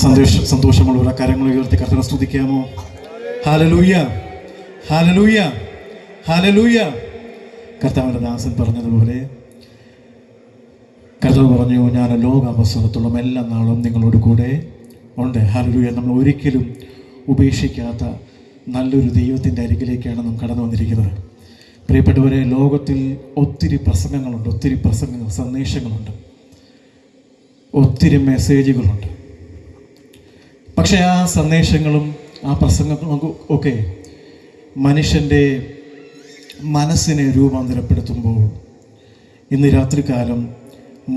സന്തോഷമുള്ളവർ കരങ്ങൾ ഉയർത്തി കർത്താവിനെ സ്തുതിക്കാമോ? Hallelujah, hallelujah, hallelujah. കർത്താവിൻ്റെ ദാസൻ പറഞ്ഞതുപോലെ കർത്താവ് പറഞ്ഞു, ഞാൻ ലോകാവസരത്തോളം എല്ലാ നാളും നിങ്ങളോട് കൂടെ ഉണ്ട്. ഹല്ലേലൂയ. നമ്മൾ ഒരിക്കലും ഉപേക്ഷിക്കാത്ത നല്ലൊരു ദൈവത്തിൻ്റെ അരികിലേക്കാണ് നാം കടന്നു വന്നിരിക്കുന്നത്. പ്രിയപ്പെട്ടവരെ, ലോകത്തിൽ ഒത്തിരി പ്രസംഗങ്ങളുണ്ട്, ഒത്തിരി സന്ദേശങ്ങളുണ്ട്, ഒത്തിരി മെസ്സേജുകളുണ്ട്. പക്ഷേ ആ സന്ദേശങ്ങളും ആ പ്രസംഗങ്ങളും ഒക്കെ മനുഷ്യൻ്റെ മനസ്സിനെ രൂപാന്തരപ്പെടുത്തുമ്പോൾ ഇന്ന് രാത്രികാലം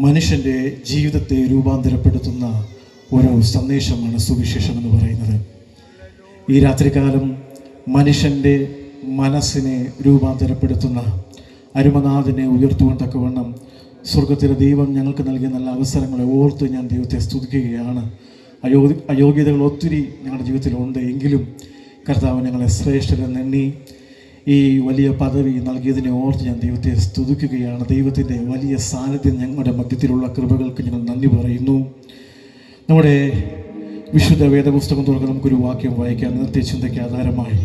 മനുഷ്യൻ്റെ ജീവിതത്തെ രൂപാന്തരപ്പെടുത്തുന്ന ഒരു സന്ദേശമാണ് സുവിശേഷം എന്ന് പറയുന്നത്. ഈ രാത്രികാലം മനുഷ്യൻ്റെ മനസ്സിനെ രൂപാന്തരപ്പെടുത്തുന്ന അരുമനാഥനെ ഉയർത്തുവാൻ തക്കവണ്ണം സ്വർഗത്തിലെ ദൈവം ഞങ്ങൾക്ക് നൽകിയ നല്ല അവസരങ്ങളെ ഓർത്ത് ഞാൻ ദൈവത്തെ സ്തുതിക്കുകയാണ്. അയോഗ്യതകൾ ഒത്തിരി ഞങ്ങളുടെ ജീവിതത്തിലുണ്ട്, എങ്കിലും കർത്താവ് ഞങ്ങളെ ശ്രേഷ്ഠരെന്നെണ്ണി ഈ വലിയ പദവി നൽകിയതിനെ ഓർത്ത് ഞാൻ ദൈവത്തെ സ്തുതിക്കുകയാണ്. ദൈവത്തിൻ്റെ വലിയ സാന്നിധ്യം ഞങ്ങളുടെ മധ്യത്തിലുള്ള കൃപകൾക്ക് ഞങ്ങൾ നന്ദി പറയുന്നു. നമ്മുടെ വിശുദ്ധ വേദപുസ്തകം തുറന്ന് നമുക്കൊരു വാക്യം വായിക്കാം. ഇന്നത്തെ ചിന്തയ്ക്ക് ആധാരമായി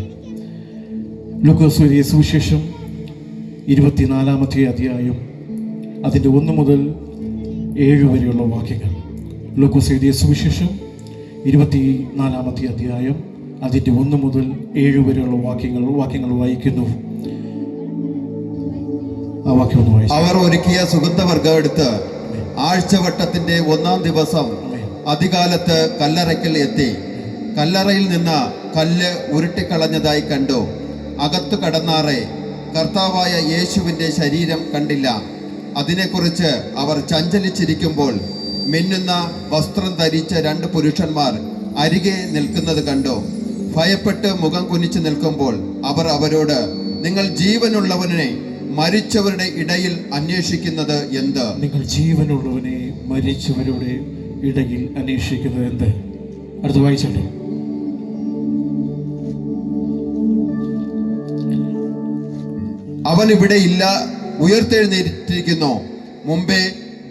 ലൂക്കോസ് എഴുതിയ സുവിശേഷം 24-ാമത്തെ അധ്യായം അതിൻ്റെ 1 മുതൽ 7 വരെയുള്ള വാക്യങ്ങൾ. ലൂക്കോസ് എഴുതിയ സുവിശേഷം 24-ാമത്തെ അധ്യായം അതിൻ്റെ 1 മുതൽ 7 വരെയുള്ള വാക്യങ്ങൾ വായിക്കുന്നു. ആ വാക്യം ഒന്ന് വായിച്ചു. അവർ ഒരുക്കിയ സുഗന്ധവർഗം എടുത്ത് ആഴ്ചവട്ടത്തിന്റെ 1-ാം ദിവസം അതികാലത്ത് കല്ലറയ്ക്കൽ എത്തി. കല്ലറയിൽ നിന്ന് കല്ല് ഉരുട്ടിക്കളഞ്ഞതായി കണ്ടു. അകത്തു കടന്നാറെ കർത്താവായ യേശുവിൻ്റെ ശരീരം കണ്ടില്ല. അതിനെക്കുറിച്ച് അവർ ചഞ്ചലിച്ചിരിക്കുമ്പോൾ മിന്നുന്ന വസ്ത്രം ധരിച്ച 2 പുരുഷന്മാർ അരികെ നിൽക്കുന്നത് കണ്ടു. ഭയപ്പെട്ട് മുഖം കുനിച്ചു നിൽക്കുമ്പോൾ അവർ അവരോട്, നിങ്ങൾ ജീവനുള്ളവനെ മരിച്ചവരുടെ ഇടയിൽ അന്വേഷിക്കുന്നത് എന്ത്? നിങ്ങൾ ജീവനുള്ളവനെ മരിച്ചവരുടെ ഇടയിൽ അന്വേഷിക്കുന്നത് എന്ത്? അടുത്ത് വായിച്ചോട്ടെ. അവൻ ഇവിടെ ഇല്ല, ഉയർത്തെഴുന്നേറ്റിരിക്കുന്നു. മുമ്പേ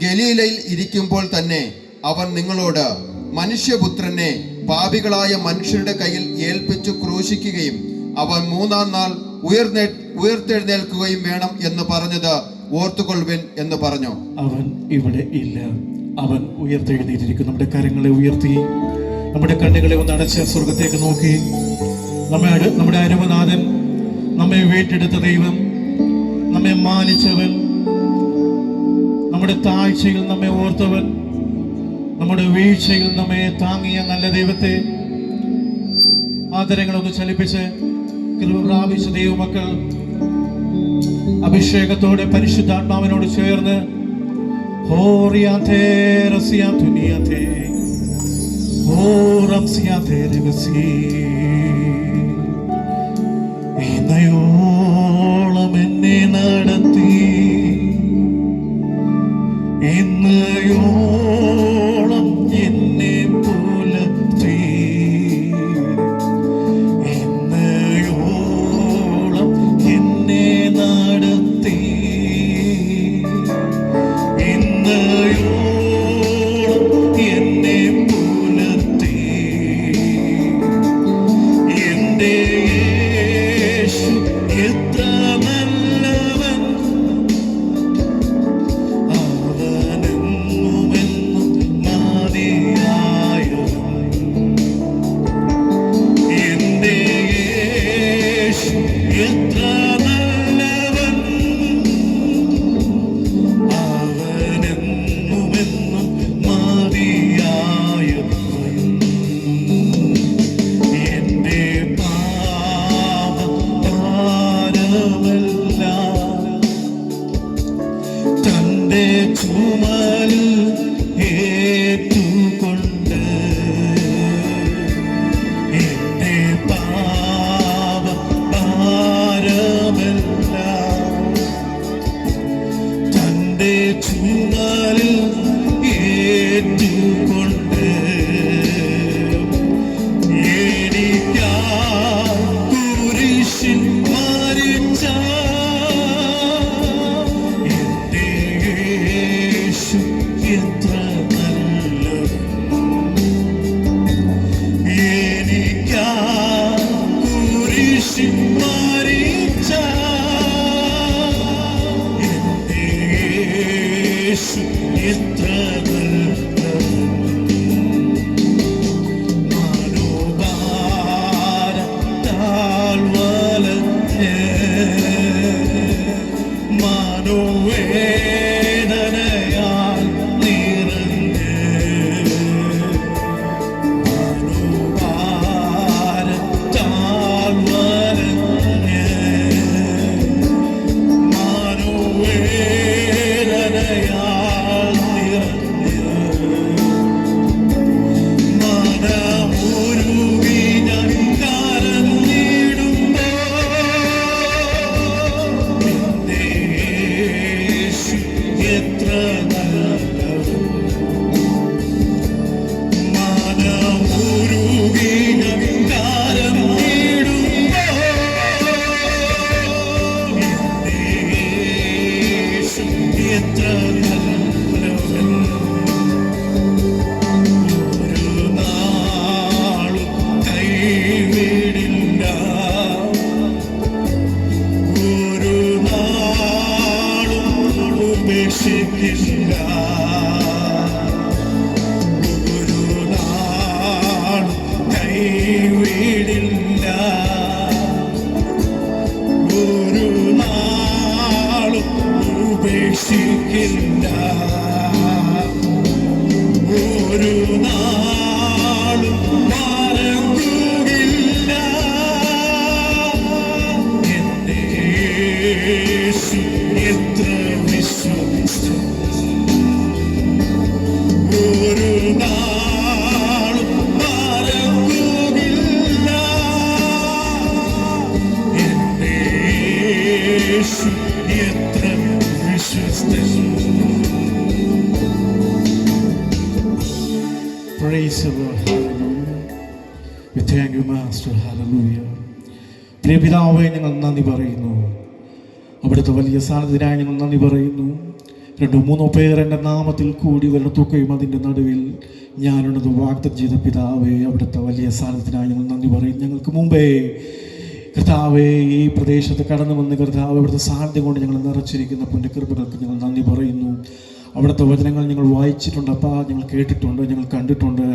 ഗലീലയിൽ ഇരിക്കുമ്പോൾ തന്നെ അവൻ നിങ്ങളോട്, മനുഷ്യപുത്രനെ പാപികളായ മനുഷ്യരുടെ കയ്യിൽ ഏൽപ്പിച്ചു ക്രൂശിക്കുകയും അവൻ 3-ാം നാൾ ഉയർത്തെഴുന്നേൽക്കുകയും വേണം എന്ന് പറഞ്ഞത് ഓർത്തുകൊള്ളുവിൻ എന്ന് പറഞ്ഞു. അവൻ ഇവിടെ ഇല്ല, അവൻ ഉയർത്തെഴുന്നേറ്റിരിക്കുന്നു. നമ്മുടെ കരങ്ങളെ ഉയർത്തി നമ്മുടെ കണ്ണുകളെ ഒന്ന് അടച്ച് സ്വർഗത്തേക്ക് നോക്കി നമ്മുടെ അരുമനാഥൻ, നമ്മെ വീട്ടെടുത്ത ദൈവം, നമ്മെ മാനിച്ചവൻ, നമ്മുടെ താഴ്ചയിൽ നമ്മെ ഓർത്തവൻ, നമ്മുടെ വീഴ്ചയിൽ നമ്മെ താങ്ങിയ നല്ല ദൈവത്തെ ആദരങ്ങളൊന്ന് ചലിപ്പിച്ച് കൃപ പ്രാപിച്ച ദൈവമക്കൾ അഭിഷേകത്തോടെ പരിശുദ്ധാത്മാവിനോട് ചേർന്ന് ഇന്നയോളം എന്നെ നടത്തി, ഇന്നയോളം എന്നെ പുലർത്തി, ഇന്നയോളം എന്നെ നടത്തി, ഇന്നയോളം എന്നെ പുലർത്തി. എൻ്റെ യേശു എത്ര നല്ലവൻ, അവനെന്നുമെൻ കൈവിടില്ല, ഒരു നാളും ഉപേക്ഷിക്കില്ല, ഒരു നാളും മറക്കുകയില്ല. എന്റെ യേശു എത്ര വിശ്വസ്തൻ, ഒരു നാളും മറക്കുകയില്ല. എന്റെ യേശു എത്ര വിശ്വസ്തൻ. Praise the Lord. Hallelujah. We thank you, Master. Hallelujah. പ്രിയ പിതാവേ, ഞങ്ങൾ നന്ദി പറയുന്നു. അവിടുത്തെ വലിയ സാന്നിധ്യത്തിനായി ഞങ്ങൾ നന്ദി പറയുന്നു. 2-3 പേർ എൻ്റെ നാമത്തിൽ കൂടി വരണത്തൊക്കെയും അതിൻ്റെ നടുവിൽ ഞാനുള്ളത് വാഗ്ദത്തം ചെയ്ത പിതാവേ, അവിടുത്തെ വലിയ സാന്നിധ്യത്തിനായി ഞങ്ങൾ നന്ദി പറയും. ഞങ്ങൾക്ക് മുമ്പേ കർത്താവേ ഈ പ്രദേശത്ത് കടന്നു വന്ന് കർത്താവ് അവിടുത്തെ സാന്നിധ്യം കൊണ്ട് ഞങ്ങൾ നിറച്ചിരിക്കുന്ന പുണ്യകൃപകൾക്ക് ഞങ്ങൾ നന്ദി പറയുന്നു. അവിടുത്തെ വചനങ്ങൾ ഞങ്ങൾ വായിച്ചിട്ടുണ്ട്, അപ്പാ, ഞങ്ങൾ കേട്ടിട്ടുണ്ട്, ഞങ്ങൾ കണ്ടിട്ടുണ്ട്.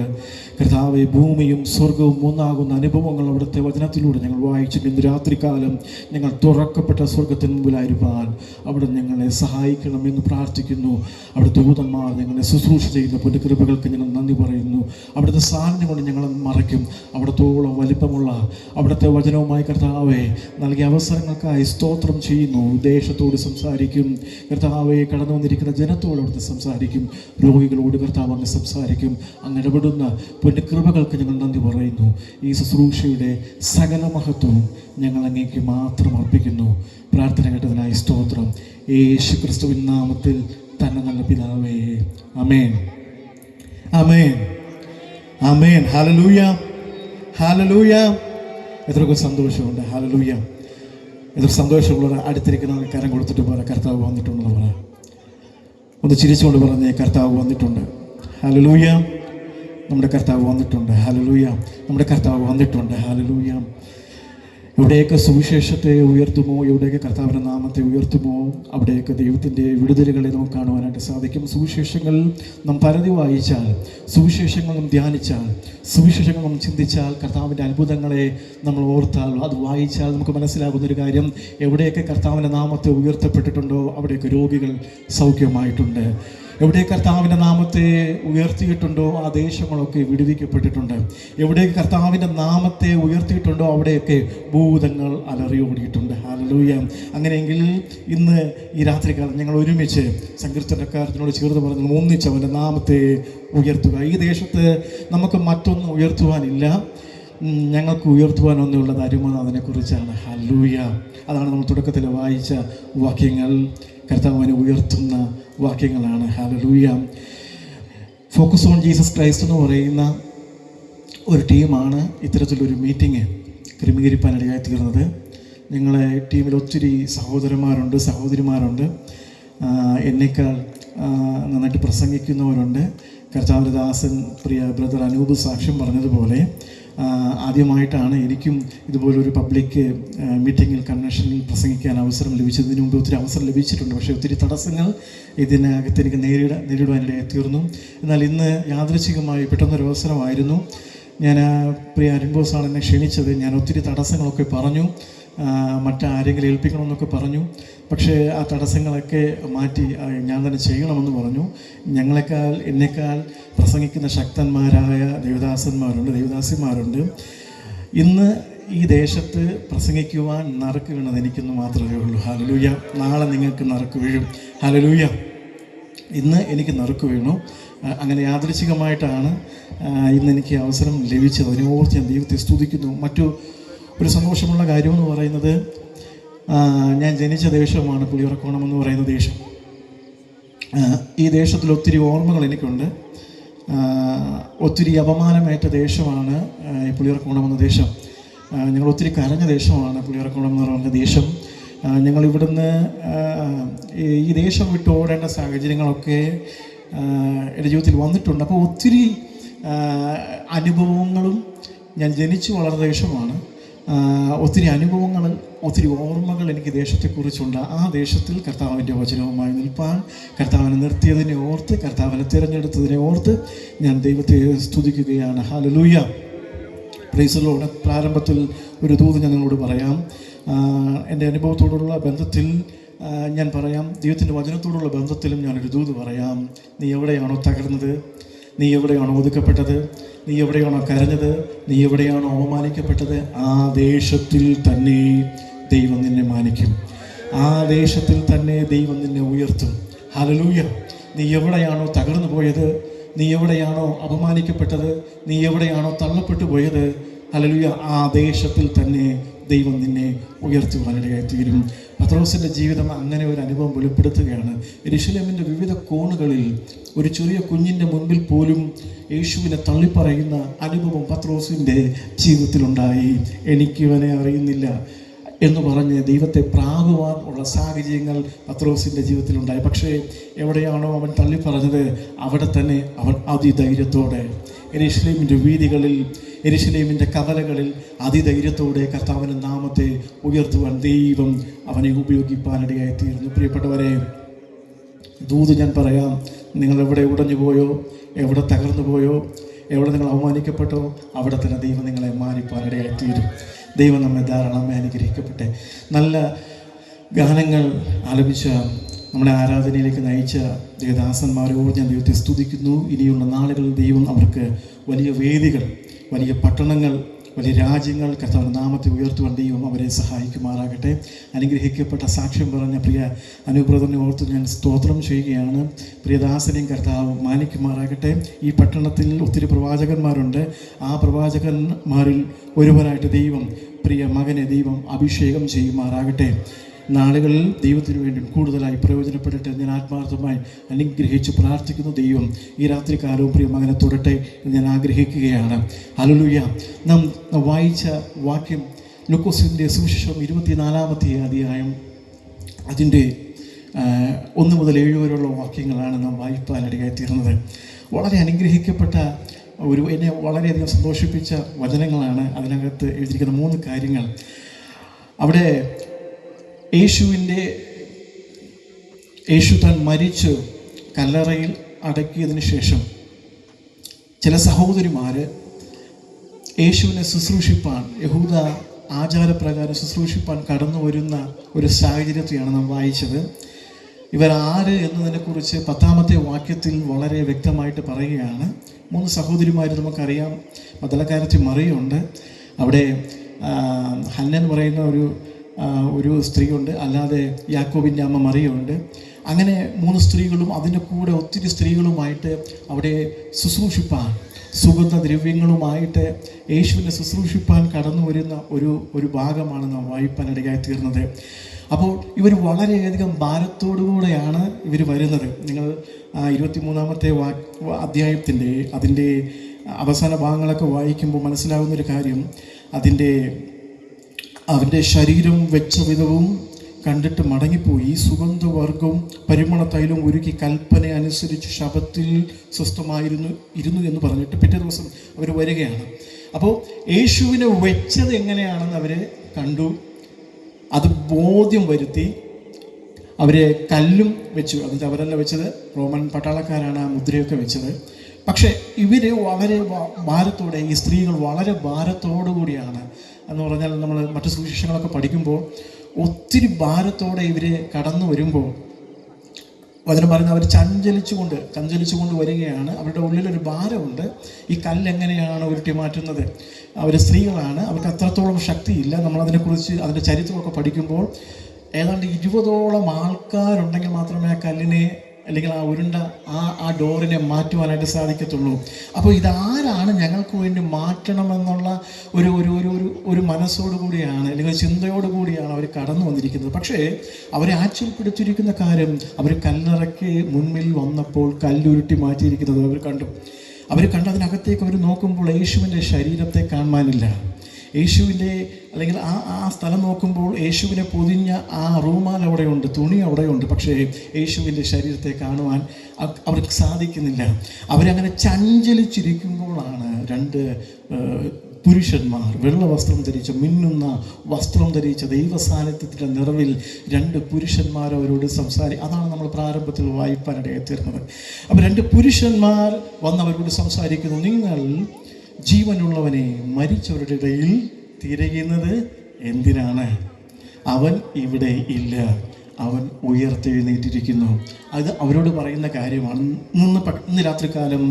കർത്താവെ, ഭൂമിയും സ്വർഗവും ഒന്നാകുന്ന അനുഭവങ്ങൾ അവിടുത്തെ വചനത്തിലൂടെ ഞങ്ങൾ വായിച്ചിട്ട് ഇന്ന് രാത്രികാലം ഞങ്ങൾ തുറക്കപ്പെട്ട സ്വർഗത്തിന് മുമ്പിലായിരിക്കാൻ അവിടെ ഞങ്ങളെ സഹായിക്കണമെന്ന് പ്രാർത്ഥിക്കുന്നു. അവിടുത്തെ ദൂതന്മാർ ഞങ്ങളെ ശുശ്രൂഷ ചെയ്യുന്ന പുണ്യകൃപകൾക്ക് ഞങ്ങൾ നന്ദി പറയുന്നു. അവിടുത്തെ സാന്നിധ്യം കൊണ്ട് ഞങ്ങൾ മറയ്ക്കും. അവിടത്തോളം വലിപ്പമുള്ള അവിടുത്തെ വചനവുമായി കർത്താവെ നൽകിയ അവസരങ്ങൾക്കായി സ്തോത്രം ചെയ്യുന്നു. ദേശത്തോട് സംസാരിക്കും കർത്താവെ, കടന്നു വന്നിരിക്കുന്ന ജനത്തോട് അവിടുത്തെ സംസാരിക്കും. രോഗികളോട് കർത്താവ് അങ്ങ് സംസാരിക്കും. അങ്ങ് ഇടപെടുന്ന പുണ്യകൃപകൾക്ക് ഞങ്ങൾ നന്ദി പറയുന്നു. ഈ ശുശ്രൂഷയുടെ സകല മഹത്വവും ഞങ്ങൾ അങ്ങേക്ക് മാത്രം അർപ്പിക്കുന്നു. പ്രാർത്ഥന കേട്ടതിനായി സ്തോത്രം. യേശു ക്രിസ്തുവിൻ നാമത്തിൽ തന്നെ നല്ല പിതാവേ, ആമേൻ, ആമേൻ, ആമേൻ. Hallelujah, hallelujah. എത്രയൊക്കെ സന്തോഷമുണ്ട്. ഹല്ലേലൂയ. എത്ര സന്തോഷമുള്ള അടുത്തിരിക്കുന്ന കരം കൊടുത്തിട്ട് പറയാം, കർത്താവ് വന്നിട്ടുണ്ടെന്ന് പറയാം. ഒന്ന് ചിരിച്ചുകൊണ്ട് പറഞ്ഞേ, കർത്താവ് വന്നിട്ടുണ്ട്. ഹല്ലേലൂയ. നമ്മുടെ കർത്താവ് വന്നിട്ടുണ്ട്. ഹല്ലേലൂയ. നമ്മുടെ കർത്താവ് വന്നിട്ടുണ്ട്. ഹല്ലേലൂയ. എവിടെയൊക്കെ സുവിശേഷത്തെ ഉയർത്തുമോ, എവിടെയൊക്കെ കർത്താവിൻ്റെ നാമത്തെ ഉയർത്തുമോ, അവിടെയൊക്കെ ദൈവത്തിൻ്റെ വിടുതലുകളെ നമുക്ക് കാണുവാനായിട്ട് സാധിക്കും. സുവിശേഷങ്ങൾ നാം പരതി വായിച്ചാൽ, സുവിശേഷങ്ങൾ നാം ധ്യാനിച്ചാൽ, സുവിശേഷങ്ങൾ നാം ചിന്തിച്ചാൽ, കർത്താവിൻ്റെ അത്ഭുതങ്ങളെ നമ്മൾ ഓർത്താൽ, അത് വായിച്ചാൽ നമുക്ക് മനസ്സിലാകുന്നൊരു കാര്യം, എവിടെയൊക്കെ കർത്താവിൻ്റെ നാമത്തെ ഉയർത്തപ്പെട്ടിട്ടുണ്ടോ അവിടെയൊക്കെ രോഗികൾ സൗഖ്യമായിട്ടുണ്ട്. എവിടെ കർത്താവിൻ്റെ നാമത്തെ ഉയർത്തിയിട്ടുണ്ടോ ആ ദേശങ്ങളൊക്കെ വിടുവിക്കപ്പെട്ടിട്ടുണ്ട്. എവിടെയൊക്കെ കർത്താവിൻ്റെ നാമത്തെ ഉയർത്തിയിട്ടുണ്ടോ അവിടെയൊക്കെ ഭൂതങ്ങൾ അലറിയോടിയിട്ടുണ്ട്. ഹല്ലേലൂയ. അങ്ങനെയെങ്കിൽ ഇന്ന് ഈ രാത്രികാലം ഞങ്ങൾ ഒരുമിച്ച് സങ്കീർത്തനക്കാരത്തിനോട് ചേർന്ന് പറഞ്ഞു, ഒന്നിച്ച് അവൻ്റെ നാമത്തെ ഉയർത്തുക. ഈ ദേശത്ത് നമുക്ക് മറ്റൊന്നും ഉയർത്തുവാനില്ല, ഞങ്ങൾക്ക് ഉയർത്തുവാനൊന്നുള്ളത് അരുമനാഥനെക്കുറിച്ചാണ്. ഹല്ലേലൂയ. അതാണ് നമ്മൾ തുടക്കത്തിൽ വായിച്ച വാക്യങ്ങൾ. കർത്താവിനെ ഉയർത്തുന്ന വാക്യങ്ങളാണ്. Hallelujah. Focus on Jesus Christ എന്ന് പറയുന്ന ഒരു ടീമാണ് ഇത്തരത്തിലൊരു മീറ്റിംഗ് ക്രമീകരിക്കാനിടയായി തീർന്നത്. ഞങ്ങളെ ടീമിൽ ഒത്തിരി സഹോദരന്മാരുണ്ട്, സഹോദരിമാരുണ്ട്. എന്നേക്കാൾ നന്നായിട്ട് പ്രസംഗിക്കുന്നവരുണ്ട്. കർത്താവിൻ്റെ ദാസൻ പ്രിയ ബ്രദർ അനൂപ് സാക്ഷ്യം പറഞ്ഞതുപോലെ ആദ്യമായിട്ടാണ് എനിക്കും ഇതുപോലൊരു പബ്ലിക് മീറ്റിങ്ങിൽ കൺവെൻഷനിൽ പ്രസംഗിക്കാൻ അവസരം ലഭിച്ചത്. ഇതിനു മുമ്പ് ഒത്തിരി അവസരം ലഭിച്ചിട്ടുണ്ട്, പക്ഷേ ഒത്തിരി തടസ്സങ്ങൾ ഇതിനകത്ത് എനിക്ക് നേരിടുവാനിടയായി തീർന്നു. എന്നാൽ ഇന്ന് യാദൃച്ഛികമായി പെട്ടെന്നൊരു അവസരമായിരുന്നു. ഞാൻ പ്രിയ അരുൺബോസാണ് എന്നെ ക്ഷണിച്ചത്. ഞാൻ ഒത്തിരി തടസ്സങ്ങളൊക്കെ പറഞ്ഞു, മറ്റാരെങ്കിലും ഏൽപ്പിക്കണമെന്നൊക്കെ പറഞ്ഞു. പക്ഷേ ആ തടസ്സങ്ങളൊക്കെ മാറ്റി ഞാൻ തന്നെ ചെയ്യണമെന്ന് പറഞ്ഞു. എന്നെക്കാൾ പ്രസംഗിക്കുന്ന ശക്തന്മാരായ ദേവദാസന്മാരുണ്ട്, ദേവദാസിമാരുണ്ട്. ഇന്ന് ഈ ദേശത്ത് പ്രസംഗിക്കുവാൻ നറുക്ക് വീണത് എനിക്കൊന്ന് മാത്രമേ ഉള്ളൂ. ഹല്ലേലൂയ. നാളെ നിങ്ങൾക്ക് നറുക്ക് വീഴും. ഹല്ലേലൂയ. ഇന്ന് എനിക്ക് നറുക്ക് വീണു. അങ്ങനെ യാദൃച്ഛികമായിട്ടാണ് ഇന്ന് എനിക്ക് അവസരം ലഭിച്ചത്. അതിനോർത്ത് ഞാൻ ദൈവത്തെ സ്തുതിക്കുന്നു. മറ്റു ഒരു സന്തോഷമുള്ള കാര്യമെന്ന് പറയുന്നത്, ഞാൻ ജനിച്ച ദേശമാണ് പുളിയറക്കോണം എന്ന് പറയുന്ന ദേശം. ഈ ദേശത്തിൽ ഒത്തിരി ഓർമ്മകൾ എനിക്കുണ്ട്. ഒത്തിരി അപമാനമേറ്റ ദേശമാണ് ഈ പുളിയറക്കോണം എന്ന ദേശം. ഞങ്ങൾ ഒത്തിരി കരഞ്ഞ ദേശമാണ് പുളിയറക്കോണം എന്ന് പറയുന്ന ദേശം. ഞങ്ങളിവിടുന്ന് ഈ ദേശം വിട്ട് ഓടേണ്ട സാഹചര്യങ്ങളൊക്കെ എൻ്റെ ജീവിതത്തിൽ വന്നിട്ടുണ്ട്. അപ്പോൾ ഒത്തിരി അനുഭവങ്ങളും, ഞാൻ ജനിച്ചു വളർന്ന ദേശമാണ്. ഒത്തിരി അനുഭവങ്ങൾ, ഒത്തിരി ഓർമ്മകൾ എനിക്ക് ദേശത്തെക്കുറിച്ചുണ്ട്. ആ ദേശത്തിൽ കർത്താവിൻ്റെ വചനവുമായി നിൽപ്പാൻ, കർത്താവിനെ നിർത്തിയതിനെ ഓർത്ത്, കർത്താവിനെ തിരഞ്ഞെടുത്തതിനെ ഓർത്ത് ഞാൻ ദൈവത്തെ സ്തുതിക്കുകയാണ്. ഹല്ലേലൂയ. Praise lord. പ്രാരംഭത്തിൽ ഒരു ദൂത് ഞാൻ നിങ്ങളോട് പറയാം. എൻ്റെ അനുഭവത്തോടുള്ള ബന്ധത്തിൽ ഞാൻ പറയാം, ദൈവത്തിൻ്റെ വചനത്തോടുള്ള ബന്ധത്തിലും ഞാനൊരു ദൂത് പറയാം. നീ എവിടെയാണോ തകർന്നത്, നീ എവിടെയാണോ ഒതുക്കപ്പെട്ടത്, നീ എവിടെയാണോ കരഞ്ഞത്, നീ എവിടെയാണോ അവമാനിക്കപ്പെട്ടത്, ആ ദേശത്തിൽ തന്നെ ദൈവം നിന്നെ മാനിക്കും. ആ ദേശത്തിൽ തന്നെ ദൈവം നിന്നെ ഉയർത്തും. ഹല്ലേലൂയ. നീ എവിടെയാണോ തകർന്നു പോയത്, നീ എവിടെയാണോ അപമാനിക്കപ്പെട്ടത്, നീ എവിടെയാണോ തള്ളപ്പെട്ടു പോയത്, ഹല്ലേലൂയ, ആ ദേശത്തിൽ തന്നെ ദൈവം നിന്നെ ഉയർത്തുവാനിടയായി തീരും. പത്രോസിൻ്റെ ജീവിതം അങ്ങനെ ഒരു അനുഭവം വെളിപ്പെടുത്തുകയാണ്. യെരൂശലേമിൻ്റെ വിവിധ കോണുകളിൽ ഒരു ചെറിയ കുഞ്ഞിൻ്റെ മുൻപിൽ പോലും യേശുവിനെ തള്ളിപ്പറയുന്ന അനുഭവം പത്രോസിൻ്റെ ജീവിതത്തിലുണ്ടായി. എനിക്കിവനെ അറിയുന്നില്ല എന്ന് പറഞ്ഞ് ദൈവത്തെ പ്രാകുവാൻ ഉള്ള സാഹചര്യങ്ങൾ പത്രോസിൻ്റെ ജീവിതത്തിലുണ്ടായി. പക്ഷേ എവിടെയാണോ അവൻ തള്ളിപ്പറഞ്ഞത്, അവിടെ തന്നെ അവൻ അതിധൈര്യത്തോടെ യെരൂശലേമിൻ്റെ വീഥികളിൽ, യെരൂശലേമിൻ്റെ കവലകളിൽ അതിധൈര്യത്തോടെ കർത്താവിൻ്റെ നാമത്തെ ഉയർത്തുവാൻ ദൈവം അവനെ ഉപയോഗിപ്പാനിടയായി തീർന്നു. പ്രിയപ്പെട്ടവരെ, ദൂത് ഞാൻ പറയാം. നിങ്ങൾ എവിടെ ഉടഞ്ഞു പോയോ, എവിടെ തകർന്നു പോയോ, എവിടെ നിങ്ങൾ അവമാനിക്കപ്പെട്ടോ, അവിടെ തന്നെ ദൈവം നിങ്ങളെ മാനിപ്പാനിടയായി തീരും. ദൈവം നമ്മെ ധാരാളമായി അനുഗ്രഹിക്കട്ടെ. നല്ല ഗാനങ്ങൾ ആലപിച്ച നമ്മുടെ ആരാധനയിലേക്ക് നയിച്ച ദേവദാസന്മാരോട് ഞാൻ ദൈവത്തെ സ്തുതിക്കുന്നു. ഇനിയുള്ള നാളുകളിൽ ദൈവം അവർക്ക് വലിയ വേദികൾ, വലിയ പട്ടണങ്ങൾ, വലിയ രാജ്യങ്ങൾ കർത്താവിൻ്റെ നാമത്തെ ഉയർത്തുവാൻ ദൈവം അവരെ സഹായിക്കുമാറാകട്ടെ. അനുഗ്രഹിക്കപ്പെട്ട സാക്ഷ്യം പറഞ്ഞ പ്രിയ അനുബ്രദറിനെ ഓർത്ത് ഞാൻ സ്തോത്രം ചെയ്യുകയാണ്. പ്രിയദാസനെയും കർത്താവ് മാനിക്കുമാറാകട്ടെ. ഈ പട്ടണത്തിൽ ഒത്തിരി പ്രവാചകന്മാരുണ്ട്. ആ പ്രവാചകന്മാരിൽ ഒരുവനായിട്ട് ദൈവം പ്രിയ മകനെ ദൈവം അഭിഷേകം ചെയ്യുമാറാകട്ടെ. നാളുകളിൽ ദൈവത്തിന് വേണ്ടി കൂടുതലായി പ്രയോജനപ്പെടട്ടെ ഞാൻ ആത്മാർത്ഥമായി അനുഗ്രഹിച്ച് പ്രാർത്ഥിക്കുന്നു. ദൈവം ഈ രാത്രികാലവും പ്രിയ മകനെ തൊടട്ടെ എന്ന് ഞാൻ ആഗ്രഹിക്കുകയാണ്. ഹല്ലേലൂയ. നാം വായിച്ച വാക്യം ലൂക്കോസിൻ്റെ സുവിശേഷം 24-ാമത്തെ അധ്യായം അതിൻ്റെ 1 മുതൽ 7 വരെയുള്ള വാക്യങ്ങളാണ് നാം വായിപ്പാനിടയായി തീർന്നത്. വളരെ അനുഗ്രഹിക്കപ്പെട്ട എന്നെ വളരെയധികം സന്തോഷിപ്പിച്ച വചനങ്ങളാണ് അതിനകത്ത് എഴുതിയിരിക്കുന്ന 3 കാര്യങ്ങൾ. അവിടെ യേശു താൻ മരിച്ച് കല്ലറയിൽ അടക്കിയതിന് ശേഷം ചില സഹോദരിമാർ യേശുവിനെ ശുശ്രൂഷിപ്പാൻ, യഹൂദ ആചാരപ്രകാരം ശുശ്രൂഷിപ്പാൻ കടന്നു വരുന്ന ഒരു സാഹചര്യത്തെയാണ് നാം വായിച്ചത്. ഇവരാര് എന്നതിനെക്കുറിച്ച് 10-ാമത്തെ വാക്യത്തിൽ വളരെ വ്യക്തമായിട്ട് പറയുകയാണ്. 3 സഹോദരിമാർ നമുക്കറിയാം. മഗ്ദലക്കാരത്തി മറിയുണ്ട്, അവിടെ ഹന്ന എന്ന് പറയുന്ന ഒരു സ്ത്രീയുണ്ട്, അല്ലാതെ യാക്കോബിൻ്റെ അമ്മ മറിയുണ്ട്. അങ്ങനെ 3 സ്ത്രീകളും അതിൻ്റെ കൂടെ ഒത്തിരി സ്ത്രീകളുമായിട്ട് അവിടെ ശുശ്രൂഷിപ്പാൻ, സുഗന്ധദ്രവ്യങ്ങളുമായിട്ട് യേശുവിനെ ശുശ്രൂഷിപ്പാൻ കടന്നു വരുന്ന ഒരു ഭാഗമാണ് നാം വായിപ്പാനിടയായി തീർന്നത്. അപ്പോൾ ഇവർ വളരെയധികം ഭാരത്തോടുകൂടെയാണ് ഇവർ വരുന്നത്. നിങ്ങൾ 23-ാമത്തെ അധ്യായത്തിൻ്റെ അതിൻ്റെ അവസാന ഭാഗങ്ങളൊക്കെ വായിക്കുമ്പോൾ മനസ്സിലാകുന്നൊരു കാര്യം, അവൻ്റെ ശരീരം വെച്ച വിധവും കണ്ടിട്ട് മടങ്ങിപ്പോയി. സുഗന്ധവർഗവും പരിമള തൈലവും ഒരുക്കി കൽപ്പന അനുസരിച്ച് ശബത്തിൽ സ്വസ്ഥമായിരുന്നു എന്ന് പറഞ്ഞിട്ട് പിറ്റേ ദിവസം അവർ വരികയാണ്. അപ്പോൾ യേശുവിനെ വെച്ചത് എങ്ങനെയാണെന്ന് അവർ കണ്ടു. അത് ബോധ്യം വരുത്തി അവരെ കല്ലും വെച്ചു. അതിൻ്റെ അവരല്ല വെച്ചത്, റോമൻ പട്ടാളക്കാരാണ് ആ മുദ്രയൊക്കെ വെച്ചത്. പക്ഷേ ഇവർ വളരെ ഭാരത്തോടെ, ഈ സ്ത്രീകൾ വളരെ ഭാരത്തോടു കൂടിയാണ് എന്ന് പറഞ്ഞാൽ, നമ്മൾ മറ്റു സുവിശേഷങ്ങളൊക്കെ പഠിക്കുമ്പോൾ ഒത്തിരി ഭാരത്തോടെ ഇവർ കടന്നു വരുമ്പോൾ വചനം പറയുന്നത് അവർ ചഞ്ചലിച്ചുകൊണ്ട് വരികയാണ്. അവരുടെ ഉള്ളിലൊരു ഭാരമുണ്ട്. ഈ കല്ലെങ്ങനെയാണ് ഉരുട്ടി മാറ്റുന്നത്? അവർ സ്ത്രീകളാണ്, അവർക്ക് അത്രത്തോളം ശക്തിയില്ല. നമ്മളതിനെക്കുറിച്ച് അതിൻ്റെ ചരിത്രമൊക്കെ പഠിക്കുമ്പോൾ ഏതാണ്ട് 20ഓളം ആൾക്കാരുണ്ടെങ്കിൽ മാത്രമേ ആ കല്ലിനെ അല്ലെങ്കിൽ ആ ഉരുണ്ട ആ ഡോറിനെ മാറ്റുവാനായിട്ട് സാധിക്കത്തുള്ളൂ. അപ്പോൾ ഇതാരാണ് ഞങ്ങൾക്ക് വേണ്ടി മാറ്റണമെന്നുള്ള ഒരു മനസ്സോടുകൂടിയാണ്, അല്ലെങ്കിൽ ചിന്തയോടുകൂടിയാണ് അവർ കടന്നു വന്നിരിക്കുന്നത്. പക്ഷേ അവരെ ആശ്ചര്യപ്പെടുത്തിയിരിക്കുന്ന കാര്യം, അവർ കല്ലറയ്ക്ക് മുൻപിൽ വന്നപ്പോൾ കല്ലുരുട്ടി മാറ്റിയിരിക്കുന്നത് അവർ കണ്ടതിനകത്തേക്ക് അവർ നോക്കുമ്പോൾ യേശുവിൻ്റെ ശരീരത്തെ കാണാനില്ല. യേശുവിൻ്റെ അല്ലെങ്കിൽ ആ സ്ഥലം നോക്കുമ്പോൾ യേശുവിനെ പൊതിഞ്ഞ ആ റൂമാൽ അവിടെയുണ്ട്, തുണി അവിടെയുണ്ട്. പക്ഷേ യേശുവിൻ്റെ ശരീരത്തെ കാണുവാൻ അവർക്ക് സാധിക്കുന്നില്ല. അവരങ്ങനെ ചഞ്ചലിച്ചിരിക്കുമ്പോഴാണ് 2 പുരുഷന്മാർ വെള്ള വസ്ത്രം ധരിച്ച, മിന്നുന്ന വസ്ത്രം ധരിച്ച, ദൈവസാന്നിധ്യത്തിൻ്റെ നിറവിൽ 2 പുരുഷന്മാർ അവരോട് അതാണ് നമ്മൾ പ്രാരംഭത്തിൽ വായിപ്പാനിടയായി തീർന്നത്. അപ്പോൾ 2 പുരുഷന്മാർ വന്നവരോട് സംസാരിക്കുന്നു. നിങ്ങൾ ജീവനുള്ളവനെ മരിച്ചവരുടെ ഇടയിൽ തിരയുന്നത് എന്തിനാണ്? അവൻ ഇവിടെ ഇല്ല, അവൻ ഉയർത്തെഴുന്നേറ്റിരിക്കുന്നു. അത് അവരോട് പറയുന്ന കാര്യമാണ്. ഇന്ന് രാത്രികാലം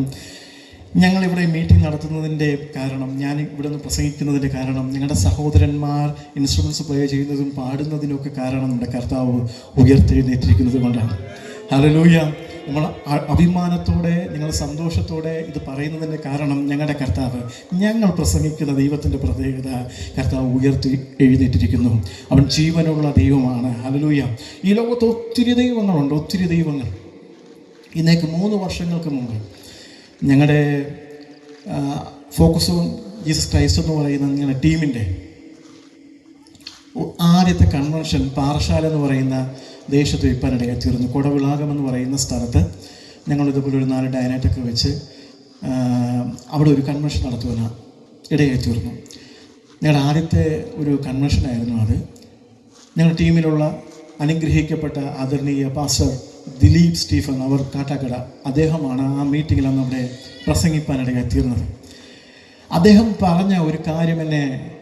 ഞങ്ങളിവിടെ മീറ്റിംഗ് നടത്തുന്നതിൻ്റെ കാരണം, ഞാൻ ഇവിടെ നിന്ന് പ്രസംഗിക്കുന്നതിൻ്റെ കാരണം, ഞങ്ങളുടെ സഹോദരന്മാർ ഇൻസ്ട്രുമെൻറ്റ്സ് പ്ലേ ചെയ്യുന്നതും പാടുന്നതിനൊക്കെ കാരണം നമ്മുടെ കർത്താവ് ഉയർത്തെഴുന്നേറ്റിരിക്കുന്നത് കൊണ്ടാണ്. ഹല്ലേലൂയ. നമ്മൾ അഭിമാനത്തോടെ, നിങ്ങൾ സന്തോഷത്തോടെ ഇത് പറയുന്നതിൻ്റെ കാരണം ഞങ്ങളുടെ കർത്താവ്, ഞങ്ങൾ പ്രസംഗിക്കുന്ന ദൈവത്തിൻ്റെ പ്രത്യേകത, കർത്താവ് ഉയർത്തി എഴുന്നേറ്റിരിക്കുന്നു. അവൻ ജീവനുള്ള ദൈവമാണ്. ഹല്ലേലൂയ. ഈ ലോകത്ത് ഒത്തിരി ദൈവങ്ങളുണ്ട്, ഒത്തിരി ദൈവങ്ങൾ. ഇന്നേക്ക് 3 വർഷങ്ങൾക്ക് മുമ്പ് ഞങ്ങളുടെ ഫോക്കസ് ഓൺ ജീസസ് ക്രൈസ്റ്റ് എന്ന് പറയുന്ന ഞങ്ങളുടെ ടീമിൻ്റെ ആദ്യത്തെ കൺവെൻഷൻ പാറശാല എന്ന് പറയുന്ന ദേശത്ത് വെപ്പാനിടയായി തീർന്നു. കൊടവിളാകം എന്ന് പറയുന്ന സ്ഥലത്ത് ഞങ്ങളിതുപോലെ ഒരു 4 ഡയനൈറ്റൊക്കെ വെച്ച് അവിടെ ഒരു കൺവെൻഷൻ നടത്തുവാൻ ഇടയായി തീർന്നു. ഞങ്ങളുടെ ആദ്യത്തെ ഒരു കൺവെൻഷനായിരുന്നു അത്. ഞങ്ങളുടെ ടീമിലുള്ള അനുഗ്രഹിക്കപ്പെട്ട ആദരണീയ പാസ്റ്റർ ദിലീപ് സ്റ്റീഫൻ, അവർ കാട്ടാക്കട, അദ്ദേഹമാണ് ആ മീറ്റിങ്ങിൽ അന്ന് അവിടെ പ്രസംഗിപ്പാനിടയായി തീർന്നത്. അദ്ദേഹം പറഞ്ഞ ഒരു കാര്യം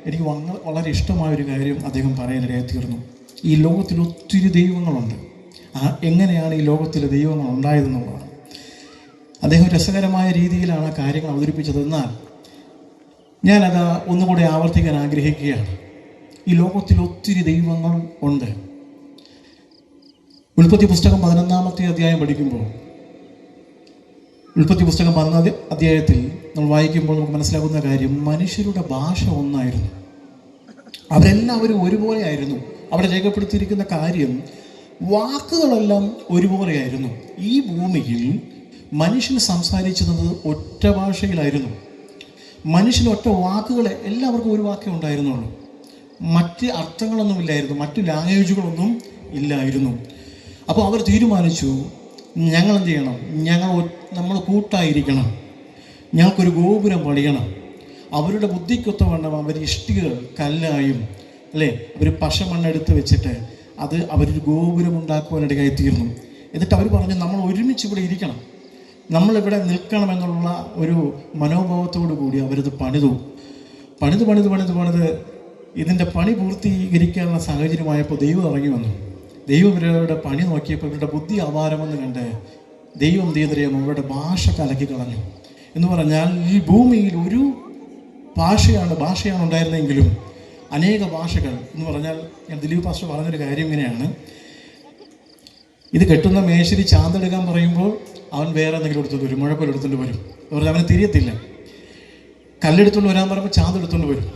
എനിക്ക് വളരെ ഇഷ്ടമായൊരു കാര്യം അദ്ദേഹം പറയാനിടയായി തീർന്നു. ഈ ലോകത്തിൽ ഒത്തിരി ദൈവങ്ങളുണ്ട്, എങ്ങനെയാണ് ഈ ലോകത്തിൽ ദൈവങ്ങൾ ഉണ്ടായതെന്നുള്ളതാണ്. അദ്ദേഹം രസകരമായ രീതിയിലാണ് കാര്യങ്ങൾ അവതരിപ്പിച്ചത്. എന്നാൽ ഞാനത് ഒന്നുകൂടെ ആവർത്തിക്കാൻ ആഗ്രഹിക്കുകയാണ്. ഈ ലോകത്തിൽ ഒത്തിരി ദൈവങ്ങൾ ഉണ്ട്. ഉൽപ്പത്തി പുസ്തകം 11-ാമത്തെ അധ്യായം പഠിക്കുമ്പോൾ, ഉൽപ്പത്തി പുസ്തകം 11-ാം അധ്യായത്തിൽ നമ്മൾ വായിക്കുമ്പോൾ നമുക്ക് മനസ്സിലാകുന്ന കാര്യം, മനുഷ്യരുടെ ഭാഷ ഒന്നായിരുന്നു, അവരെല്ലാവരും ഒരുപോലെ ആയിരുന്നു. അവിടെ രേഖപ്പെടുത്തിയിരിക്കുന്ന കാര്യം, വാക്കുകളെല്ലാം ഒരുപോലെയായിരുന്നു. ഈ ഭൂമിയിൽ മനുഷ്യൻ സംസാരിച്ചത് ഒറ്റ ഭാഷയിലായിരുന്നു. മനുഷ്യന് ഒറ്റ വാക്കുകൾ, എല്ലാവർക്കും ഒരു വാക്കേ ഉണ്ടായിരുന്നുള്ളൂ. മറ്റ് അർത്ഥങ്ങളൊന്നുമില്ലായിരുന്നു, മറ്റു ലാംഗ്വേജുകളൊന്നും ഇല്ലായിരുന്നു. അപ്പോൾ അവർ തീരുമാനിച്ചു, ഞങ്ങൾ എന്ത് ചെയ്യണം, നമ്മൾ കൂട്ടായിരിക്കണം, ഞങ്ങൾക്കൊരു ഗോപുരം പണിയണം. അവരുടെ ബുദ്ധിക്കൊത്തവണ്ണം അവർ ഇഷ്ടികകൾ കല്ലായും അവർ പശമണ്ണെടുത്ത് വെച്ചിട്ട് അവരൊരു ഗോപുരം ഉണ്ടാക്കുവാനിടയായി തീർന്നു. എന്നിട്ട് അവർ പറഞ്ഞു, നമ്മൾ ഒരുമിച്ച് ഇവിടെ ഇരിക്കണം, നമ്മളിവിടെ നിൽക്കണമെന്നുള്ള ഒരു മനോഭാവത്തോടു കൂടി അവരത് പണിതു. ഇതിൻ്റെ പണി പൂർത്തീകരിക്കാനുള്ള സാഹചര്യമായപ്പോൾ ദൈവം ഇറങ്ങി വന്നു. ദൈവം ഇവരുടെ പണി നോക്കിയപ്പോൾ ഇവരുടെ ബുദ്ധി അപാരമെന്ന് കണ്ട് ദൈവം തീയതറിയാം അവരുടെ ഭാഷ കലക്കി കളഞ്ഞു. എന്ന് പറഞ്ഞാൽ ഈ ഭൂമിയിൽ ഒരു ഭാഷയാണ് ഉണ്ടായിരുന്നെങ്കിലും അനേക ഭാഷകൾ എന്ന് പറഞ്ഞാൽ, ഞാൻ ദിലീപ് പാസ്റ്റർ പറഞ്ഞൊരു കാര്യം ഇങ്ങനെയാണ്, ഇത് കെട്ടുന്ന മേശരി ചാന്തെടുക്കാൻ പറയുമ്പോൾ അവൻ വേറെ എന്തെങ്കിലും എടുത്തുകൊണ്ട് വരും, മുഴക്കൊലെടുത്തുകൊണ്ട് വരും. പറഞ്ഞാൽ അവന് തിരിയത്തില്ല. കല്ലെടുത്തുകൊണ്ട് വരാൻ പറയുമ്പോൾ ചാന്തെടുത്തുകൊണ്ട് വരും,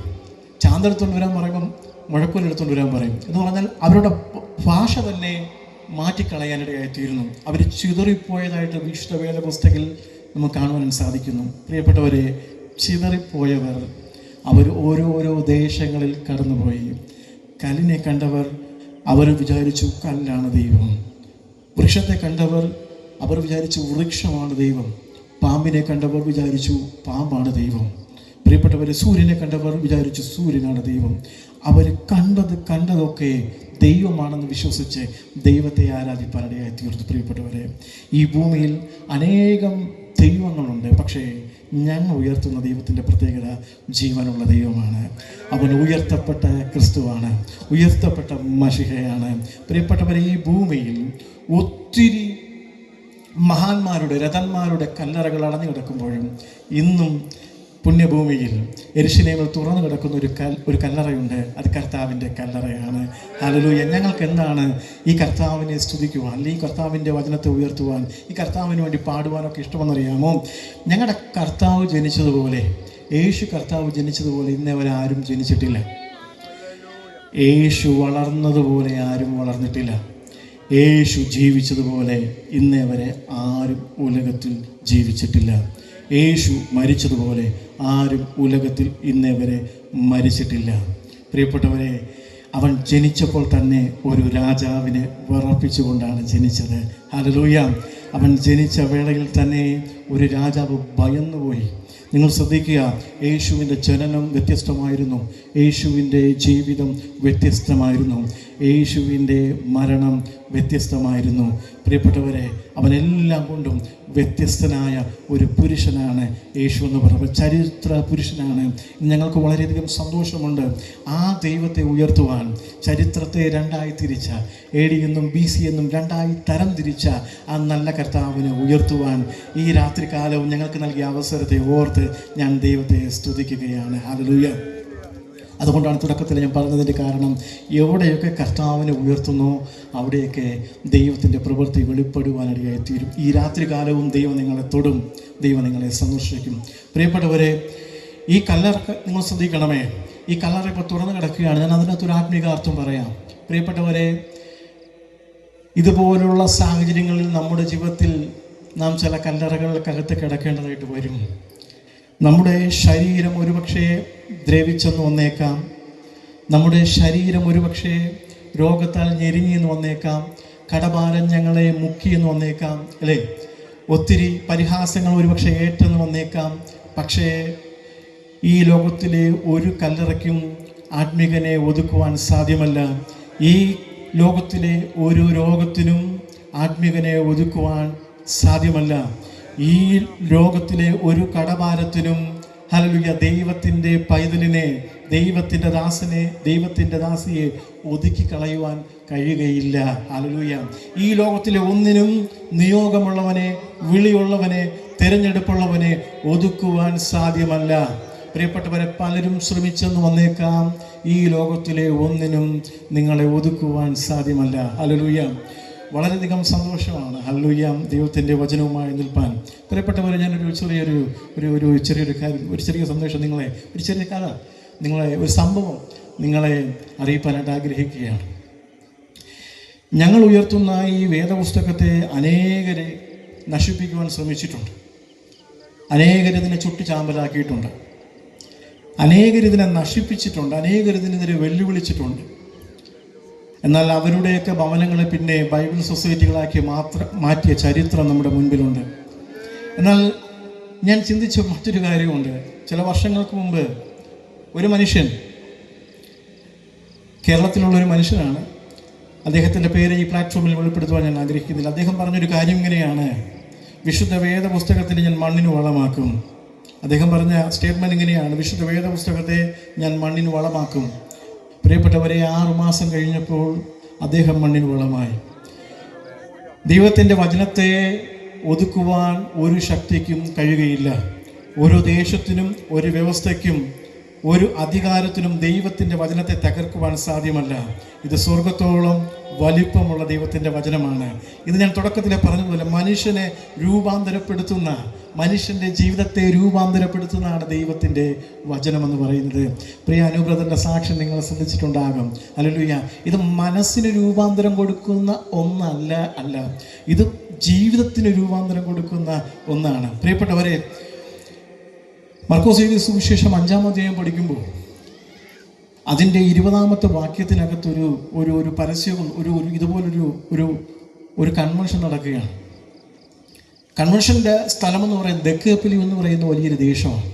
ചാന്തെടുത്തുകൊണ്ട് വരാൻ പറയുമ്പം മുഴക്കൊലെടുത്തുകൊണ്ട് വരാൻ പറയും. എന്ന് പറഞ്ഞാൽ അവരുടെ ഭാഷ തന്നെ മാറ്റിക്കളയാനിടയായിത്തീരുന്നു. അവർ ചിതറിപ്പോയതായിട്ട് വിശുദ്ധ വേദ പുസ്തകത്തിൽ നമുക്ക് കാണുവാനും സാധിക്കുന്നു. പ്രിയപ്പെട്ടവരെ, ചിതറിപ്പോയവർ അവർ ഓരോരോ ദേശങ്ങളിൽ കടന്നുപോയി. കല്ലിനെ കണ്ടവർ അവർ വിചാരിച്ചു കല്ലാണ് ദൈവം. വൃക്ഷത്തെ കണ്ടവർ അവർ വിചാരിച്ചു വൃക്ഷമാണ് ദൈവം. പാമ്പിനെ കണ്ടവർ വിചാരിച്ചു പാമ്പാണ് ദൈവം. പ്രിയപ്പെട്ടവരെ, സൂര്യനെ കണ്ടവർ വിചാരിച്ചു സൂര്യനാണ് ദൈവം. അവർ കണ്ടതൊക്കെ ദൈവമാണെന്ന് വിശ്വസിച്ച് ദൈവത്തെ ആരാധിപ്പാനിടയായി തീർന്നു. പ്രിയപ്പെട്ടവരെ, ഈ ഭൂമിയിൽ അനേകം ദൈവങ്ങളുണ്ട്, പക്ഷേ ഞങ്ങൾ ഉയർത്തുന്ന ദൈവത്തിൻ്റെ പ്രത്യേകത ജീവനുള്ള ദൈവമാണ്. അവൻ ഉയർത്തപ്പെട്ട ക്രിസ്തുവാണ്, ഉയർത്തപ്പെട്ട മശിഹയാണ്. പ്രിയപ്പെട്ടവരെ, ഈ ഭൂമിയിൽ ഒത്തിരി മഹാന്മാരുടെ രഥന്മാരുടെ കല്ലറകൾ അടഞ്ഞു കിടക്കുമ്പോഴും ഇന്നും പുണ്യഭൂമിയിൽ യെരുശലേമിൽ തുറന്നു കിടക്കുന്ന ഒരു കല്ലറയുണ്ട്. അത് കർത്താവിൻ്റെ കല്ലറയാണ്. ഹല്ലേലൂയ. ഞങ്ങൾക്ക് എന്താണ് ഈ കർത്താവിനെ സ്തുതിക്കുവാൻ, ഈ കർത്താവിൻ്റെ വചനത്തെ ഉയർത്തുവാൻ, ഈ കർത്താവിന് വേണ്ടി പാടുവാനൊക്കെ ഇഷ്ടമെന്നറിയാമോ? ഞങ്ങളുടെ കർത്താവ് ജനിച്ചതുപോലെ, യേശു കർത്താവ് ജനിച്ചതുപോലെ ഇന്നവരാരും ജനിച്ചിട്ടില്ല. യേശു വളർന്നതുപോലെ ആരും വളർന്നിട്ടില്ല. യേശു ജീവിച്ചതുപോലെ ഇന്നേവരെ ആരും ഉലകത്തിൽ ജീവിച്ചിട്ടില്ല. യേശു മരിച്ചതുപോലെ ആരും ഉലകത്തിൽ ഇന്നേവരെ മരിച്ചിട്ടില്ല. പ്രിയപ്പെട്ടവരെ, അവൻ ജനിച്ചപ്പോൾ തന്നെ ഒരു രാജാവിനെ വിറപ്പിച്ചുകൊണ്ടാണ് ജനിച്ചത്. ഹല്ലേലൂയ. അവൻ ജനിച്ച വേളയിൽ തന്നെ ഒരു രാജാവ് ഭയന്നുപോയി. നിങ്ങൾ ശ്രദ്ധിക്കുക, യേശുവിൻ്റെ ജനനം വ്യത്യസ്തമായിരുന്നു, യേശുവിൻ്റെ ജീവിതം വ്യത്യസ്തമായിരുന്നു. യേശുവിൻ്റെ മരണം വ്യത്യസ്തമായിരുന്നു. പ്രിയപ്പെട്ടവരെ, അവനെല്ലാം കൊണ്ടും വ്യത്യസ്തനായ ഒരു പുരുഷനാണ് യേശു എന്ന് പറയുന്നത്. ചരിത്ര പുരുഷനാണ്. ഞങ്ങൾക്ക് വളരെയധികം സന്തോഷമുണ്ട്. ആ ദൈവത്തെ ഉയർത്തുവാൻ, ചരിത്രത്തെ രണ്ടായി തിരിച്ച, AD എന്നും BC എന്നും രണ്ടായി തരം തിരിച്ച ആ നല്ല കർത്താവിനെ ഉയർത്തുവാൻ ഈ രാത്രികാലവും ഞങ്ങൾക്ക് നൽകിയ അവസരത്തെ ഓർത്ത് ഞാൻ ദൈവത്തെ സ്തുതിക്കുകയാണ്. ഹല്ലേലൂയ. അതുകൊണ്ടാണ് തുടക്കത്തിൽ ഞാൻ പറഞ്ഞതിൻ്റെ കാരണം, എവിടെയൊക്കെ കർത്താവിനെ ഉയർത്തുന്നോ അവിടെയൊക്കെ ദൈവത്തിൻ്റെ പ്രവൃത്തി വെളിപ്പെടുവാനിടയായി തീരും. ഈ രാത്രികാലവും ദൈവം നിങ്ങളെ തൊടും, ദൈവം നിങ്ങളെ സന്ദർശിക്കും. പ്രിയപ്പെട്ടവരെ, ഈ കല്ലറ നിങ്ങൾ ശ്രദ്ധിക്കണമേ. ഈ കല്ലറ ഇപ്പോൾ തുറന്നു കിടക്കുകയാണ്. ഞാൻ അതിനകത്തൊരു ആത്മീകാർത്ഥം പറയാം. പ്രിയപ്പെട്ടവരെ, ഇതുപോലുള്ള സാഹചര്യങ്ങളിൽ നമ്മുടെ ജീവിതത്തിൽ നാം ചില കല്ലറകൾക്കകത്ത് കിടക്കേണ്ടതായിട്ട് വരും. നമ്മുടെ ശരീരം ഒരുപക്ഷെ ദ്രവിച്ചെന്ന് വന്നേക്കാം. നമ്മുടെ ശരീരം ഒരുപക്ഷെ രോഗത്താൽ ഞെരുങ്ങിയെന്ന് വന്നേക്കാം. കടഭാരം ഞങ്ങളെ മുക്കിയെന്ന് വന്നേക്കാം, അല്ലേ? ഒത്തിരി പരിഹാസങ്ങൾ ഒരുപക്ഷെ ഏറ്റെന്ന് വന്നേക്കാം. പക്ഷേ ഈ ലോകത്തിലെ ഒരു കല്ലറയ്ക്കും ആത്മീകനെ ഒതുക്കുവാൻ സാധ്യമല്ല. ഈ ലോകത്തിലെ ഒരു രോഗത്തിനും ആത്മീകനെ ഒതുക്കുവാൻ സാധ്യമല്ല. ഈ ലോകത്തിലെ ഒരു കടഭാരത്തിനും ഹല്ലേലൂയ ദൈവത്തിൻ്റെ പൈതലിനെ, ദൈവത്തിൻ്റെ ദാസനെ, ദൈവത്തിൻ്റെ ദാസിയെ ഒതുക്കി കളയുവാൻ കഴിയുകയില്ല. ഹല്ലേലൂയ. ഈ ലോകത്തിലെ ഒന്നിനും നിയോഗമുള്ളവനെ, വിളിയുള്ളവനെ, തിരഞ്ഞെടുപ്പുള്ളവനെ ഒതുക്കുവാൻ സാധ്യമല്ല. പ്രിയപ്പെട്ടവരെ, പലരും ശ്രമിച്ചെന്ന് വന്നേക്കാം. ഈ ലോകത്തിലെ ഒന്നിനും നിങ്ങളെ ഒതുക്കുവാൻ സാധ്യമല്ല. ഹല്ലേലൂയ. വളരെയധികം സന്തോഷമാണ്. ഹല്ലേലൂയ. ദൈവത്തിൻ്റെ വചനവുമായി നിൽപ്പാൻ. പ്രിയപ്പെട്ടവരെ, ഞാനൊരു ചെറിയൊരു കാര്യം, ഒരു ചെറിയ സന്ദേശം നിങ്ങളെ, ഒരു ചെറിയ കഥ നിങ്ങളെ, ഒരു സംഭവം നിങ്ങളെ അറിയിക്കാനായിട്ട് ആഗ്രഹിക്കുകയാണ്. ഞങ്ങൾ ഉയർത്തുന്ന ഈ വേദപുസ്തകത്തെ അനേകരെ നശിപ്പിക്കുവാൻ ശ്രമിച്ചിട്ടുണ്ട്. അനേകരിതിനെ ചുട്ടുചാമ്പലാക്കിയിട്ടുണ്ട്. അനേകരിതിനെ നശിപ്പിച്ചിട്ടുണ്ട്. അനേകരിതിനെതിരെ വെല്ലുവിളിച്ചിട്ടുണ്ട്. എന്നാൽ അവരുടെയൊക്കെ ഭവനങ്ങളെ പിന്നെ ബൈബിൾ സൊസൈറ്റികളാക്കി മാറ്റിയ ചരിത്രം നമ്മുടെ മുൻപിലുണ്ട്. എന്നാൽ ഞാൻ ചിന്തിച്ച മറ്റൊരു കാര്യമുണ്ട്. ചില വർഷങ്ങൾക്ക് മുമ്പ് ഒരു മനുഷ്യൻ, കേരളത്തിലുള്ളൊരു മനുഷ്യനാണ്, അദ്ദേഹത്തിൻ്റെ പേര് ഈ പ്ലാറ്റ്ഫോമിൽ വെളിപ്പെടുത്തുവാൻ ഞാൻ ആഗ്രഹിക്കുന്നില്ല. അദ്ദേഹം പറഞ്ഞൊരു കാര്യം ഇങ്ങനെയാണ്: വിശുദ്ധ വേദ പുസ്തകത്തിന് ഞാൻ മണ്ണിന് വളമാക്കും. അദ്ദേഹം പറഞ്ഞ സ്റ്റേറ്റ്മെൻറ്റ് ഇങ്ങനെയാണ്: വിശുദ്ധ വേദ പുസ്തകത്തെ ഞാൻ മണ്ണിന് വളമാക്കും. പ്രിയപ്പെട്ടവരെ, 6 മാസം കഴിഞ്ഞപ്പോൾ അദ്ദേഹം മണ്ണിന് വളമായി. ദൈവത്തിൻ്റെ വചനത്തെ ഒതുക്കുവാൻ ഒരു ശക്തിക്കും കഴിയുകയില്ല. ഒരു ദേശത്തിനും ഒരു വ്യവസ്ഥയ്ക്കും ഒരു അധികാരത്തിനും ദൈവത്തിൻ്റെ വചനത്തെ തകർക്കുവാൻ സാധ്യമല്ല. ഇത് സ്വർഗത്തോളം വലിപ്പമുള്ള ദൈവത്തിൻ്റെ വചനമാണ്. ഇത് ഞാൻ തുടക്കത്തിലെ പറഞ്ഞതുപോലെ മനുഷ്യനെ രൂപാന്തരപ്പെടുത്തുന്ന, മനുഷ്യൻ്റെ ജീവിതത്തെ രൂപാന്തരപ്പെടുത്തുന്നതാണ് ദൈവത്തിൻ്റെ വചനമെന്ന് പറയുന്നത്. പ്രിയ അനുബ്രതൻ്റെ സാക്ഷ്യം നിങ്ങൾ ശ്രദ്ധിച്ചിട്ടുണ്ടാകും. ഹല്ലേലൂയ. ഇത് മനസ്സിന് രൂപാന്തരം കൊടുക്കുന്ന അല്ല, ഇത് ജീവിതത്തിന് രൂപാന്തരം കൊടുക്കുന്ന ഒന്നാണ്. പ്രിയപ്പെട്ടവരെ, മർക്കോസ് എഴുതിയ സുവിശേഷം 5-ാം അധ്യായം പഠിക്കുമ്പോൾ അതിൻ്റെ 20-ാമത്തെ വാക്യത്തിനകത്തൊരു ഒരു പരസ്യവും ഇതുപോലൊരു കൺവെൻഷൻ നടക്കുകയാണ്. കൺവെൻഷൻ്റെ സ്ഥലമെന്ന് പറയുന്നത് ദെക്കേപ്പലി എന്ന് പറയുന്ന വലിയൊരു ദേശമാണ്.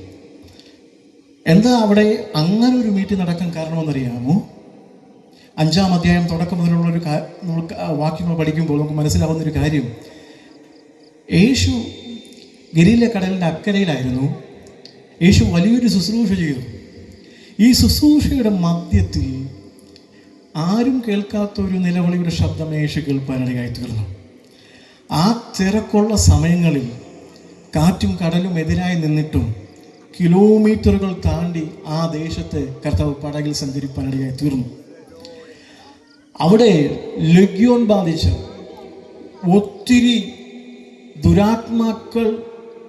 എന്താ അവിടെ അങ്ങനെ ഒരു മീറ്റിംഗ് നടക്കാൻ കാരണമെന്നറിയാമോ? 5-ാം അധ്യായം തുടക്കം മുതലുള്ളൊരു വാക്യങ്ങൾ പഠിക്കുമ്പോൾ നമുക്ക് മനസ്സിലാവുന്നൊരു കാര്യം, യേശു ഗലീല കടലിൻ്റെ അക്കരയിലായിരുന്നു. യേശു വലിയൊരു ശുശ്രൂഷ ചെയ്തു. ഈ ശുശ്രൂഷയുടെ മധ്യത്തിൽ ആരും കേൾക്കാത്ത ഒരു നിലവിളിയുടെ ശബ്ദം യേശു കേൾപ്പാനിടയായി തീർന്നു. ആ തിരക്കുള്ള സമയങ്ങളിൽ കാറ്റും കടലും എതിരായി നിന്നിട്ടും കിലോമീറ്ററുകൾ താണ്ടി ആ ദേശത്തെ കർത്താവ് പടകിൽ സഞ്ചരിപ്പാനിടയായി തീർന്നു. അവിടെ ലഗ്യോൻ ബാധിച്ച ഒത്തിരി ദുരാത്മാക്കൾ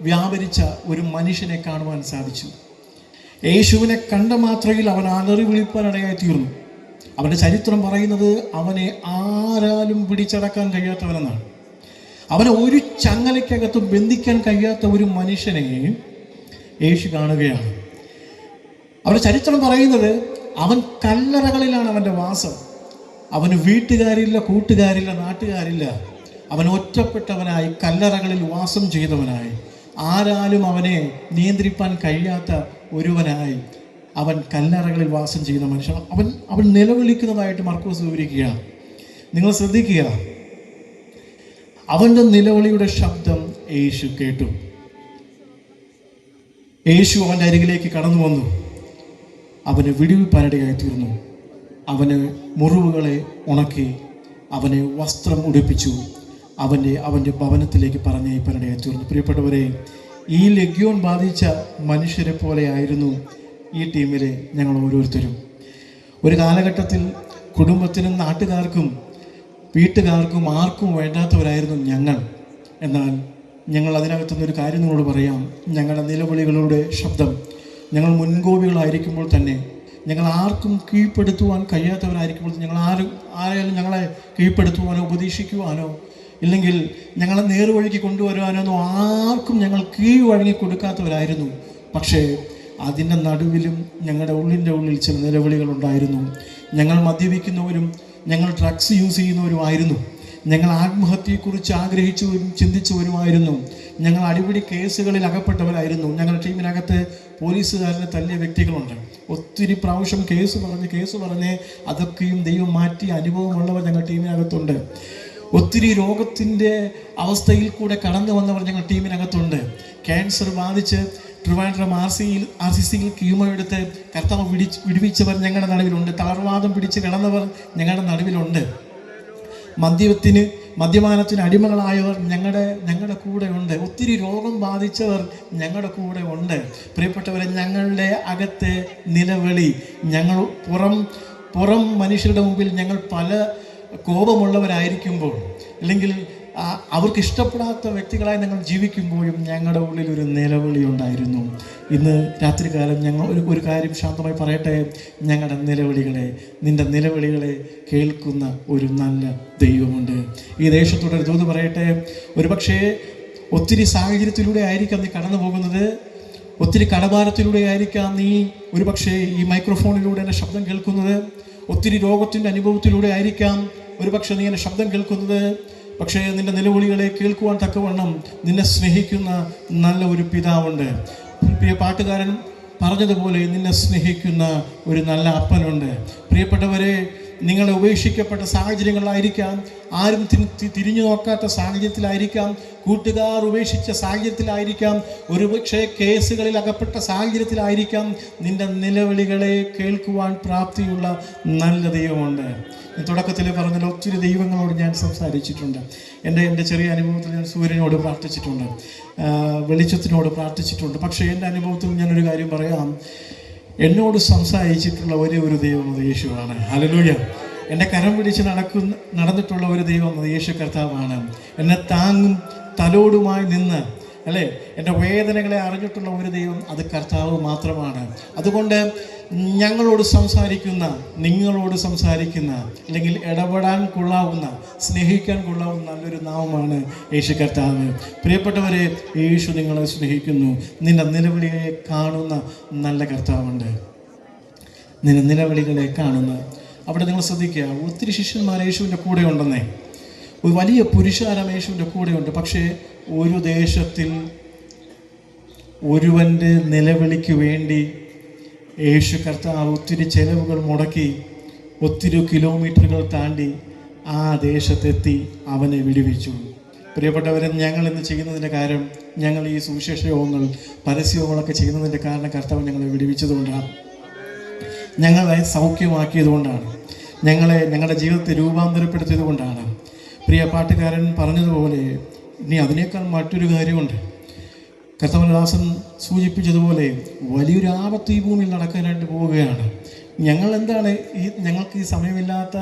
വ്യാപരിച്ച ഒരു മനുഷ്യനെ കാണുവാൻ സാധിച്ചു. യേശുവിനെ കണ്ട മാത്രയിൽ അവൻ അലറി വിളിപ്പാനിടയായി തീർന്നു. അവൻ്റെ ചരിത്രം പറയുന്നത് അവനെ ആരാലും പിടിച്ചടക്കാൻ കഴിയാത്തവനെന്നാണ്. അവനെ ഒരു ചങ്ങലയ്ക്കകത്തും ബന്ധിക്കാൻ കഴിയാത്ത ഒരു മനുഷ്യനെ യേശു കാണുകയാണ്. അവൻ്റെ ചരിത്രം പറയുന്നത് അവൻ കല്ലറകളിലാണ് അവൻ്റെ വാസം. അവന് വീട്ടുകാരില്ല, കൂട്ടുകാരില്ല, നാട്ടുകാരില്ല. അവൻ ഒറ്റപ്പെട്ടവനായി കല്ലറകളിൽ വാസം ചെയ്തവനായി, ആരാലും അവനെ നിയന്ത്രിപ്പാൻ കഴിയാത്ത ഒരുവനായി അവൻ കല്ലറകളിൽ വാസം ചെയ്യുന്ന മനുഷ്യൻ. അവൻ നിലവിളിക്കുന്നതായിട്ട് മർക്കോസ് വിവരിക്കുകയാണ്. നിങ്ങൾ ശ്രദ്ധിക്കുക, അവൻ്റെ നിലവിളിയുടെ ശബ്ദം യേശു കേട്ടു. യേശു അവൻ്റെ അരികിലേക്ക് കടന്നു വന്നു. അവന് വിടുവിപ്പാനിടയായി തീർന്നു. അവന് മുറിവുകളെ ഉണക്കി അവനെ വസ്ത്രം ഉടുപ്പിച്ചു. അവൻ്റെ ഭവനത്തിലേക്ക് പറഞ്ഞയപ്പാനിടയായി തീർന്നു. പ്രിയപ്പെട്ടവരെ, ഈ ലഗ്യോൻ ബാധിച്ച മനുഷ്യരെ പോലെ ആയിരുന്നു ഈ ടീമിലെ ഞങ്ങൾ ഓരോരുത്തരും. ഒരു കാലഘട്ടത്തിൽ കുടുംബത്തിനും നാട്ടുകാർക്കും വീട്ടുകാർക്കും ആർക്കും വേണ്ടാത്തവരായിരുന്നു ഞങ്ങൾ. എന്നാൽ ഞങ്ങൾ അതിനകത്തുനിന്നൊരു കാര്യം നിങ്ങളോട് പറയാം. ഞങ്ങളുടെ നിലവിളികളുടെ ശബ്ദം, ഞങ്ങൾ മുൻകോപികളായിരിക്കുമ്പോൾ തന്നെ, ഞങ്ങൾ ആർക്കും കീഴ്പ്പെടുത്തുവാൻ കഴിയാത്തവരായിരിക്കുമ്പോൾ ആരെങ്കിലും ഞങ്ങളെ കീഴ്പ്പെടുത്തുവാനോ ഉപദേശിക്കുവാനോ ഇല്ലെങ്കിൽ ഞങ്ങളെ നേർവഴിക്ക് കൊണ്ടുവരുവാനോ ഒന്നും ആർക്കും ഞങ്ങൾ കീഴ്വഴങ്ങി കൊടുക്കാത്തവരായിരുന്നു. പക്ഷേ അതിൻ്റെ നടുവിലും ഞങ്ങളുടെ ഉള്ളിൻ്റെ ഉള്ളിൽ ചില നിലവിളികളുണ്ടായിരുന്നു. ഞങ്ങൾ മദ്യപിക്കുന്നവരും ഞങ്ങൾ ഡ്രഗ്സ് യൂസ് ചെയ്യുന്നവരുമായിരുന്നു. ഞങ്ങൾ ആത്മഹത്യയെക്കുറിച്ച് ആഗ്രഹിച്ചവരും ചിന്തിച്ചവരുമായിരുന്നു. ഞങ്ങൾ അടിപിടി കേസുകളിൽ അകപ്പെട്ടവരായിരുന്നു. ഞങ്ങളുടെ ടീമിനകത്ത് പോലീസുകാരനെ തല്ലിയ വ്യക്തികളുണ്ട്. ഒത്തിരി പ്രാവശ്യം കേസ് പറഞ്ഞ് അതൊക്കെയും ദൈവം മാറ്റിയ അനുഭവമുള്ളവർ ഞങ്ങളുടെ ടീമിനകത്തുണ്ട്. ഒത്തിരി രോഗത്തിൻ്റെ അവസ്ഥയിൽ കൂടെ കടന്നു വന്നവർ ഞങ്ങൾ ടീമിനകത്തുണ്ട്. ക്യാൻസർ ബാധിച്ച് ട്രിവാൻഡ്രം RCCയിൽ കീമോ എടുത്ത് കർത്താവ് വിടുവിച്ചവർ ഞങ്ങളുടെ നടുവിലുണ്ട്. തളർവാദം പിടിച്ച് കിടന്നവർ ഞങ്ങളുടെ നടുവിലുണ്ട്. മദ്യപാനത്തിന് അടിമകളായവർ ഞങ്ങളുടെ കൂടെ ഉണ്ട്. ഒത്തിരി രോഗം ബാധിച്ചവർ ഞങ്ങളുടെ കൂടെ ഉണ്ട്. പ്രിയപ്പെട്ടവരെ, ഞങ്ങളുടെ അകത്തെ നിലവിളി, ഞങ്ങൾ പുറം മനുഷ്യരുടെ മുമ്പിൽ ഞങ്ങൾ പല കോപമുള്ളവരായിരിക്കുമ്പോൾ അല്ലെങ്കിൽ അവർക്ക് ഇഷ്ടപ്പെടാത്ത വ്യക്തികളായി ഞങ്ങൾ ജീവിക്കുമ്പോഴും ഞങ്ങളുടെ ഉള്ളിൽ ഒരു നിലവിളി ഉണ്ടായിരുന്നു. ഇന്ന് രാത്രികാലം ഞങ്ങൾ ഒരു കാര്യം ശാന്തമായി പറയട്ടെ. നിന്റെ നിലവിളികളെ കേൾക്കുന്ന ഒരു നല്ല ദൈവമുണ്ട്. ഈ ദേശത്തോടൊരു ദൂത് പറയട്ടെ. ഒരുപക്ഷേ ഒത്തിരി സാഹചര്യത്തിലൂടെ ആയിരിക്കാം നീ കടന്നു പോകുന്നത്. ഒത്തിരി കടഭാരത്തിലൂടെ ആയിരിക്കാം നീ ഒരുപക്ഷേ ഈ മൈക്രോഫോണിലൂടെ എൻ്റെ ശബ്ദം കേൾക്കുന്നത്. ഒത്തിരി രോഗത്തിൻ്റെ അനുഭവത്തിലൂടെ ആയിരിക്കാം ഒരുപക്ഷെ നീ എൻ്റെ ശബ്ദം കേൾക്കുന്നത്. പക്ഷേ നിന്റെ നിലവിളികളെ കേൾക്കുവാൻ തക്കവണ്ണം നിന്നെ സ്നേഹിക്കുന്ന നല്ല ഒരു പിതാവുണ്ട്. പ്രിയ പാട്ടുകാരൻ പറഞ്ഞതുപോലെ നിന്നെ സ്നേഹിക്കുന്ന ഒരു നല്ല അപ്പനുണ്ട്. പ്രിയപ്പെട്ടവരെ, നിങ്ങളെ ഉപേക്ഷിക്കപ്പെട്ട സാഹചര്യങ്ങളായിരിക്കാം, ആരും തിരിഞ്ഞു നോക്കാത്ത സാഹചര്യത്തിലായിരിക്കാം, കൂട്ടുകാർ ഉപേക്ഷിച്ച സാഹചര്യത്തിലായിരിക്കാം, ഒരുപക്ഷെ കേസുകളിൽ അകപ്പെട്ട സാഹചര്യത്തിലായിരിക്കാം. നിന്റെ നിലവിളികളെ കേൾക്കുവാൻ പ്രാപ്തിയുള്ള നല്ല ദൈവമുണ്ട്. തുടക്കത്തിൽ പറഞ്ഞല്ലോ, ഒത്തിരി ദൈവങ്ങളോട് ഞാൻ സംസാരിച്ചിട്ടുണ്ട്. എൻ്റെ ചെറിയ അനുഭവത്തിൽ ഞാൻ സൂര്യനോട് പ്രാർത്ഥിച്ചിട്ടുണ്ട്, വെളിച്ചത്തിനോട് പ്രാർത്ഥിച്ചിട്ടുണ്ട്. പക്ഷേ എൻ്റെ അനുഭവത്തിൽ ഞാനൊരു കാര്യം പറയാം. എന്നോട് സംസാരിച്ചിട്ടുള്ള ഒരേ ഒരു ദൈവം അത് യേശുവാണ്. ഹല്ലേലൂയ. എൻ്റെ കരം പിടിച്ച് നടന്നിട്ടുള്ള ഒരു ദൈവം അത് യേശു കർത്താവാണ്. എന്നെ താങ്ങും തലോടുമായി നിന്ന് അല്ലേ എൻ്റെ വേദനകളെ അറിഞ്ഞിട്ടുള്ള ഒരു ദൈവം അത് കർത്താവ് മാത്രമാണ്. അതുകൊണ്ട് ഞങ്ങളോട് സംസാരിക്കുന്ന, നിങ്ങളോട് സംസാരിക്കുന്ന, അല്ലെങ്കിൽ ഇടപെടാൻ കൊള്ളാവുന്ന, സ്നേഹിക്കാൻ കൊള്ളാവുന്ന നല്ലൊരു നാമമാണ് യേശു കർത്താവ്. പ്രിയപ്പെട്ടവരെ, യേശു നിങ്ങളെ സ്നേഹിക്കുന്നു. നിന്റെ നിലവിളികളെ കാണുന്ന നല്ല കർത്താവുണ്ട്. നിന്റെ നിലവിളികളെ കാണുന്ന. അവിടെ നിങ്ങൾ ശ്രദ്ധിക്കുക, ഒത്തിരി ശിഷ്യന്മാർ യേശുവിൻ്റെ കൂടെ ഉണ്ടെന്നേ. ഒരു വലിയ പുരുഷാരം യേശുവിൻ്റെ കൂടെയുണ്ട്. പക്ഷേ ഒരു ദേശത്തിൽ ഒരുവൻ്റെ നിലവിളിക്ക് വേണ്ടി യേശു കർത്താവ് ഒത്തിരി ചെലവുകൾ മുടക്കി ഒത്തിരി കിലോമീറ്ററുകൾ താണ്ടി ആ ദേശത്തെത്തി അവനെ വിടുവിച്ചു. പ്രിയപ്പെട്ടവരെ, ഞങ്ങൾ ഇന്ന് ചെയ്യുന്നതിൻ്റെ കാര്യം, ഞങ്ങൾ ഈ സുവിശേഷ യോഗങ്ങൾ, പരസ്യങ്ങളൊക്കെ ചെയ്യുന്നതിൻ്റെ കാരണം കർത്താവ് ഞങ്ങളെ വിടുവിച്ചതുകൊണ്ടാണ്, ഞങ്ങളെ സൗഖ്യമാക്കിയതുകൊണ്ടാണ്, ഞങ്ങളുടെ ജീവിതത്തെ രൂപാന്തരപ്പെടുത്തിയത് കൊണ്ടാണ്. പ്രിയ പാട്ടുകാരൻ പറഞ്ഞതുപോലെ ഇനി അതിനേക്കാൾ മറ്റൊരു കാര്യമുണ്ട്. കർത്താവദാസൻ സൂചിപ്പിച്ചതുപോലെ വലിയൊരു ആപത്ത് ഈ ഭൂമിയിൽ നടക്കാനായിട്ട് പോവുകയാണ്. ഞങ്ങൾക്ക് ഈ സമയമില്ലാത്ത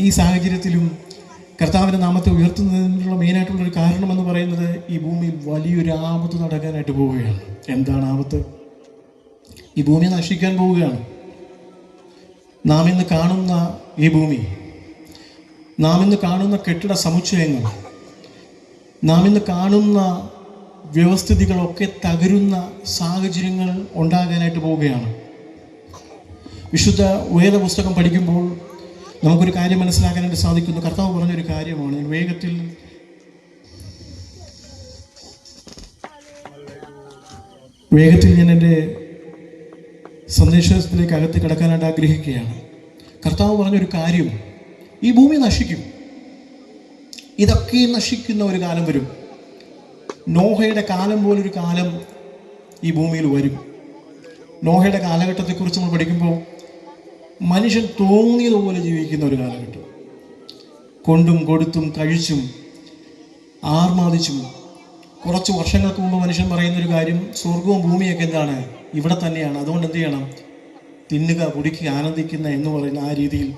ഈ സാഹചര്യത്തിലും കർത്താവിൻ്റെ നാമത്തെ ഉയർത്തുന്നതിനുള്ള മെയിനായിട്ടുള്ളൊരു കാരണമെന്ന് പറയുന്നത്, ഈ ഭൂമിയിൽ വലിയൊരു ആപത്ത് നടക്കാനായിട്ട് പോവുകയാണ്. എന്താണ് ആപത്ത്? ഈ ഭൂമി നശിക്കാൻ പോവുകയാണ്. നാം ഇന്ന് കാണുന്ന ഈ ഭൂമി, നാം ഇന്ന് കാണുന്ന കെട്ടിട സമുച്ചയങ്ങൾ, നാം ഇന്ന് കാണുന്ന വ്യവസ്ഥിതികളൊക്കെ തകരുന്ന സാഹചര്യങ്ങൾ ഉണ്ടാകാനായിട്ട് പോവുകയാണ്. വിശുദ്ധ വേദപുസ്തകം പഠിക്കുമ്പോൾ നമുക്കൊരു കാര്യം മനസ്സിലാക്കാനായിട്ട് സാധിക്കുന്നു. കർത്താവ് പറഞ്ഞൊരു കാര്യമാണ്. വേഗത്തിൽ വേഗത്തിൽ ഞാൻ എൻ്റെ സന്ദേശത്തിലേക്ക് അകത്ത് കിടക്കാനായിട്ട് ആഗ്രഹിക്കുകയാണ്. കർത്താവ് പറഞ്ഞൊരു കാര്യം, ഈ ഭൂമി നശിക്കും, ഇതൊക്കെ നശിക്കുന്ന ഒരു കാലം വരും. നോഹയുടെ കാലം പോലൊരു കാലം ഈ ഭൂമിയിൽ വരും. നോഹയുടെ കാലഘട്ടത്തെക്കുറിച്ച് നമ്മൾ പഠിക്കുമ്പോൾ മനുഷ്യൻ തോന്നിയതുപോലെ ജീവിക്കുന്ന ഒരു കാലഘട്ടം. കൊണ്ടും കൊടുത്തും കഴിച്ചും ആർമാദിച്ചും. കുറച്ച് വർഷങ്ങൾക്ക് മുമ്പ് മനുഷ്യൻ പറയുന്നൊരു കാര്യം, സ്വർഗവും ഭൂമിയൊക്കെ എന്താണ്, ഇവിടെ തന്നെയാണ്. അതുകൊണ്ട് എന്ത് ചെയ്യണം, തിന്നുക, കുടിക്കുക, ആനന്ദിക്കുന്ന എന്ന് പറയുന്ന ആ രീതിയിൽ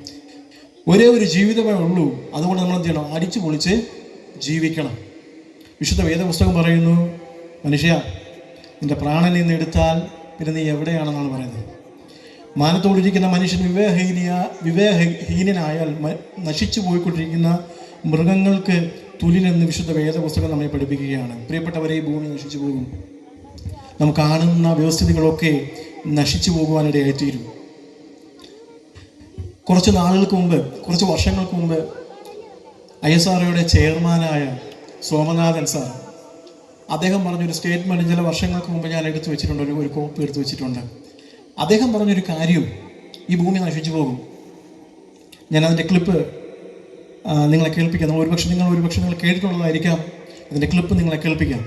ഒരേ ഒരു ജീവിതമേ ഉള്ളൂ. അതുകൊണ്ട് നമ്മൾ എന്ത് ചെയ്യണം, അടിച്ചു പൊളിച്ച് ജീവിക്കണം. വിശുദ്ധ വേദപുസ്തകം പറയുന്നു, മനുഷ്യ, നിന്റെ പ്രാണനെ നിന്ന് എടുത്താൽ പിന്നെ നീ എവിടെയാണെന്നാണ് പറയുന്നത്. മാനത്തോടിരിക്കുന്ന മനുഷ്യൻ വിവേകഹീനനായാൽ നശിച്ചു പോയിക്കൊണ്ടിരിക്കുന്ന മൃഗങ്ങൾക്ക് തുല്യനെന്ന് വിശുദ്ധ വേദപുസ്തകം നമ്മെ പഠിപ്പിക്കുകയാണ്. പ്രിയപ്പെട്ടവരെ, ഈ ഭൂമി നശിച്ചു പോകും. നാം കാണുന്ന വ്യവസ്ഥിതികളൊക്കെ നശിച്ചു പോകുവാനിടയായിത്തീരും. കുറച്ച് നാളുകൾക്ക് മുമ്പ്, കുറച്ച് വർഷങ്ങൾക്ക് മുമ്പ് ISROയുടെ ചെയർമാനായ സോമനാഥൻ സാർ, അദ്ദേഹം പറഞ്ഞൊരു സ്റ്റേറ്റ്മെൻറ്റ് ചില വർഷങ്ങൾക്ക് മുമ്പ് ഞാൻ എടുത്തു വെച്ചിട്ടുണ്ട്, ഒരു കോപ്പി എടുത്തു വെച്ചിട്ടുണ്ട്. അദ്ദേഹം പറഞ്ഞൊരു കാര്യം, ഈ ഭൂമി നശിച്ചു പോകും. ഞാനതിൻ്റെ ക്ലിപ്പ് നിങ്ങളെ കേൾപ്പിക്കാം. ഒരുപക്ഷെ നിങ്ങൾ കേട്ടിട്ടുള്ളതായിരിക്കാം. അതിൻ്റെ ക്ലിപ്പ് നിങ്ങളെ കേൾപ്പിക്കാം.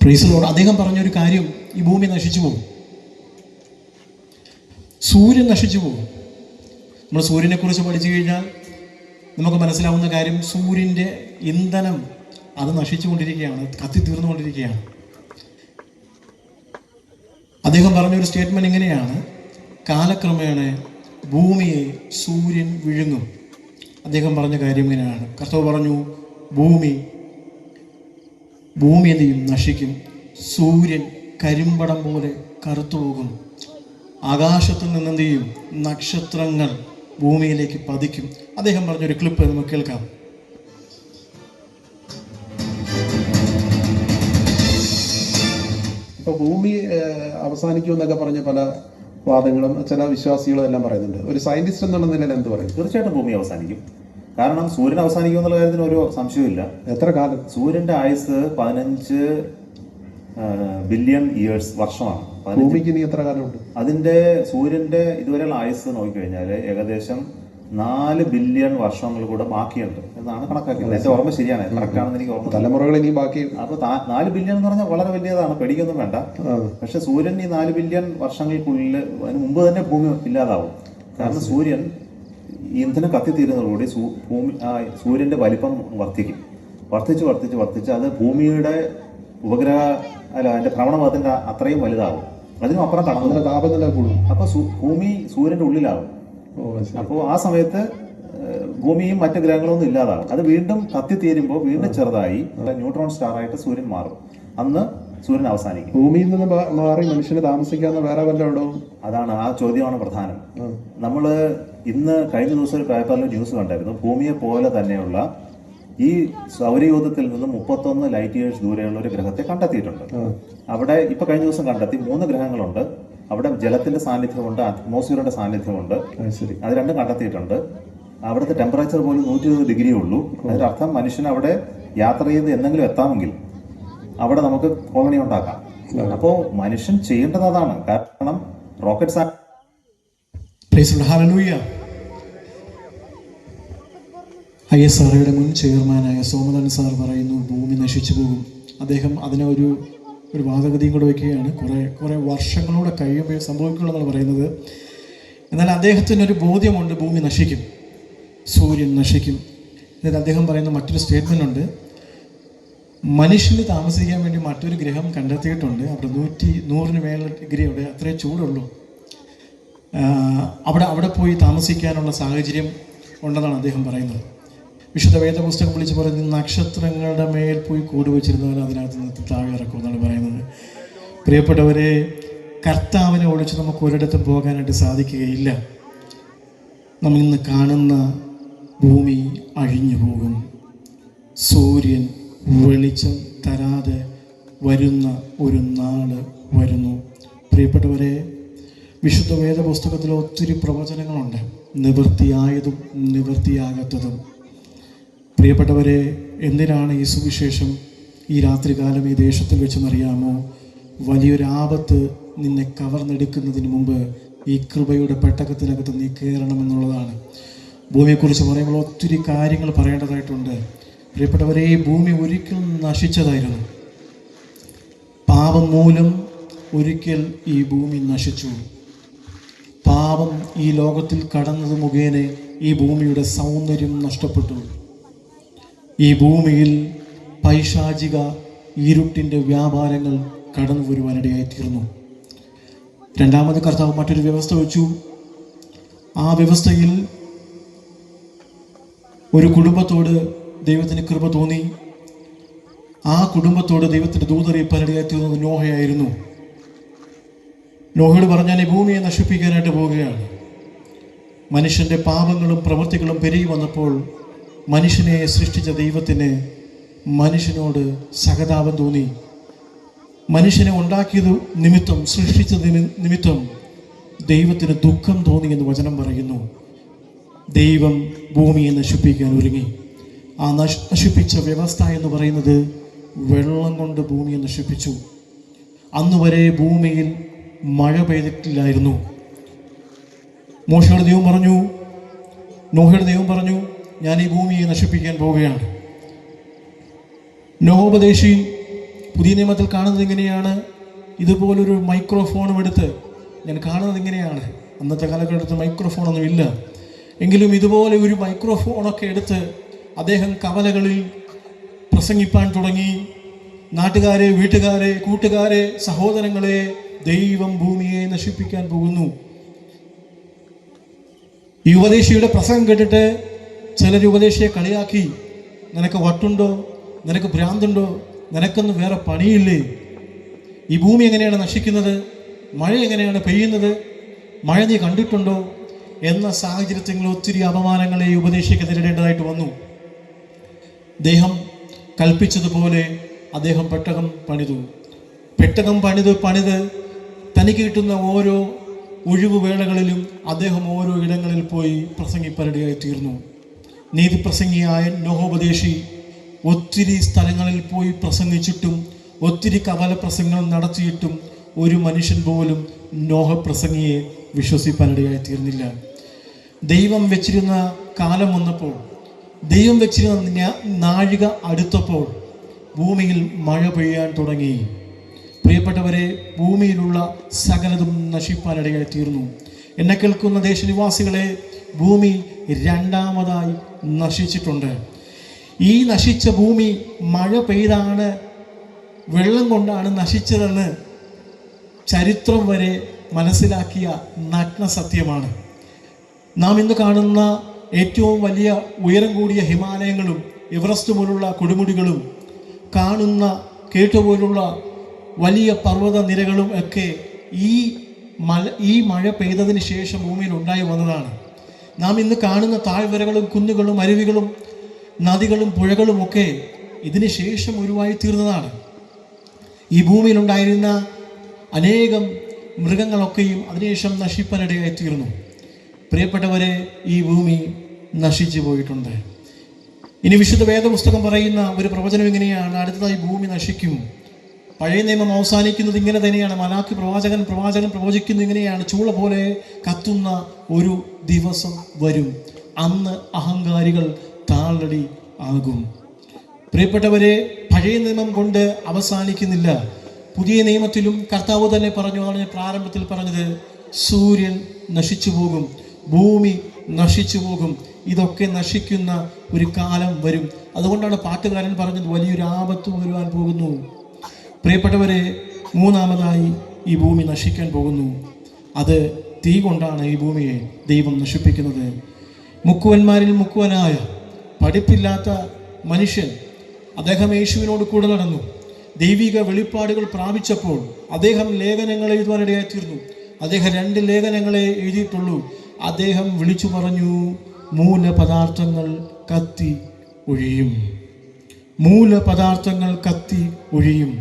Praise the Lord. അദ്ദേഹം പറഞ്ഞൊരു കാര്യം, ഈ ഭൂമി നശിച്ചു പോകും, സൂര്യൻ നശിച്ചു പോകും. നമ്മൾ സൂര്യനെ കുറിച്ച് പഠിച്ചു കഴിഞ്ഞാൽ നമുക്ക് മനസ്സിലാവുന്ന കാര്യം, സൂര്യൻ്റെ ഇന്ധനം അത് നശിച്ചുകൊണ്ടിരിക്കുകയാണ്, കത്തി തീർന്നുകൊണ്ടിരിക്കുകയാണ്. അദ്ദേഹം പറഞ്ഞൊരു സ്റ്റേറ്റ്മെൻറ്റ് ഇങ്ങനെയാണ്, കാലക്രമേണ ഭൂമിയെ സൂര്യൻ വിഴുങ്ങും. അദ്ദേഹം പറഞ്ഞ കാര്യം ഇങ്ങനെയാണ്. കർത്താവ് പറഞ്ഞു, ഭൂമി എന്ത് ചെയ്യും, നശിക്കും. സൂര്യൻ കരിമ്പടം പോലെ കറുത്തു പോകും. ആകാശത്തിൽ നിന്ന് എന്ത് ചെയ്യും, നക്ഷത്രങ്ങൾ ഭൂമിയിലേക്ക് പതിക്കും. അദ്ദേഹം പറഞ്ഞൊരു ക്ലിപ്പ് നമുക്ക് കേൾക്കാം. ഇപ്പോൾ ഭൂമി അവസാനിക്കുമെന്നൊക്കെ പറഞ്ഞ പല വാദങ്ങളും ചില വിശ്വാസികളും എല്ലാം പറയുന്നുണ്ട്. ഒരു സയന്റിസ്റ്റ് എന്നുള്ള നിലയിൽ എന്ത് പറയും? തീർച്ചയായിട്ടും ഭൂമി അവസാനിക്കും. കാരണം സൂര്യൻ അവസാനിക്കും എന്നുള്ള കാര്യത്തിന് ഒരു സംശയമില്ല. എത്ര കാലം? സൂര്യന്റെ ആയുസ് 15 ബില്യൺ ഇയേഴ്സ് വർഷമാണ്. ഭൂമിക്ക് ഇനി എത്ര കാലമുണ്ട്? അതിന്റെ സൂര്യന്റെ ഇതുവരെയുള്ള ആയുസ് നോക്കിക്കഴിഞ്ഞാൽ ഏകദേശം 4 ബില്യൺ വർഷങ്ങൾ കൂടെ ബാക്കിയുണ്ട് എന്നാണ് കണക്കാക്കുന്നത്. എന്റെ ഓർമ്മ ശരിയാണ്, കറക്റ്റാണെന്ന് എനിക്ക് ഓർമ്മ. തലമുറകൾ ഇനി ബാക്കി. അപ്പൊ 4 ബില്യൺ എന്ന് പറഞ്ഞാൽ വളരെ വലിയതാണ്, പേടിക്കൊന്നും വേണ്ട. പക്ഷെ സൂര്യൻ ഈ 4 ബില്യൺ വർഷങ്ങൾക്കുള്ളിൽ, അതിന് മുമ്പ് തന്നെ ഭൂമി ഇല്ലാതാവും. കാരണം സൂര്യൻ ഇന്ധനം കത്തിത്തീരുന്നതോടുകൂടി സൂര്യന്റെ വലിപ്പം വർദ്ധിച്ച് അത് ഭൂമിയുടെ അതിന്റെ ഭ്രമണപഥത്തിന്റെ അത്രയും വലുതാവും. അതിനും അപ്പുറം കടന്നു താപനില കൂടും. അപ്പൊ ഭൂമി സൂര്യന്റെ ഉള്ളിലാവും. അപ്പോൾ ആ സമയത്ത് ഭൂമിയും മറ്റ് ഗ്രഹങ്ങളൊന്നും ഇല്ലാതാവും. അത് വീണ്ടും കത്തിത്തീരുമ്പോൾ വീണ്ടും ചെറുതായി ന്യൂട്രോൺ സ്റ്റാർ ആയിട്ട് സൂര്യൻ മാറും. അന്ന് സൂര്യൻ അവസാനിക്കും. ഭൂമിയിൽ നിന്ന് മാറി മനുഷ്യന് താമസിക്കാവുന്ന വേറെ വല്ലതും? അതാണ്, ആ ചോദ്യമാണ് പ്രധാനം. നമ്മൾ ഇന്ന് കഴിഞ്ഞ ദിവസം ഒരു പേപ്പറിൽ ന്യൂസ് കണ്ടായിരുന്നു. ഭൂമിയെ പോലെ തന്നെയുള്ള ഈ സൗരയൂഥത്തിൽ നിന്ന് 31 ലൈറ്റ് ഇയേഴ്സ് ദൂരെയുള്ള ഒരു ഗ്രഹത്തെ കണ്ടെത്തിയിട്ടുണ്ട്. അവിടെ ഇപ്പൊ കഴിഞ്ഞ ദിവസം കണ്ടെത്തി 3 ഗ്രഹങ്ങളുണ്ട്. അവിടെ ജലത്തിന്റെ സാന്നിധ്യമുണ്ട്, അറ്റ്മോസ്ഫിയറിന്റെ സാന്നിധ്യമുണ്ട്. അത് രണ്ടും കണ്ടെത്തിയിട്ടുണ്ട്. അവിടുത്തെ ടെമ്പറേച്ചർ പോലും 120 ഡിഗ്രിയേ ഉള്ളൂ. അതിന്റെ അർത്ഥം മനുഷ്യൻ അവിടെ യാത്ര ചെയ്ത് എന്തെങ്കിലും എത്താമെങ്കിൽ അവിടെ നമുക്ക് കോളനി ഉണ്ടാക്കാം. അപ്പോൾ മനുഷ്യൻ ചെയ്യേണ്ടത് അതാണ്. കാരണം റോക്കറ്റ് ISROയുടെ മുൻ ചെയർമാനായ സോമനാഥൻ സാർ പറയുന്നു, ഭൂമി നശിച്ചു പോകും. അദ്ദേഹം അതിനെ ഒരു വാദഗതിയും കൂടെ വയ്ക്കുകയാണ്. കുറേ വർഷങ്ങളൂടെ കഴിയുമ്പോൾ സംഭവിക്കുള്ളതാണ് പറയുന്നത്. എന്നാൽ അദ്ദേഹത്തിനൊരു ബോധ്യമുണ്ട്, ഭൂമി നശിക്കും, സൂര്യൻ നശിക്കും. എന്നിട്ട് അദ്ദേഹം പറയുന്ന മറ്റൊരു സ്റ്റേറ്റ്മെൻ്റ് ഉണ്ട്, മനുഷ്യന് താമസിക്കാൻ വേണ്ടി മറ്റൊരു ഗ്രഹം കണ്ടെത്തിയിട്ടുണ്ട്. അവിടെ 100 മേൽ ഡിഗ്രി, അവിടെ അത്രേ ചൂടുള്ളൂ. അവിടെ പോയി താമസിക്കാനുള്ള സാഹചര്യം ഉണ്ടെന്നാണ് അദ്ദേഹം പറയുന്നത്. വിശുദ്ധ വേദപുസ്തകം വിളിച്ച് പറയുന്നത്, നക്ഷത്രങ്ങളുടെ മേൽ പോയി കൂട് വെച്ചിരുന്നാൽ അതിനകത്ത് നിന്ന് താഴെ ഇറക്കും എന്നാണ് പറയുന്നത്. പ്രിയപ്പെട്ടവരെ, കർത്താവിനെ ഒഴിച്ച് നമുക്ക് ഒരിടത്തും പോകാനായിട്ട് സാധിക്കുകയില്ല. നമ്മൾ ഇന്ന് കാണുന്ന ഭൂമി അഴിഞ്ഞു പോകും. സൂര്യൻ വെളിച്ചം തരാതെ വരുന്ന ഒരു നാട് വരുന്നു. പ്രിയപ്പെട്ടവരെ, വിശുദ്ധ വേദപുസ്തകത്തിൽ ഒത്തിരി പ്രവചനങ്ങളുണ്ട്, നിവൃത്തിയായതും നിവൃത്തിയാകാത്തതും. പ്രിയപ്പെട്ടവരെ, എന്തിനാണ് ഈ സുവിശേഷം ഈ രാത്രികാലം ഈ ദേശത്തിൽ വെച്ചെന്നറിയാമോ? വലിയൊരു ആപത്ത് നിന്നെ കവർന്നെടുക്കുന്നതിന് മുമ്പ് ഈ കൃപയുടെ പെട്ടകത്തിനകത്ത് നീ കയറണമെന്നുള്ളതാണ്. ഭൂമിയെക്കുറിച്ച് പറയുമ്പോൾ ഒത്തിരി കാര്യങ്ങൾ പറയേണ്ടതായിട്ടുണ്ട്. പ്രിയപ്പെട്ടവരെ, ഈ ഭൂമി ഒരിക്കലും നശിച്ചതായിരുന്നു. പാപം മൂലം ഒരിക്കൽ ഈ ഭൂമി നശിച്ചു. പാപം ഈ ലോകത്തിൽ കടന്നത് മുഖേന ഈ ഭൂമിയുടെ സൗന്ദര്യം നഷ്ടപ്പെട്ടു. ഈ ഭൂമിയിൽ പൈശാചിക ഇരുട്ടിൻ്റെ വ്യാപാരങ്ങൾ കടന്നു വരുവാനിടയായിത്തീർന്നു. രണ്ടാമത് കർത്താവ് മറ്റൊരു വ്യവസ്ഥ വെച്ചു. ആ വ്യവസ്ഥയിൽ ഒരു കുടുംബത്തോട് ദൈവത്തിന് കൃപ തോന്നി. ആ കുടുംബത്തോട് ദൈവത്തിൻ്റെ ദൂതറിയിപ്പാനിടയായിത്തീർന്നത് നോഹയായിരുന്നു. നോഹയോട് പറഞ്ഞാൽ ഈ ഭൂമിയെ നശിപ്പിക്കാനായിട്ട് പോവുകയാണ്. മനുഷ്യൻ്റെ പാപങ്ങളും പ്രവൃത്തികളും പെരുകി വന്നപ്പോൾ മനുഷ്യനെ സൃഷ്ടിച്ച ദൈവത്തിന് മനുഷ്യനോട് സഹതാപം തോന്നി. മനുഷ്യനെ ഉണ്ടാക്കിയത് നിമിത്തം, സൃഷ്ടിച്ചത് നിമിത്തം ദൈവത്തിന് ദുഃഖം തോന്നി എന്ന് വചനം പറയുന്നു. ദൈവം ഭൂമിയെ നശിപ്പിക്കാൻ ഒരുങ്ങി. ആ നശിപ്പിച്ച വ്യവസ്ഥ എന്ന് പറയുന്നത് വെള്ളം കൊണ്ട് ഭൂമിയെ നശിപ്പിച്ചു. അന്നുവരെ ഭൂമിയിൽ മഴ പെയ്തിട്ടില്ലായിരുന്നു. മോശയുടെ ദൈവം പറഞ്ഞു, നോഹയുടെ ദൈവം പറഞ്ഞു, ഞാൻ ഈ ഭൂമിയെ നശിപ്പിക്കാൻ പോവുകയാണ്. നോഹോപദേശി പുതിയ നിയമത്തിൽ കാണുന്നത് എങ്ങനെയാണ്? ഇതുപോലൊരു മൈക്രോഫോണും എടുത്ത് ഞാൻ കാണുന്നത് ഇങ്ങനെയാണ്. അന്നത്തെ കാലഘട്ടത്തിൽ മൈക്രോഫോണൊന്നും ഇല്ല. എങ്കിലും ഇതുപോലെ ഒരു മൈക്രോഫോണൊക്കെ എടുത്ത് അദ്ദേഹം കവലകളിൽ പ്രസംഗിപ്പാൻ തുടങ്ങി. നാട്ടുകാരെ, വീട്ടുകാരെ, കൂട്ടുകാരെ, സഹോദരങ്ങളെ, ദൈവം ഭൂമിയെ നശിപ്പിക്കാൻ പോകുന്നു. ഈ ഉപദേശിയുടെ പ്രസംഗം കേട്ടിട്ട് ചിലർ ഉപദേശിയെ കളിയാക്കി, നിനക്ക് വട്ടുണ്ടോ, നിനക്ക് ഭ്രാന്തുണ്ടോ, നിനക്കൊന്നും വേറെ പണിയില്ലേ? ഈ ഭൂമി എങ്ങനെയാണ് നശിക്കുന്നത്? മഴ എങ്ങനെയാണ് പെയ്യുന്നത്? മഴ നീ കണ്ടിട്ടുണ്ടോ? എന്ന സാഹചര്യത്തിൽ ഒത്തിരി അപമാനങ്ങളെ ഈ ഉപദേശിക്ക് നേരിടേണ്ടതായിട്ട് വന്നു. അദ്ദേഹം കൽപ്പിച്ചതുപോലെ അദ്ദേഹം പെട്ടകം പണിത് തനിക്ക് കിട്ടുന്ന ഓരോ ഒഴിവുവേളകളിലും അദ്ദേഹം ഓരോ ഇടങ്ങളിൽ പോയി പ്രസംഗിപ്പരടിയായി തീർന്നു. നീതിപ്രസംഗിയായ നോഹോപദേശി ഒത്തിരി സ്ഥലങ്ങളിൽ പോയി പ്രസംഗിച്ചിട്ടും ഒത്തിരി കവല പ്രസംഗങ്ങൾ നടത്തിയിട്ടും ഒരു മനുഷ്യൻ പോലും നോഹ പ്രസംഗിയെ വിശ്വസിപ്പാനിടയായി തീർന്നില്ല. ദൈവം വെച്ചിരുന്ന കാലം വന്നപ്പോൾ, ദൈവം വെച്ചിരുന്ന നാഴിക അടുത്തപ്പോൾ ഭൂമിയിൽ മഴ പെയ്യാൻ തുടങ്ങി. പ്രിയപ്പെട്ടവരെ, ഭൂമിയിലുള്ള സകലതും നശിപ്പാനിടയായി തീർന്നു. എന്നെ കേൾക്കുന്ന ദേശനിവാസികളെ, ഭൂമി രണ്ടാമതായി നശിച്ചിട്ടുണ്ട്. ഈ നശിച്ച ഭൂമി മഴ പെയ്താണ്, വെള്ളം കൊണ്ടാണ് നശിച്ചതെന്ന് ചരിത്രം വരെ മനസ്സിലാക്കിയ നഗ്ന സത്യമാണ്. നാം ഇന്ന് കാണുന്ന ഏറ്റവും വലിയ ഉയരം കൂടിയ ഹിമാലയങ്ങളും എവറസ്റ്റ് പോലുള്ള കൊടുമുടികളും കാണുന്ന കേട്ടുപോലുള്ള വലിയ പർവ്വത നിരകളും ഒക്കെ ഈ മഴ പെയ്തതിന് ശേഷം ഭൂമിയിൽ ഉണ്ടായി വന്നതാണ്. നാം ഇന്ന് കാണുന്ന താഴ്വരകളും കുന്നുകളും അരുവികളും നദികളും പുഴകളും ഒക്കെ ഇതിന് ശേഷം ഉരുവായി തീർന്നതാണ്. ഈ ഭൂമിയിലുണ്ടായിരുന്ന അനേകം മൃഗങ്ങളൊക്കെയും അതിനുശേഷം നശിപ്പാനിടയായി തീർന്നു. പ്രിയപ്പെട്ടവരെ, ഈ ഭൂമി നശിച്ചു പോയിട്ടുണ്ട്. ഇനി വിശുദ്ധ വേദപുസ്തകം പറയുന്ന ഒരു പ്രവചനം ഇങ്ങനെയാണ്: അടുത്തതായി ഭൂമി നശിക്കും. പഴയ നിയമം അവസാനിക്കുന്നത് ഇങ്ങനെ തന്നെയാണ്. മലാക്കി പ്രവാചകൻ പ്രവചിക്കുന്നത് ഇങ്ങനെയാണ്: ചൂള പോലെ കത്തുന്ന ഒരു ദിവസം വരും, അന്ന് അഹങ്കാരികൾ താളടി ആകും. പ്രിയപ്പെട്ടവരെ, പഴയ നിയമം കൊണ്ട് അവസാനിക്കുന്നില്ല. പുതിയ നിയമത്തിലും കർത്താവ് തന്നെ പറഞ്ഞു, അതാണ് പ്രാരംഭത്തിൽ പറഞ്ഞത്, സൂര്യൻ നശിച്ചു പോകും, ഭൂമി നശിച്ചു പോകും, ഇതൊക്കെ നശിക്കുന്ന ഒരു കാലം വരും. അതുകൊണ്ടാണ് പാട്ടുകാരൻ പറഞ്ഞത്, വലിയൊരു ആപത്ത് വരുവാൻ പോകുന്നു. പ്രിയപ്പെട്ടവരെ, മൂന്നാമതായി ഈ ഭൂമി നശിക്കാൻ പോകുന്നു. അത് തീ കൊണ്ടാണ് ഈ ഭൂമിയെ ദൈവം നശിപ്പിക്കുന്നത്. മുക്കുവന്മാരിൽ മുക്കുവനായ പഠിപ്പില്ലാത്ത മനുഷ്യൻ, അദ്ദേഹം യേശുവിനോട് കൂടെ നടന്നു. ദൈവിക വെളിപ്പാടുകൾ പ്രാപിച്ചപ്പോൾ അദ്ദേഹം ലേഖനങ്ങൾ എഴുതുവാനിടയായി തീർന്നു. അദ്ദേഹം 2 ലേഖനങ്ങളെ എഴുതിയിട്ടുള്ളൂ. അദ്ദേഹം വിളിച്ചു പറഞ്ഞു, മൂലപദാർത്ഥങ്ങൾ കത്തി ഒഴിയും, മൂലപദാർത്ഥങ്ങൾ കത്തി ഒഴിയും.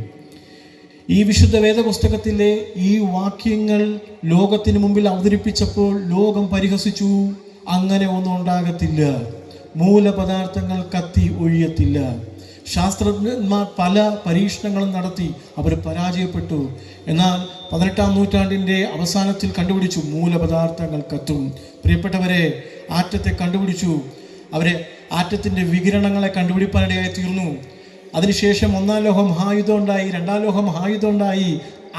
ഈ വിശുദ്ധ വേദപുസ്തകത്തിലെ ഈ വാക്യങ്ങൾ ലോകത്തിന് മുമ്പിൽ അവതരിപ്പിച്ചപ്പോൾ ലോകം പരിഹസിച്ചു. അങ്ങനെ ഒന്നും ഉണ്ടാകത്തില്ല. മൂലപദാർത്ഥങ്ങൾ കത്തി ഒഴിയത്തില്ല. ശാസ്ത്രജ്ഞന്മാർ പല പരീക്ഷണങ്ങളും നടത്തി, അവർ പരാജയപ്പെട്ടു. എന്നാൽ 18-ാം നൂറ്റാണ്ടിൻ്റെ അവസാനത്തിൽ കണ്ടുപിടിച്ചു മൂലപദാർത്ഥങ്ങൾ കത്തും. പ്രിയപ്പെട്ടവരെ, ആറ്റത്തെ കണ്ടുപിടിച്ചു. അവരെ ആറ്റത്തിൻ്റെ വികിരണങ്ങളെ കണ്ടുപിടിപ്പാനിടയായി തീർന്നു. അതിനുശേഷം 1-ാം ലോക മഹായുദ്ധം ഉണ്ടായി, 2-ാം ലോക മഹായുദ്ധം ഉണ്ടായി.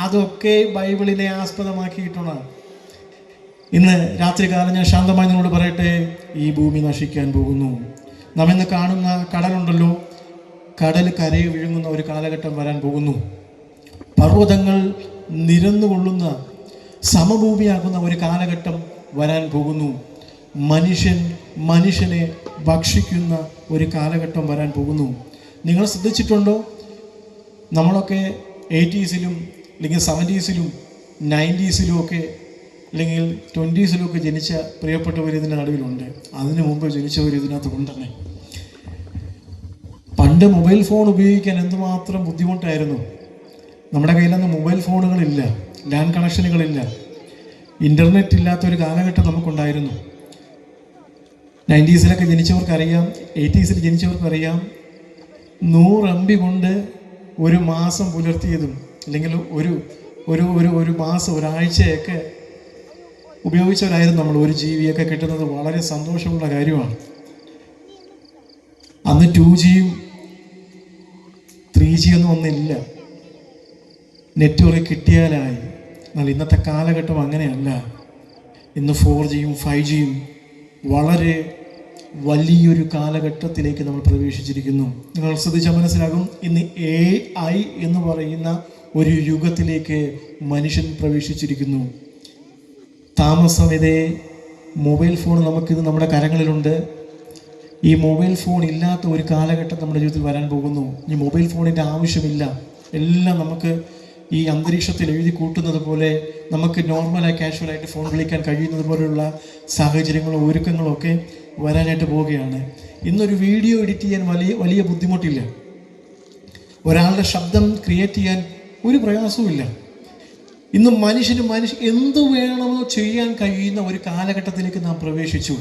അതൊക്കെ ബൈബിളിനെ ആസ്പദമാക്കിയിട്ടാണ്. ഇന്ന് രാത്രികാലം ഞാൻ ശാന്തമായി നിങ്ങളോട് പറയട്ടെ, ഈ ഭൂമി നശിക്കാൻ പോകുന്നു. നാം ഇന്ന് കാണുന്ന കടലുണ്ടല്ലോ, കടൽ കരയെ വിഴുങ്ങുന്ന ഒരു കാലഘട്ടം വരാൻ പോകുന്നു. പർവ്വതങ്ങൾ നിരന്നുകൊള്ളുന്ന സമഭൂമിയാകുന്ന ഒരു കാലഘട്ടം വരാൻ പോകുന്നു. മനുഷ്യനെ ഭക്ഷിക്കുന്ന ഒരു കാലഘട്ടം വരാൻ പോകുന്നു. നിങ്ങൾ ശ്രദ്ധിച്ചിട്ടുണ്ടോ? നമ്മളൊക്കെ 80s അല്ലെങ്കിൽ 70s 90s ഒക്കെ അല്ലെങ്കിൽ 20s ഒക്കെ ജനിച്ച പ്രിയപ്പെട്ടവർ ഇതിൻ്റെ നടുവിലുണ്ട്. അതിനു മുമ്പ് ജനിച്ചവർ ഇതിനകത്ത് ഉണ്ടെന്നെ. പണ്ട് മൊബൈൽ ഫോൺ ഉപയോഗിക്കാൻ എന്തുമാത്രം ബുദ്ധിമുട്ടായിരുന്നു. നമ്മുടെ കയ്യിലൊന്നും മൊബൈൽ ഫോണുകളില്ല, ലാൻഡ് കണക്ഷനുകളില്ല, ഇൻ്റർനെറ്റ് ഇല്ലാത്തൊരു കാലഘട്ടം നമുക്കുണ്ടായിരുന്നു. 90s ജനിച്ചവർക്കറിയാം, 80s ജനിച്ചവർക്കറിയാം, 100 MB കൊണ്ട് ഒരു മാസം പുലർത്തിയതും അല്ലെങ്കിൽ ഒരു മാസം ഒരാഴ്ചയൊക്കെ ഉപയോഗിച്ചവരായിരുന്നു നമ്മൾ. 1 GB കിട്ടുന്നത് വളരെ സന്തോഷമുള്ള കാര്യമാണ്. അന്ന് 2G 3G ഒന്നില്ല, നെറ്റ്വർക്ക് കിട്ടിയാലായി. എന്നാൽ ഇന്നത്തെ കാലഘട്ടം അങ്ങനെയല്ല. ഇന്ന് 4G 5G വളരെ വലിയൊരു കാലഘട്ടത്തിലേക്ക് നമ്മൾ പ്രവേശിച്ചിരിക്കുന്നു. നിങ്ങൾ ശ്രദ്ധിച്ചാൽ മനസ്സിലാകും, ഇന്ന് AI എന്ന് പറയുന്ന ഒരു യുഗത്തിലേക്ക് മനുഷ്യൻ പ്രവേശിച്ചിരിക്കുന്നു. താമസമിതേ മൊബൈൽ ഫോൺ നമുക്കിത് നമ്മുടെ കരങ്ങളിലുണ്ട്. ഈ മൊബൈൽ ഫോൺ ഇല്ലാത്ത ഒരു കാലഘട്ടം നമ്മുടെ ജീവിതത്തിൽ വരാൻ പോകുന്നു. ഈ മൊബൈൽ ഫോണിൻ്റെ ആവശ്യമില്ല. എല്ലാം നമുക്ക് ഈ അന്തരീക്ഷത്തിൽ എഴുതി കൂട്ടുന്നത് പോലെ നമുക്ക് നോർമലായി കാഷ്വലായിട്ട് ഫോൺ വിളിക്കാൻ കഴിയുന്നത് പോലെയുള്ള സാഹചര്യങ്ങളും ഒരുക്കങ്ങളും ഒക്കെ വരാനായിട്ട് പോവുകയാണ്. ഇന്നൊരു വീഡിയോ എഡിറ്റ് ചെയ്യാൻ വലിയ ബുദ്ധിമുട്ടില്ല. ഒരാളുടെ ശബ്ദം ക്രിയേറ്റ് ചെയ്യാൻ ഒരു പ്രയാസവുമില്ല. ഇന്ന് മനുഷ്യന് എന്തു വേണമോ ചെയ്യാൻ കഴിയുന്ന ഒരു കാലഘട്ടത്തിലേക്ക് നാം പ്രവേശിച്ചു.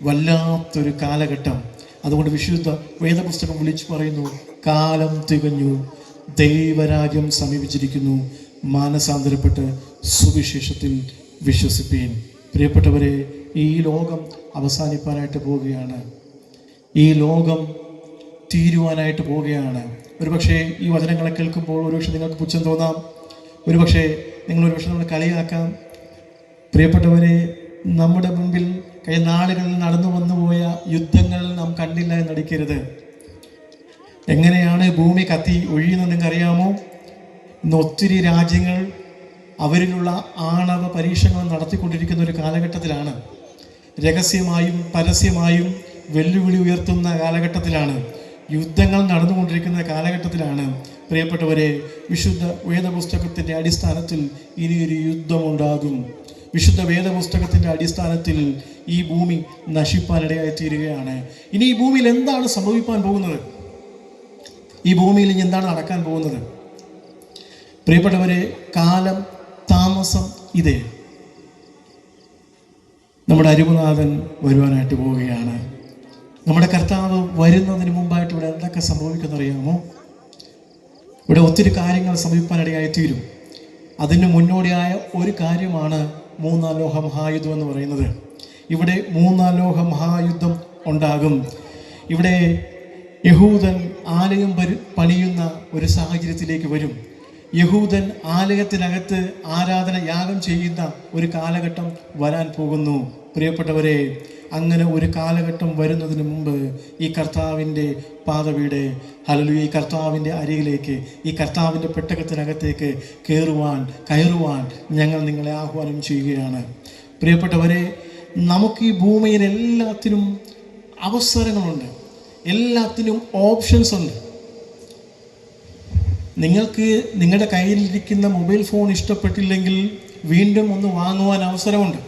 വല്ലാത്തൊരു കാലഘട്ടം. അതുകൊണ്ട് വിശുദ്ധ വേദപുസ്തകം വിളിച്ചു പറയുന്നു, കാലം തികഞ്ഞു, ദൈവരാജ്യം സമീപിച്ചിരിക്കുന്നു, മാനസാന്തരപ്പെട്ട് സുവിശേഷത്തിൽ വിശ്വസിപ്പീൻ. പ്രിയപ്പെട്ടവരെ, ഈ ലോകം അവസാനിപ്പാനായിട്ട് പോവുകയാണ്. ഈ ലോകം തീരുവാനായിട്ട് പോവുകയാണ്. ഒരുപക്ഷെ ഈ വചനങ്ങളെ കേൾക്കുമ്പോൾ ഒരുപക്ഷെ നിങ്ങൾക്ക് പുച്ഛം തോന്നാം, ഒരുപക്ഷെ നിങ്ങളൊരുപക്ഷെ നമ്മളെ കളിയാക്കാം. പ്രിയപ്പെട്ടവരെ, നമ്മുടെ മുമ്പിൽ കഴിഞ്ഞ നാളുകളിൽ നടന്നു വന്നുപോയ യുദ്ധങ്ങൾ നാം കണ്ടില്ല എന്ന് നടിക്കരുത്. എങ്ങനെയാണ് ഭൂമി കത്തി ഒഴിയുന്നത് നിങ്ങൾക്കറിയാമോ? ഇന്ന് ഒത്തിരി രാജ്യങ്ങൾ അവരിലുള്ള ആണവ പരീക്ഷണങ്ങൾ നടത്തിക്കൊണ്ടിരിക്കുന്ന ഒരു കാലഘട്ടത്തിലാണ്. രഹസ്യമായും പരസ്യമായും വെല്ലുവിളി ഉയർത്തുന്ന കാലഘട്ടത്തിലാണ്. യുദ്ധങ്ങൾ നടന്നുകൊണ്ടിരിക്കുന്ന കാലഘട്ടത്തിലാണ്. പ്രിയപ്പെട്ടവരെ, വിശുദ്ധ വേദപുസ്തകത്തിൻ്റെ അടിസ്ഥാനത്തിൽ ഇനിയൊരു യുദ്ധമുണ്ടാകും. വിശുദ്ധ വേദപുസ്തകത്തിൻ്റെ അടിസ്ഥാനത്തിൽ ഈ ഭൂമി നശിപ്പാനിടയായി തീരുകയാണ്. ഇനി ഈ ഭൂമിയിൽ എന്താണ് സംഭവിക്കാൻ പോകുന്നത്? ഈ ഭൂമിയിൽ ഇനി എന്താണ് നടക്കാൻ പോകുന്നത്? പ്രിയപ്പെട്ടവരെ, കാലം താമസം ഇതേ. നമ്മുടെ അരുമനാഥൻ വരുവാനായിട്ട് പോവുകയാണ്. നമ്മുടെ കർത്താവ് വരുന്നതിന് മുമ്പായിട്ട് ഇവിടെ എന്തൊക്കെ സംഭവിക്കുന്നറിയാമോ? ഇവിടെ ഒത്തിരി കാര്യങ്ങൾ സംഭവിക്കാനിടയായി തീരും. അതിന് മുന്നോടിയായ ഒരു കാര്യമാണ് 3-ാം ലോക മഹായുദ്ധം എന്ന് പറയുന്നത്. ഇവിടെ 3-ാം ലോക മഹായുദ്ധം ഉണ്ടാകും. ഇവിടെ യഹൂദൻ ആലയം പണിയുന്ന ഒരു സാഹചര്യത്തിലേക്ക് വരും. യഹൂദൻ ആലയത്തിനകത്ത് ആരാധന യാഗം ചെയ്യുന്ന ഒരു കാലഘട്ടം വരാൻ പോകുന്നു. പ്രിയപ്പെട്ടവരെ, അങ്ങനെ ഒരു കാലഘട്ടം വരുന്നതിന് മുമ്പ് ഈ കർത്താവിൻ്റെ പാദവീടെ ഹല്ലേലൂയ, ഈ കർത്താവിൻ്റെ അരികിലേക്ക്, ഈ കർത്താവിൻ്റെ പെട്ടകത്തിനകത്തേക്ക് കയറുവാൻ ഞങ്ങൾ നിങ്ങളെ ആഹ്വാനം ചെയ്യുകയാണ്. പ്രിയപ്പെട്ടവരെ, നമുക്ക് ഈ ഭൂമിയിൽ എല്ലാത്തിനും അവസരങ്ങളുണ്ട്, എല്ലാത്തിനും ഓപ്ഷൻസ് ഉണ്ട്. നിങ്ങൾക്ക് നിങ്ങളുടെ കയ്യിലിരിക്കുന്ന മൊബൈൽ ഫോൺ ഇഷ്ടപ്പെട്ടില്ലെങ്കിൽ വീണ്ടും ഒന്ന് വാങ്ങുവാൻ അവസരമുണ്ട്.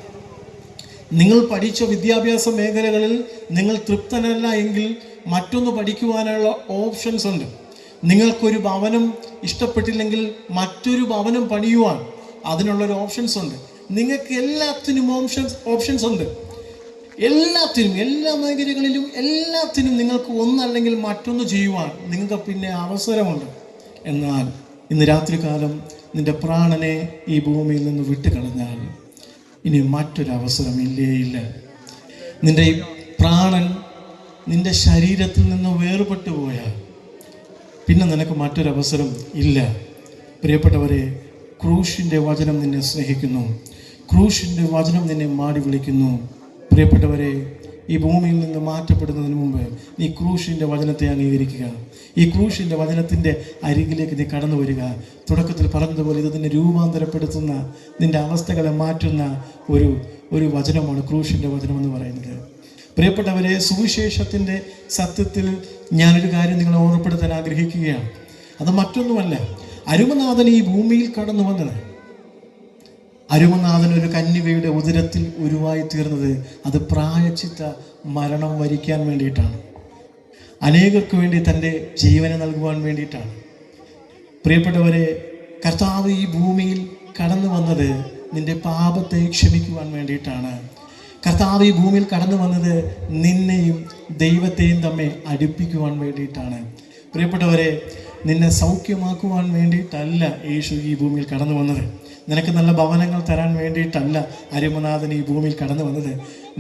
നിങ്ങൾ പഠിച്ച വിദ്യാഭ്യാസ മേഖലകളിൽ നിങ്ങൾ തൃപ്തനല്ല എങ്കിൽ മറ്റൊന്ന് പഠിക്കുവാനുള്ള ഓപ്ഷൻസ് ഉണ്ട്. നിങ്ങൾക്കൊരു ഭവനം ഇഷ്ടപ്പെട്ടില്ലെങ്കിൽ മറ്റൊരു ഭവനം പണിയുവാൻ അതിനുള്ളൊരു ഓപ്ഷൻസ് ഉണ്ട്. നിങ്ങൾക്ക് എല്ലാത്തിനും ഓപ്ഷൻസ് ഉണ്ട്. എല്ലാത്തിനും, എല്ലാ മേഖലകളിലും എല്ലാത്തിനും നിങ്ങൾക്ക് ഒന്നല്ലെങ്കിൽ മറ്റൊന്ന് ചെയ്യുവാൻ നിങ്ങൾക്ക് പിന്നെ അവസരമുണ്ട്. എന്നാൽ ഇന്ന് രാത്രികാലം നിന്റെ പ്രാണനെ ഈ ഭൂമിയിൽ നിന്ന് വിട്ടുകളഞ്ഞാൽ ഇനി മറ്റൊരവസരം ഇല്ല. നിന്റെ ഈ പ്രാണൻ നിന്റെ ശരീരത്തിൽ നിന്ന് വേർപെട്ടു പോയാൽ പിന്നെ നിനക്ക് മറ്റൊരവസരം ഇല്ല. പ്രിയപ്പെട്ടവരെ, ക്രൂശിൻ്റെ വചനം നിന്നെ സ്നേഹിക്കുന്നു. ക്രൂശിൻ്റെ വചനം നിന്നെ മാടി വിളിക്കുന്നു. പ്രിയപ്പെട്ടവരെ, ഈ ഭൂമിയിൽ നിന്ന് മാറ്റപ്പെടുന്നതിന് മുമ്പ് നീ ക്രൂശിൻ്റെ വചനത്തെ അംഗീകരിക്കുക. ഈ ക്രൂശിൻ്റെ വചനത്തിൻ്റെ അരികിലേക്ക് നീ കടന്നു വരിക. തുടക്കത്തിൽ പറഞ്ഞതുപോലെ ഇത് നിന്നെ രൂപാന്തരപ്പെടുത്തുന്ന, നിൻ്റെ അവസ്ഥകളെ മാറ്റുന്ന ഒരു വചനമാണ് ക്രൂശിൻ്റെ വചനം എന്ന് പറയുന്നത്. പ്രിയപ്പെട്ടവരെ, സുവിശേഷത്തിൻ്റെ സത്യത്തിൽ ഞാനൊരു കാര്യം നിങ്ങളെ ഓർമ്മപ്പെടുത്താൻ ആഗ്രഹിക്കുകയാണ്. അത് മറ്റൊന്നുമല്ല, അരുമനാഥൻ ഈ ഭൂമിയിൽ കടന്നു വന്നത്, അരുമനാഥൻ ഒരു കന്യകയുടെ ഉദരത്തിൽ ഉരുവായി തീർന്നത് അത് പ്രായശ്ചിത്ത മരണം വരിക്കാൻ വേണ്ടിയിട്ടാണ്. അനേകർക്ക് വേണ്ടി തൻ്റെ ജീവനെ നൽകുവാൻ വേണ്ടിയിട്ടാണ്. പ്രിയപ്പെട്ടവരെ, കർത്താവ് ഈ ഭൂമിയിൽ കടന്നു വന്നത് നിന്റെ പാപത്തെ ക്ഷമിക്കുവാൻ വേണ്ടിയിട്ടാണ്. കർത്താവ് ഈ ഭൂമിയിൽ കടന്നു വന്നത് നിന്നെയും ദൈവത്തെയും തമ്മിൽ അടുപ്പിക്കുവാൻ വേണ്ടിയിട്ടാണ്. പ്രിയപ്പെട്ടവരെ, നിന്നെ സൗഖ്യമാക്കുവാൻ വേണ്ടിയിട്ടല്ല യേശു ഈ ഭൂമിയിൽ കടന്നു വന്നത്. നിനക്ക് നല്ല ഭവനങ്ങൾ തരാൻ വേണ്ടിയിട്ടല്ല അരുമനാഥൻ ഈ ഭൂമിയിൽ കടന്നു വന്നത്.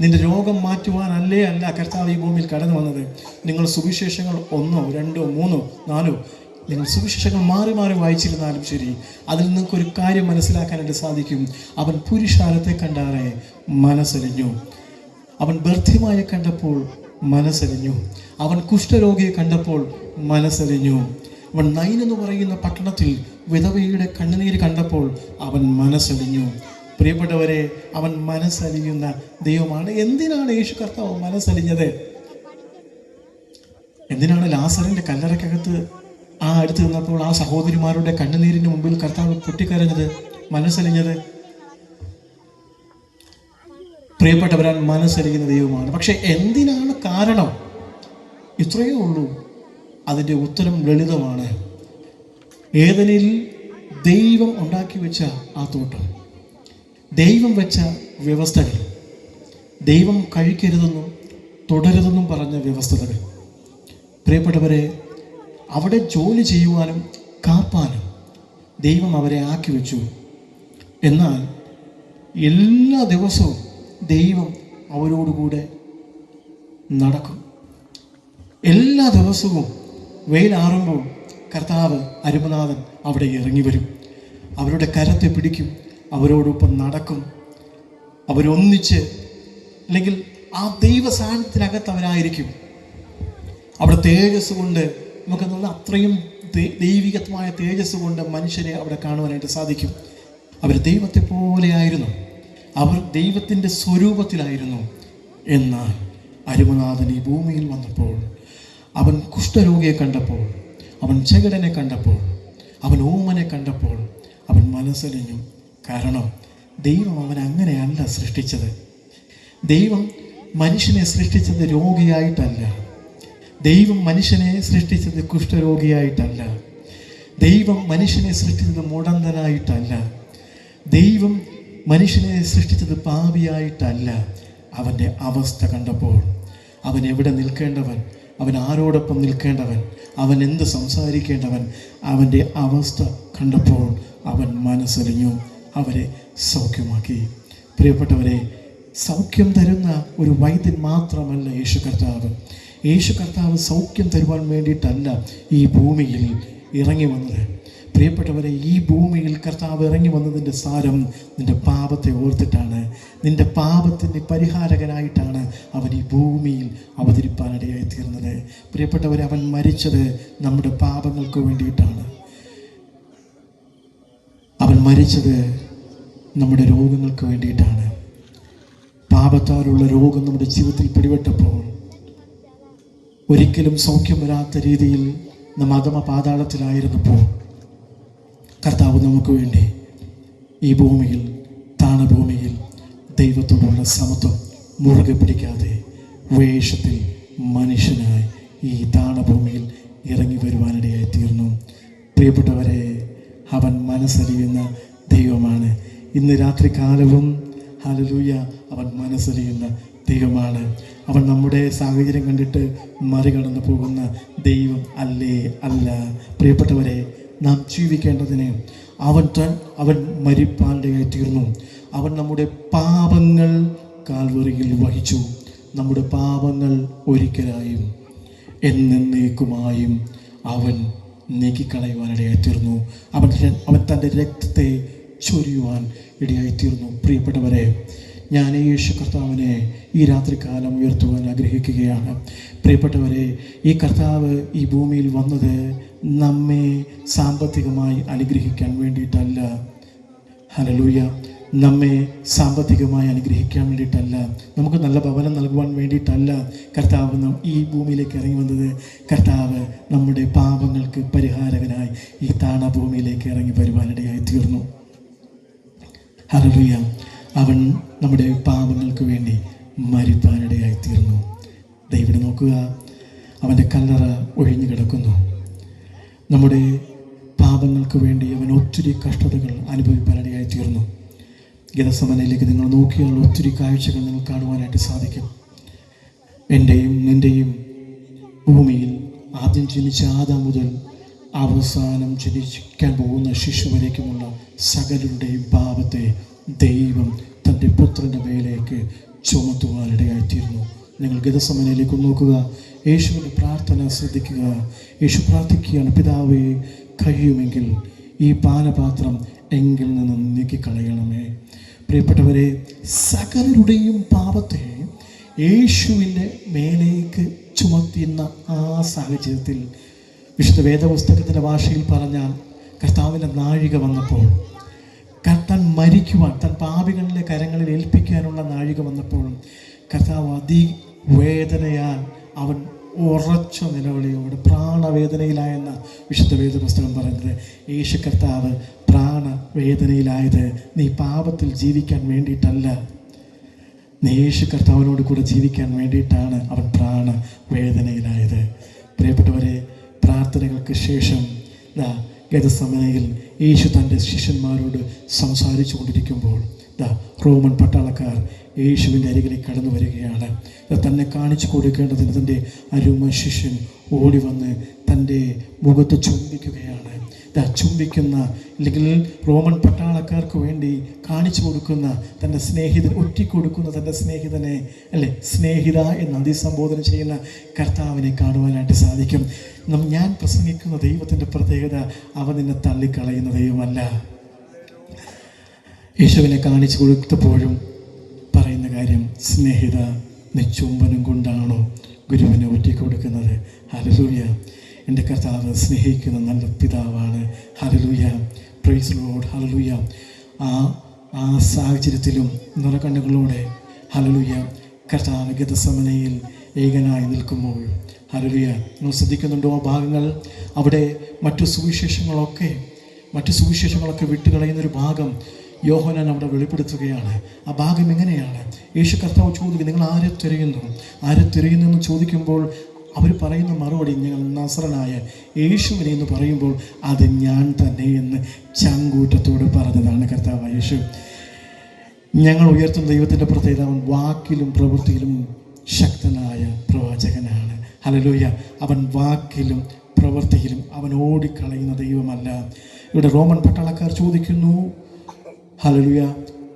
നിന്റെ രോഗം മാറ്റുവാനല്ലേ അല്ല കർത്താവ് ഈ ഭൂമിയിൽ കടന്നു വന്നത്. നിങ്ങൾ സുവിശേഷങ്ങൾ 1, 2, 3, 4 നിങ്ങൾ സുവിശേഷങ്ങൾ മാറി മാറി വായിച്ചിരുന്നാലും ശരി, അതിൽ നിങ്ങൾക്കൊരു കാര്യം മനസ്സിലാക്കാനായിട്ട് സാധിക്കും. അവൻ പുരുഷാരത്തെ കണ്ടാറെ മനസ്സലിഞ്ഞു. അവൻ ബർദ്ധിമായെ കണ്ടപ്പോൾ മനസ്സലിഞ്ഞു. അവൻ കുഷ്ഠരോഗിയെ കണ്ടപ്പോൾ മനസ്സലിഞ്ഞു. അവൻ നൈൻ എന്ന് പറയുന്ന പട്ടണത്തിൽ വിധവയുടെ കണ്ണുനീര് കണ്ടപ്പോൾ അവൻ മനസ്സലിഞ്ഞു. പ്രിയപ്പെട്ടവരെ, അവൻ മനസ്സലിയുന്ന ദൈവമാണ്. എന്തിനാണ് യേശു കർത്താവ് മനസ്സലിഞ്ഞത്? എന്തിനാണ് ലാസറിന്റെ കല്ലറയ്ക്കകത്ത് അടുത്ത് നിന്നപ്പോൾ ആ സഹോദരിമാരുടെ കണ്ണുനീരിന് മുമ്പിൽ കർത്താവ് പൊട്ടിക്കരഞ്ഞത്, മനസ്സലിഞ്ഞത്? പ്രിയപ്പെട്ടവരാൻ മനസ്സലിയുന്ന ദൈവമാണ്. പക്ഷെ എന്തിനാണ് കാരണം? ഇത്രയേ ഉള്ളൂ. അതിൻ്റെ ഉത്തരം ലളിതമാണ്. ഏദനിൽ ദൈവം ഉണ്ടാക്കി വെച്ച ആ തോട്ടം, ദൈവം വെച്ച വ്യവസ്ഥകൾ, ദൈവം കഴിക്കരുതെന്നും തുടരുതെന്നും പറഞ്ഞ വ്യവസ്ഥകൾ, പ്രിയപ്പെട്ടവരെ, അവിടെ ജോലി ചെയ്യുവാനും കാപ്പാനും ദൈവം അവരെ ആക്കി വെച്ചു. എന്നാൽ എല്ലാ ദിവസവും ദൈവം അവരോടുകൂടെ നടക്കും. എല്ലാ ദിവസവും വെയിലാറുമ്പോൾ കർത്താവ് അരുമനാഥൻ അവിടെ ഇറങ്ങി വരും. അവരുടെ കരത്തെ പിടിക്കും, അവരോടൊപ്പം നടക്കും. അവരൊന്നിച്ച്, അല്ലെങ്കിൽ ആ ദൈവ സാന്നിധ്യത്തിനകത്ത് അവരായിരിക്കും. അവിടെ തേജസ് കൊണ്ട് നമുക്കെന്നുള്ള അത്രയും ദൈവികമായ തേജസ് കൊണ്ട് മനുഷ്യരെ അവിടെ കാണുവാനായിട്ട് സാധിക്കും. അവർ ദൈവത്തെ പോലെയായിരുന്നു, അവർ ദൈവത്തിൻ്റെ സ്വരൂപത്തിലായിരുന്നു. എന്നാൽ അരുമനാഥൻ ഈ ഭൂമിയിൽ വന്നപ്പോൾ അവൻ കുഷ്ഠരോഗിയെ കണ്ടപ്പോൾ, അവൻ ചെകിടനെ കണ്ടപ്പോൾ, അവൻ ഊമനെ കണ്ടപ്പോൾ അവൻ മനസ്സലിഞ്ഞു. കാരണം ദൈവം അവനെ അങ്ങനെയല്ല സൃഷ്ടിച്ചത്. ദൈവം മനുഷ്യനെ സൃഷ്ടിച്ചത് രോഗിയായിട്ടല്ല. ദൈവം മനുഷ്യനെ സൃഷ്ടിച്ചത് കുഷ്ഠരോഗിയായിട്ടല്ല. ദൈവം മനുഷ്യനെ സൃഷ്ടിച്ചത് മുടന്തനായിട്ടല്ല. ദൈവം മനുഷ്യനെ സൃഷ്ടിച്ചത് പാപിയായിട്ടല്ല. അവൻ്റെ അവസ്ഥ കണ്ടപ്പോൾ, അവൻ എവിടെ നിൽക്കേണ്ടവൻ, അവൻ ആരോടൊപ്പം നിൽക്കേണ്ടവൻ, അവൻ എന്ത് സംസാരിക്കേണ്ടവൻ, അവൻ്റെ അവസ്ഥ കണ്ടപ്പോൾ അവൻ മനസ്സലിഞ്ഞു. അവരെ സൗഖ്യമാക്കി. പ്രിയപ്പെട്ടവരെ, സൗഖ്യം തരുന്ന ഒരു വൈദ്യൻ മാത്രമല്ല യേശു കർത്താവ്. യേശു കർത്താവ് സൗഖ്യം തരുവാൻ വേണ്ടിയിട്ടല്ല ഈ ഭൂമിയിൽ ഇറങ്ങി വന്നത്. പ്രിയപ്പെട്ടവരെ, ഈ ഭൂമിയിൽ കർത്താവ് ഇറങ്ങി വന്നതിൻ്റെ സാരം നിൻ്റെ പാപത്തെ ഓർത്തിട്ടാണ്. നിൻ്റെ പാപത്തിൻ്റെ പരിഹാരകനായിട്ടാണ് അവൻ ഈ ഭൂമിയിൽ അവതരിപ്പാനിടയായി തീർന്നത്. പ്രിയപ്പെട്ടവരെ, അവൻ മരിച്ചത് നമ്മുടെ പാപങ്ങൾക്ക് വേണ്ടിയിട്ടാണ്. അവൻ മരിച്ചത് നമ്മുടെ രോഗങ്ങൾക്ക് വേണ്ടിയിട്ടാണ്. പാപത്താലുള്ള രോഗം നമ്മുടെ ജീവിതത്തിൽ പിടിപെട്ടപ്പോൾ ഒരിക്കലും സൗഖ്യം വരാത്ത രീതിയിൽ നാം അധമ പാതാളത്തിലായിരുന്നപ്പോൾ കർത്താവ് നമുക്ക് വേണ്ടി ഈ ഭൂമിയിൽ, താണഭൂമിയിൽ ദൈവത്തോടുള്ള സമത്വം മുറുകെ പിടിക്കാതെ വേഷത്തിൽ മനുഷ്യനായി ഈ താണഭൂമിയിൽ ഇറങ്ങി വരുവാനിടയായി തീർന്നു. പ്രിയപ്പെട്ടവരെ, അവൻ മനസ്സറിയുന്ന ദൈവമാണ്. ഇന്ന് രാത്രി കാലവും ഹല്ലേലൂയ അവൻ മനസ്സറിയുന്ന ദൈവമാണ്. അവൻ നമ്മുടെ സാഹചര്യം കണ്ടിട്ട് മറികടന്നു പോകുന്ന ദൈവം അല്ലേ അല്ല. പ്രിയപ്പെട്ടവരെ, നാം ജീവിക്കേണ്ടതിന് അവൻ മരിപ്പാനിടയായി തീർന്നു. അവൻ നമ്മുടെ പാപങ്ങൾ കാൽവറിയിൽ വഹിച്ചു. നമ്മുടെ പാപങ്ങൾ ഒരിക്കലായും എന്നേക്കുമായും അവൻ നീക്കിക്കളയുവാനിടയായി തീർന്നു. അവൻ തൻ്റെ രക്തത്തെ ചൊരിയുവാൻ ഇടയായി തീർന്നു. പ്രിയപ്പെട്ടവരെ, ഞാൻ യേശു കർത്താവിനെ ഈ രാത്രികാലം ഉയർത്തുവാൻ ആഗ്രഹിക്കുകയാണ്. പ്രിയപ്പെട്ടവരെ, ഈ കർത്താവ് ഈ ഭൂമിയിൽ വന്നത് നമ്മെ സാമ്പത്തികമായി അനുഗ്രഹിക്കാൻ വേണ്ടിയിട്ടല്ല. ഹല്ലേലൂയ. നമ്മെ സാമ്പത്തികമായി അനുഗ്രഹിക്കാൻ വേണ്ടിയിട്ടല്ല, നമുക്ക് നല്ല ഭവനം നൽകുവാൻ വേണ്ടിയിട്ടല്ല കർത്താവ് ഈ ഭൂമിയിലേക്ക് ഇറങ്ങി വന്നത്. കർത്താവ് നമ്മുടെ പാപങ്ങൾക്ക് പരിഹാരകനായി ഈ താണഭൂമിയിലേക്ക് ഇറങ്ങി വരുവാനിടയായി തീർന്നു. ഹല്ലേലൂയ. അവൻ നമ്മുടെ പാപങ്ങൾക്ക് വേണ്ടി മരിപ്പാനിടയായി തീർന്നു. ദൈവം നോക്കുക, അവൻ്റെ കല്ലറ ഒഴിഞ്ഞു കിടക്കുന്നു. നമ്മുടെ പാപങ്ങൾക്ക് വേണ്ടി അവൻ ഒത്തിരി കഷ്ടതകൾ അനുഭവിപ്പാനിടയായി തീർന്നു. ഗെത്സമനയിലേക്ക് നിങ്ങൾ നോക്കിയാൽ ഒത്തിരി കാഴ്ചകൾ നിങ്ങൾ കാണുവാനായിട്ട് സാധിക്കും. എൻ്റെയും നിൻ്റെയും ഭൂമിയിൽ ആദ്യം ജനിച്ച ആദാം മുതൽ അവസാനം ജനിക്കാൻ പോകുന്ന ശിശു വരേക്കുമുള്ള സകലരുടെയും പാപത്തെ ദൈവം തൻ്റെ പുത്രൻ്റെ മേലേക്ക് ചുമത്തുവാനിടയായിത്തീർന്നു. നിങ്ങൾ ഗെത്സമനയിലേക്ക് നോക്കുക, യേശുവിൻ്റെ പ്രാർത്ഥന ശ്രദ്ധിക്കുക. യേശു പ്രാർത്ഥിക്കുകയാണ്, പിതാവേ, കഴിയുമെങ്കിൽ ഈ പാനപാത്രം എങ്കിൽ നിന്ന് നീക്കിക്കളയണമേ. പ്രിയപ്പെട്ടവരെ, സകലരുടെയും പാപത്തെ യേശുവിൻ്റെ മേലേക്ക് ചുമത്തുന്ന ആ സാഹചര്യത്തിൽ വിശുദ്ധ വേദപുസ്തകത്തിൻ്റെ ഭാഷയിൽ പറഞ്ഞാൽ കർത്താവിൻ്റെ നാഴിക വന്നപ്പോൾ, താൻ മരിക്കുവാൻ, താൻ പാപികളുടെ കരങ്ങളിൽ ഏൽപ്പിക്കാനുള്ള നാഴിക വന്നപ്പോൾ കർത്താവ് അതിവേദനയാൽ അവൻ ഉറച്ച നിലവിളിയോട് പ്രാണവേദനയിലായെന്ന വിശുദ്ധ വേദപുസ്തകം പറയുന്നത്. യേശു കർത്താവ് പ്രാണവേദനയിലായത് നീ പാപത്തിൽ ജീവിക്കാൻ വേണ്ടിയിട്ടല്ല, നീ യേശു കർത്താവിനോട് കൂടെ ജീവിക്കാൻ വേണ്ടിയിട്ടാണ് അവൻ പ്രാണവേദനയിലായത്. പ്രിയപ്പെട്ടവരെ, പ്രാർത്ഥനകൾക്ക് ശേഷം ഗെത്സമനയിൽ യേശു തൻ്റെ ശിഷ്യന്മാരോട് സംസാരിച്ചു കൊണ്ടിരിക്കുമ്പോൾ റോമൻ പട്ടാളക്കാർ യേശുവിൻ്റെ അരികിലേക്ക് കടന്നു വരികയാണ്. തന്നെ കാണിച്ചു കൊടുക്കേണ്ടതിന് തൻ്റെ അരുമ ശിഷ്യൻ ഓടി വന്ന് തൻ്റെ മുഖത്ത് ചുംബിക്കുകയാണ്. ചുംബിക്കുന്ന, അല്ലെങ്കിൽ റോമൻ പട്ടാളക്കാർക്ക് വേണ്ടി കാണിച്ചു കൊടുക്കുന്ന തൻ്റെ സ്നേഹിതൻ, ഒറ്റിക്കൊടുക്കുന്ന തൻ്റെ സ്നേഹിതനെ അല്ലെ സ്നേഹിത എന്ന് അഭിസംബോധന ചെയ്യുന്ന കർത്താവിനെ കാണുവാനായിട്ട് സാധിക്കും. ഞാൻ പ്രസംഗിക്കുന്ന ദൈവത്തിൻ്റെ പ്രത്യേകത അവൻ നിന്നെ തള്ളിക്കളയുന്ന ദൈവമല്ല. യേശുവിനെ കാണിച്ചു കൊടുത്തപ്പോഴും പറയുന്ന കാര്യം, സ്നേഹിത, നീ ചുംബനം കൊണ്ടാണോ ഗുരുവിനെ ഒറ്റിക്കൊടുക്കുന്നത്? ഹല്ലേലൂയ. എൻ്റെ കർത്താവ് സ്നേഹിക്കുന്ന നല്ല പിതാവാണ്. Hallelujah. Praise the Lord. Hallelujah. ആ സാഹചര്യത്തിലും നിറകണ്ണുകളോടെ ഹല്ലേലൂയ കർത്താവ് ഗെത്സമനയിൽ ഏകനായി നിൽക്കുമ്പോൾ, ഹല്ലേലൂയ, നിങ്ങൾ ശ്രദ്ധിക്കുന്നുണ്ടോ ആ ഭാഗങ്ങൾ? അവിടെ മറ്റു സുവിശേഷങ്ങളൊക്കെ വിട്ടുകളയുന്നൊരു ഭാഗം യോഹന്നാൻ അവിടെ വെളിപ്പെടുത്തുകയാണ്. ആ ഭാഗം എങ്ങനെയാണ്? യേശു കർത്താവ് ചോദിക്കും, നിങ്ങൾ ആരെ തിരയുന്നു എന്ന് ചോദിക്കുമ്പോൾ അവർ പറയുന്ന മറുപടി, ഞങ്ങൾ നസറനായ യേശുവിനെ എന്ന് പറയുമ്പോൾ അത് ഞാൻ തന്നെ എന്ന് ചങ്കൂറ്റത്തോട് പറഞ്ഞതാണ് കർത്താവ് യേശു. ഞങ്ങൾ ഉയർത്തുന്ന ദൈവത്തിൻ്റെ പ്രത്യേകത, അവൻ വാക്കിലും പ്രവൃത്തിയിലും ശക്തനായ പ്രവാചകനാണ്. ഹല്ലേലൂയ. അവൻ വാക്കിലും പ്രവൃത്തിയിലും അവൻ ഓടിക്കളയുന്ന ദൈവമല്ല. ഇവിടെ റോമൻ പട്ടാളക്കാർ ചോദിക്കുന്നു, ഹല്ലേലൂയ,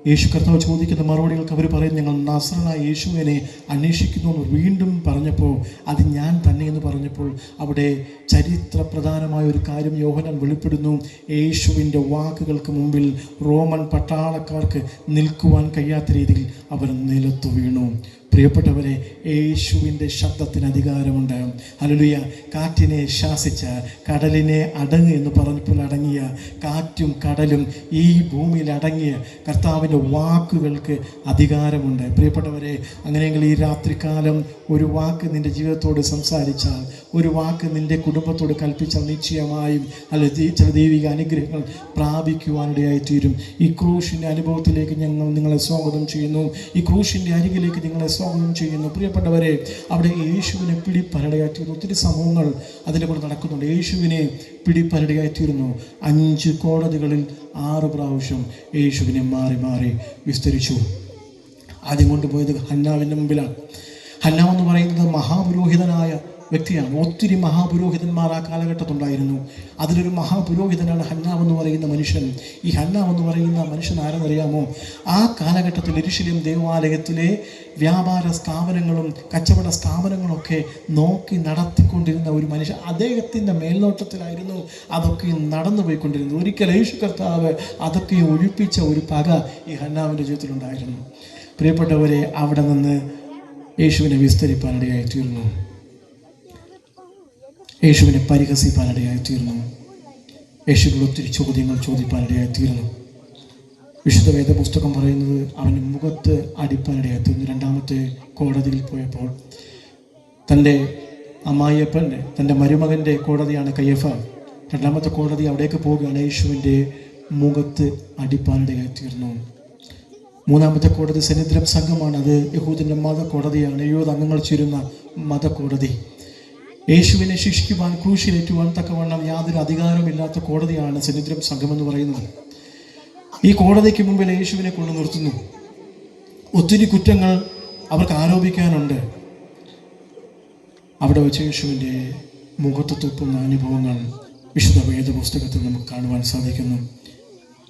യേശു കർത്താവ് ചോദിക്കുന്ന മറുപടികൾക്ക് അവർ പറയും, ഞങ്ങൾ നസറനായ യേശുവിനെ അന്വേഷിക്കുന്നു എന്ന് വീണ്ടും പറഞ്ഞപ്പോൾ, അത് ഞാൻ തന്നെ എന്ന് പറഞ്ഞപ്പോൾ അവിടെ ചരിത്ര പ്രധാനമായ ഒരു കാര്യം യോഹന്നാൻ വെളിപ്പെടുന്നു. യേശുവിൻ്റെ വാക്കുകൾക്ക് മുമ്പിൽ റോമൻ പട്ടാളക്കാർക്ക് നിൽക്കുവാൻ കഴിയാത്ത രീതിയിൽ അവർ നിലത്തു വീണു. പ്രിയപ്പെട്ടവരെ, യേശുവിൻ്റെ ശബ്ദത്തിന് അധികാരമുണ്ട്. ഹല്ലേലൂയ. കാറ്റിനെ ശാസിച്ച, കടലിനെ അടങ്ങ് എന്ന് പറഞ്ഞപ്പോൾ അടങ്ങിയ, കാറ്റും കടലും ഈ ഭൂമിയിൽ അടങ്ങിയ കർത്താവിൻ്റെ വാക്കുകൾക്ക് അധികാരമുണ്ട്. പ്രിയപ്പെട്ടവരെ, അങ്ങനെയെങ്കിൽ ഈ രാത്രികാലം ഒരു വാക്ക് നിൻ്റെ ജീവിതത്തോട് സംസാരിച്ചാൽ, ഒരു വാക്ക് നിൻ്റെ കുടുംബത്തോട് കൽപ്പിച്ചാൽ നിശ്ചയമായും ചില ദൈവിക അനുഗ്രഹങ്ങൾ പ്രാപിക്കുവാനിടയായി തീരും. ഈ ക്രൂശിൻ്റെ അനുഭവത്തിലേക്ക് ഞങ്ങൾ നിങ്ങളെ സ്വാഗതം ചെയ്യുന്നു. ഈ ക്രൂശിൻ്റെ അരികിലേക്ക് നിങ്ങളെ സ്വാഗതം ചെയ്യുന്നു. പ്രിയപ്പെട്ടവരെ, അവിടെ യേശുവിനെ പിടിപ്പരടയായിത്തീർന്നു. ഒത്തിരി സംഭവങ്ങൾ അതിൻ്റെ കൂടെ നടക്കുന്നുണ്ട്. യേശുവിനെ പിടിപ്പരടയായിത്തീർന്നു. 5 കോടതികളിൽ 6 പ്രാവശ്യം യേശുവിനെ മാറി മാറി വിസ്തരിച്ചു. ആദ്യം കൊണ്ടുപോയത് ഹന്നാവിൻ്റെ മുമ്പിലാണ്. ഹന്നാവ് എന്ന് പറയുന്നത് മഹാപുരോഹിതനായ വ്യക്തിയാണ്. ഒത്തിരി മഹാപുരോഹിതന്മാർ ആ കാലഘട്ടത്തുണ്ടായിരുന്നു. അതിലൊരു മഹാപുരോഹിതനാണ് ഹന്നാവ് എന്ന് പറയുന്ന മനുഷ്യൻ. ഈ ഹന്നാവ് എന്ന് പറയുന്ന മനുഷ്യൻ ആരെന്നറിയാമോ? ആ കാലഘട്ടത്തിൽ യെരൂശലേം ദേവാലയത്തിലെ വ്യാപാര സ്ഥാപനങ്ങളും കച്ചവട സ്ഥാപനങ്ങളൊക്കെ നോക്കി നടത്തിക്കൊണ്ടിരുന്ന ഒരു മനുഷ്യൻ. അദ്ദേഹത്തിൻ്റെ മേൽനോട്ടത്തിലായിരുന്നു അതൊക്കെ നടന്നു പോയിക്കൊണ്ടിരുന്നത്. ഒരിക്കൽ യേശു കർത്താവ് അതൊക്കെ ഒഴിപ്പിച്ച ഒരു പക ഈ ഹന്നാവിൻ്റെ ജീവിതത്തിലുണ്ടായിരുന്നു. പ്രിയപ്പെട്ടവരെ, അവിടെ നിന്ന് യേശുവിനെ വിസ്തരിപ്പാനിടയായി തീർന്നു. യേശുവിനെ പരിഹസിപ്പാനിടയായി തീർന്നു. യേശുവിനോട് ഒത്തിരി ചോദ്യങ്ങൾ ചോദിപ്പാനിടയായി തീർന്നു. വിശുദ്ധ വേദപുസ്തകം പറയുന്നത് അവൻ്റെ മുഖത്ത് അടിപ്പാനിടയായി തീർന്നു. രണ്ടാമത്തെ കോടതിയിൽ പോയപ്പോൾ തൻ്റെ അമ്മായിയപ്പൻ്റെ തൻ്റെ മരുമകൻ്റെ കോടതിയാണ് കയ്യഫ. രണ്ടാമത്തെ കോടതി അവിടേക്ക് പോവുകയാണ്. യേശുവിൻ്റെ മുഖത്ത് അടിപ്പാനിടയായി തീർന്നു. മൂന്നാമത്തെ കോടതി സെനദ്രം സംഘമാണ്. അത് യഹൂദൻ്റെ മതകോടതിയാണ്. 70 അംഗങ്ങൾ ചേരുന്ന മതകോടതി. യേശുവിനെ ശിക്ഷിക്കുവാൻ ക്രൂശിലേറ്റുവാൻ തക്കവണ്ണം യാതൊരു അധികാരമില്ലാത്ത കോടതിയാണ് സെനദ്രം സംഘം എന്ന് പറയുന്നത്. ഈ കോടതിക്ക് മുമ്പിൽ യേശുവിനെ കൊണ്ടു നിർത്തുന്നു. ഒത്തിരി കുറ്റങ്ങൾ അവർക്ക് ആരോപിക്കാനുണ്ട്. അവിടെ വെച്ച് യേശുവിൻ്റെ മുഖത്ത് തുപ്പുന്ന അനുഭവങ്ങൾ വിശുദ്ധ വേദപുസ്തകത്തിൽ നമുക്ക് കാണുവാൻ സാധിക്കുന്നു.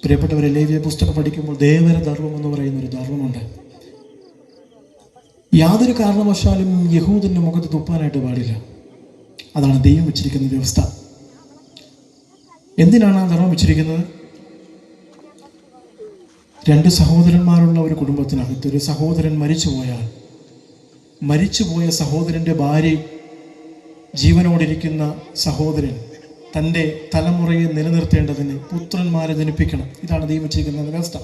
പ്രിയപ്പെട്ടവരെ, ലേവ്യ പുസ്തകം പഠിക്കുമ്പോൾ ദേവര ധർമ്മം എന്ന് പറയുന്നൊരു ധർമ്മമുണ്ട്. യാതൊരു കാരണവശാലും യഹൂദൻ്റെ മുഖത്ത് തുപ്പാനായിട്ട് പാടില്ല. അതാണ് ദൈവം വെച്ചിരിക്കുന്ന വ്യവസ്ഥ. എന്തിനാണ് ആ ധർമ്മം വെച്ചിരിക്കുന്നത്? 2 സഹോദരന്മാരുള്ള ഒരു കുടുംബത്തിനകത്ത് ഒരു സഹോദരൻ മരിച്ചുപോയാൽ മരിച്ചുപോയ സഹോദരൻ്റെ ഭാര്യ ജീവനോടിരിക്കുന്ന സഹോദരൻ തൻ്റെ തലമുറയെ നിലനിർത്തേണ്ടതിന് പുത്രന്മാരെ ജനിപ്പിക്കണം. ഇതാണ് ദൈവം വെച്ചിരിക്കുന്ന വ്യവസ്ഥ.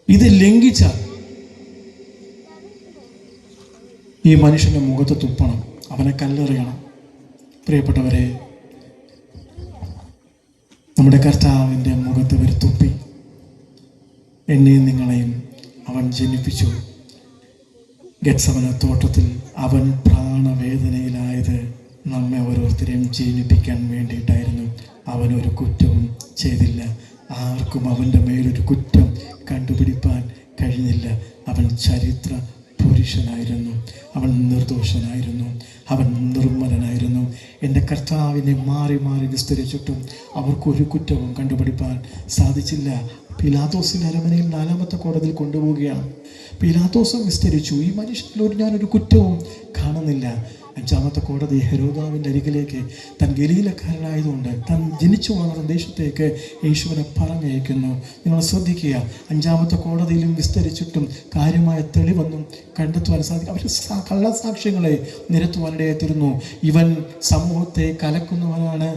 ഇത് ലംഘിച്ചാൽ ഈ മനുഷ്യൻ്റെ മുഖത്ത് തുപ്പണം, അവനെ കല്ലെറിയണം. പ്രിയപ്പെട്ടവരെ, നമ്മുടെ കർത്താവിൻ്റെ മുഖത്ത് ഒരു തുപ്പി എന്നെയും നിങ്ങളെയും അവൻ ജനിപ്പിച്ചു. ഗെത്സമന തോട്ടത്തിൽ അവൻ പ്രാണവേദനയിലായത് നമ്മെ ഓരോരുത്തരെയും ജനിപ്പിക്കാൻ വേണ്ടിയിട്ടായിരുന്നു. അവനൊരു കുറ്റവും ചെയ്തില്ല. ആർക്കും അവൻ്റെ മേലൊരു കുറ്റം കണ്ടുപിടിപ്പാൻ കഴിഞ്ഞില്ല. അവൻ ചരിത്ര പുരുഷനായിരുന്നു. അവൻ നിർദോഷനായിരുന്നു. അവൻ നിർമ്മലനായിരുന്നു. എൻ്റെ കർത്താവിനെ മാറി മാറി വിസ്തരിച്ചിട്ടും അവർക്കൊരു കുറ്റവും കണ്ടുപിടിപ്പാൻ സാധിച്ചില്ല. പീലാത്തോസിൻ്റെ അരമനയിൽ 4ാമത്തെ കോടതിയിൽ കൊണ്ടുപോവുകയാണ്. പീലാത്തോസും വിസ്തരിച്ചു. ഈ മനുഷ്യനിൽ ഞാനൊരു കുറ്റവും കാണുന്നില്ല. 5ാമത്തെ കോടതി ഹെരോദാവിൻ്റെ അരികിലേക്ക് താൻ ഗലീലക്കാരനായതുകൊണ്ട് താൻ ജനിച്ചു വളർന്ന ദേശത്തേക്ക് യേശുവിനെ പറഞ്ഞയക്കുന്നു. നിങ്ങൾ ശ്രദ്ധിക്കുക, 5ാമത്തെ കോടതിയിലും വിസ്തരിച്ചിട്ടും കാര്യമായ തെളിവൊന്നും കണ്ടെത്തുവാൻ സാധിക്കും. അവർ കള്ളസാക്ഷ്യങ്ങളെ നിരത്തുവാനിടയായിത്തീരുന്നു. ഇവൻ സമൂഹത്തെ കലക്കുന്നവനാണ്,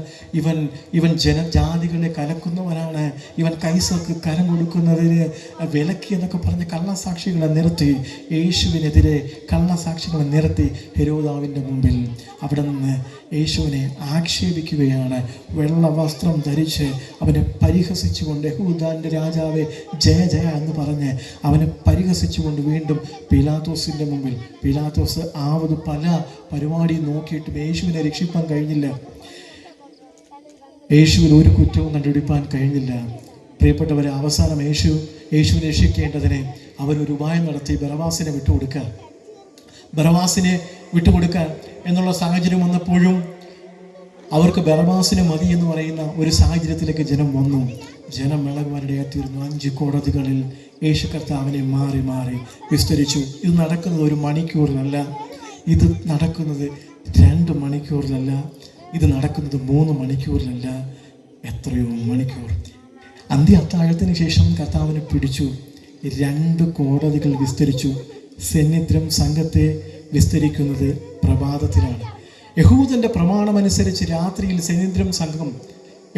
ഇവൻ ജനജാതികളെ കലക്കുന്നവനാണ്, ഇവൻ കൈസർക്ക് കരം കൊടുക്കുന്നതിന് വിലക്കി എന്നൊക്കെ പറഞ്ഞ് കള്ളസാക്ഷികളെ നിരത്തി യേശുവിനെതിരെ കള്ളസാക്ഷികളെ നിരത്തി ഹെരോദാവിൻ്റെ മുമ്പിൽ അവിടെ നിന്ന് യേശുവിനെ ആക്ഷേപിക്കുകയാണ്. വെള്ള വസ്ത്രം ധരിച്ച് അവനെ പരിഹസിച്ചുകൊണ്ട് യഹൂദാന്റെ രാജാവെ ജയ ജയ എന്ന് പറഞ്ഞ് അവനെ പരിഹസിച്ചുകൊണ്ട് വീണ്ടും പീലാത്തോസിൻ്റെ മുമ്പിൽ. പീലാത്തോസ് ആവത് പല പരിപാടി നോക്കിയിട്ടും യേശുവിനെ രക്ഷിപ്പാൻ കഴിഞ്ഞില്ല. യേശുവിൽ ഒരു കുറ്റവും കണ്ടുപിടിപ്പാൻ കഴിഞ്ഞില്ല. പ്രിയപ്പെട്ടവരെ, അവസാനം യേശുവിനെ രക്ഷിക്കേണ്ടതിന് അവരൊരു ഉപായം നടത്തി ബറവാസിനെ വിട്ടുകൊടുക്കാൻ എന്നുള്ള സാഹചര്യം വന്നപ്പോഴും അവർക്ക് ബറവാസിനെ മതി എന്ന് പറയുന്ന ഒരു സാഹചര്യത്തിലേക്ക് ജനം വന്നു. ജനം ഇളകുവാനിടയായിത്തീർന്നു. 5 കോടതികളിൽ യേശു കർത്താവിനെ മാറി മാറി വിസ്തരിച്ചു. ഇത് നടക്കുന്നത് 1 മണിക്കൂറിലല്ല, ഇത് നടക്കുന്നത് 2 മണിക്കൂറിലല്ല, ഇത് നടക്കുന്നത് 3 മണിക്കൂറിലല്ല, എത്രയോ മണിക്കൂർ. അന്ത്യ-അത്താഴത്തിന് ശേഷം കർത്താവിനെ പിടിച്ചു. 2 കോടതികൾ വിസ്തരിച്ചു. സെന്നിദ്രം സംഘത്തെ വിസ്തരിക്കുന്നത് പ്രഭാതത്തിലാണ്. യഹൂദൻ്റെ പ്രമാണമനുസരിച്ച് രാത്രിയിൽ സെന്നിദ്രം സംഘം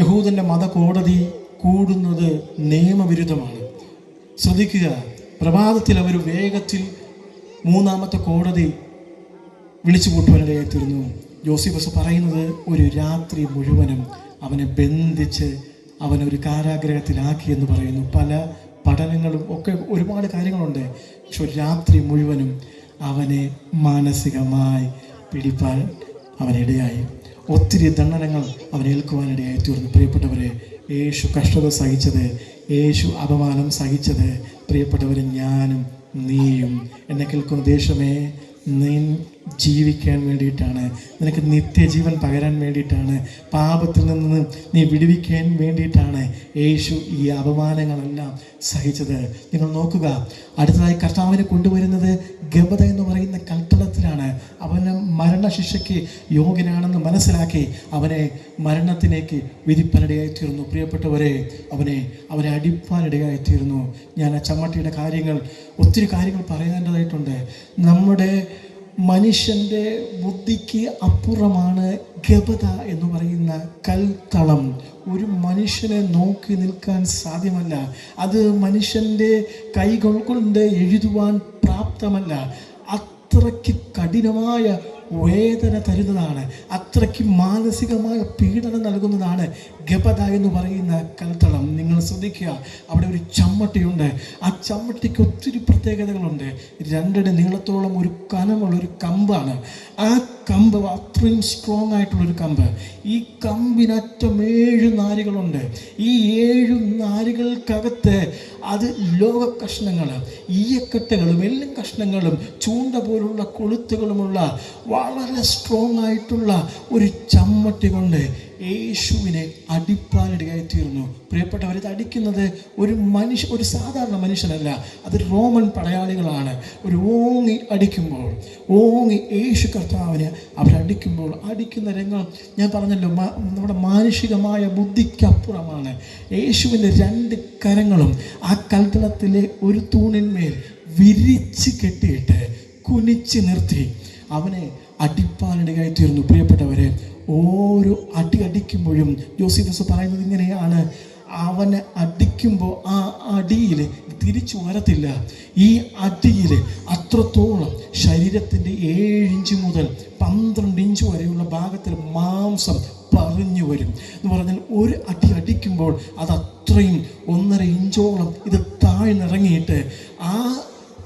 യഹൂദൻ്റെ മതകോടതി കൂടുന്നത് നിയമവിരുദ്ധമാണ്. ശ്രദ്ധിക്കുക, പ്രഭാതത്തിൽ അവർ വേഗത്തിൽ 3ാമത്തെ കോടതി വിളിച്ചു കൂട്ടുവാനിടയായിത്തീർന്നു. ജോസഫസ് പറയുന്നത് ഒരു രാത്രി മുഴുവനും അവനെ ബന്ധിച്ച് അവനൊരു കാരാഗ്രഹത്തിലാക്കി എന്ന് പറയുന്നു. പല പഠനങ്ങളും ഒക്കെ ഒരുപാട് കാര്യങ്ങളുണ്ട്. പക്ഷെ ഒരു രാത്രി മുഴുവനും അവനെ മാനസികമായി പിടിപ്പാൻ അവനിടയായി. ഒത്തിരി ദണ്ഡനങ്ങൾ അവനേൽക്കുവാനിടയായി തീർന്നു. പ്രിയപ്പെട്ടവരെ, യേശു കഷ്ടത സഹിച്ചത്, യേശു അപമാനം സഹിച്ചത്, പ്രിയപ്പെട്ടവരെ, ഞാനും നീയും. എന്നെ കേൾക്കുന്ന ദേശമേ, നീ ജീവിക്കാൻ വേണ്ടിയിട്ടാണ്, നിനക്ക് നിത്യജീവൻ പകരാൻ വേണ്ടിയിട്ടാണ്, പാപത്തിൽ നിന്ന് നീ വിടുവിക്കാൻ വേണ്ടിയിട്ടാണ് യേശു ഈ അപമാനങ്ങളെല്ലാം സഹിച്ചത്. നിങ്ങൾ നോക്കുക, അടുത്തതായി കർത്താവിനെ കൊണ്ടുവരുന്നത് ഗബദ എന്ന് പറയുന്ന കൽത്തളത്തിലാണ്. അവന് മരണശിക്ഷയ്ക്ക് യോഗ്യനാണെന്ന് മനസ്സിലാക്കി അവനെ മരണത്തിലേക്ക് വിധിപ്പാനിടയായിത്തീർന്നു. പ്രിയപ്പെട്ടവരെ, അവനെ അടിപ്പാനിടയായിത്തീർന്നു. ഞാൻ ആ ചമ്മട്ടിയുടെ കാര്യങ്ങൾ, ഒത്തിരി കാര്യങ്ങൾ പറയേണ്ടതായിട്ടുണ്ട്. നമ്മുടെ മനുഷ്യൻ്റെ ബുദ്ധിക്ക് അപ്പുറമാണ് ഗബദ എന്ന് പറയുന്ന കൽത്തളം. ഒരു മനുഷ്യനെ നോക്കി നിൽക്കാൻ സാധ്യമല്ല. അത് മനുഷ്യൻ്റെ കൈകൾ കൊണ്ട് എഴുതുവാൻ പ്രാപ്തമല്ല. അത്രയ്ക്ക് കഠിനമായ വേദന തരുന്നതാണ്, അത്രയ്ക്ക് മാനസികമായ പീഡനം നൽകുന്നതാണ് ഗബദ എന്ന് പറയുന്ന കൽത്തളം. നിങ്ങൾ ശ്രദ്ധിക്കുക, അവിടെ ഒരു ചമ്മട്ടിയുണ്ട്. ആ ചമ്മട്ടിക്ക് ഒത്തിരി പ്രത്യേകതകളുണ്ട്. 2 അടി നീളത്തോളം ഒരു കനമുള്ളൊരു കമ്പാണ്. ആ കമ്പ് അത്രയും സ്ട്രോങ് ആയിട്ടുള്ളൊരു കമ്പ്. ഈ കമ്പിനറ്റം 7 നാരുകളുണ്ട്. ഈ 7 നാരുകൾക്കകത്ത് അത് ലോക കഷ്ണങ്ങൾ, ഈയക്കെട്ടുകളും എല്ലും കഷ്ണങ്ങളും ചൂണ്ട പോലുള്ള കൊളുത്തുകളുമുള്ള വളരെ സ്ട്രോങ് ആയിട്ടുള്ള ഒരു ചമ്മട്ടി കൊണ്ട് യേശുവിനെ അടിപ്പാനിടയായിത്തീർന്നു. പ്രിയപ്പെട്ടവർ, ഇത് അടിക്കുന്നത് ഒരു സാധാരണ മനുഷ്യനല്ല, അത് റോമൻ പടയാളികളാണ്. ഒരു ഓങ്ങി അടിക്കുമ്പോൾ, യേശു കർത്താവിനെ അവരടിക്കുമ്പോൾ അടിക്കുന്ന രംഗം ഞാൻ പറഞ്ഞല്ലോ, നമ്മുടെ മാനുഷികമായ ബുദ്ധിക്കപ്പുറമാണ്. യേശുവിൻ്റെ 2 കരങ്ങളും ആ കൽത്തളത്തിലെ ഒരു തൂണിന്മേൽ വിരിച്ച് കെട്ടിയിട്ട് കുനിച്ച് നിർത്തി അവനെ അടിപ്പാനിടയായിത്തീർന്നു. പ്രിയപ്പെട്ടവരെ, ഓരോ അടിക്കുമ്പോഴും ജോസഫസ് പറയുന്നത് ഇങ്ങനെയാണ്: അവനെ അടിക്കുമ്പോൾ ആ അടിയിൽ തിരിച്ചു വരത്തില്ല. ഈ അടിയിൽ അത്രത്തോളം ശരീരത്തിൻ്റെ 7 ഇഞ്ച് മുതൽ 12 ഇഞ്ച് വരെയുള്ള ഭാഗത്തിൽ മാംസം പറഞ്ഞു വരും എന്ന് പറഞ്ഞാൽ, ഒരു അടിക്കുമ്പോൾ അത് അത്രയും 1.5 ഇഞ്ചോളം ഇത് താഴ്ന്നിറങ്ങിയിട്ട് ആ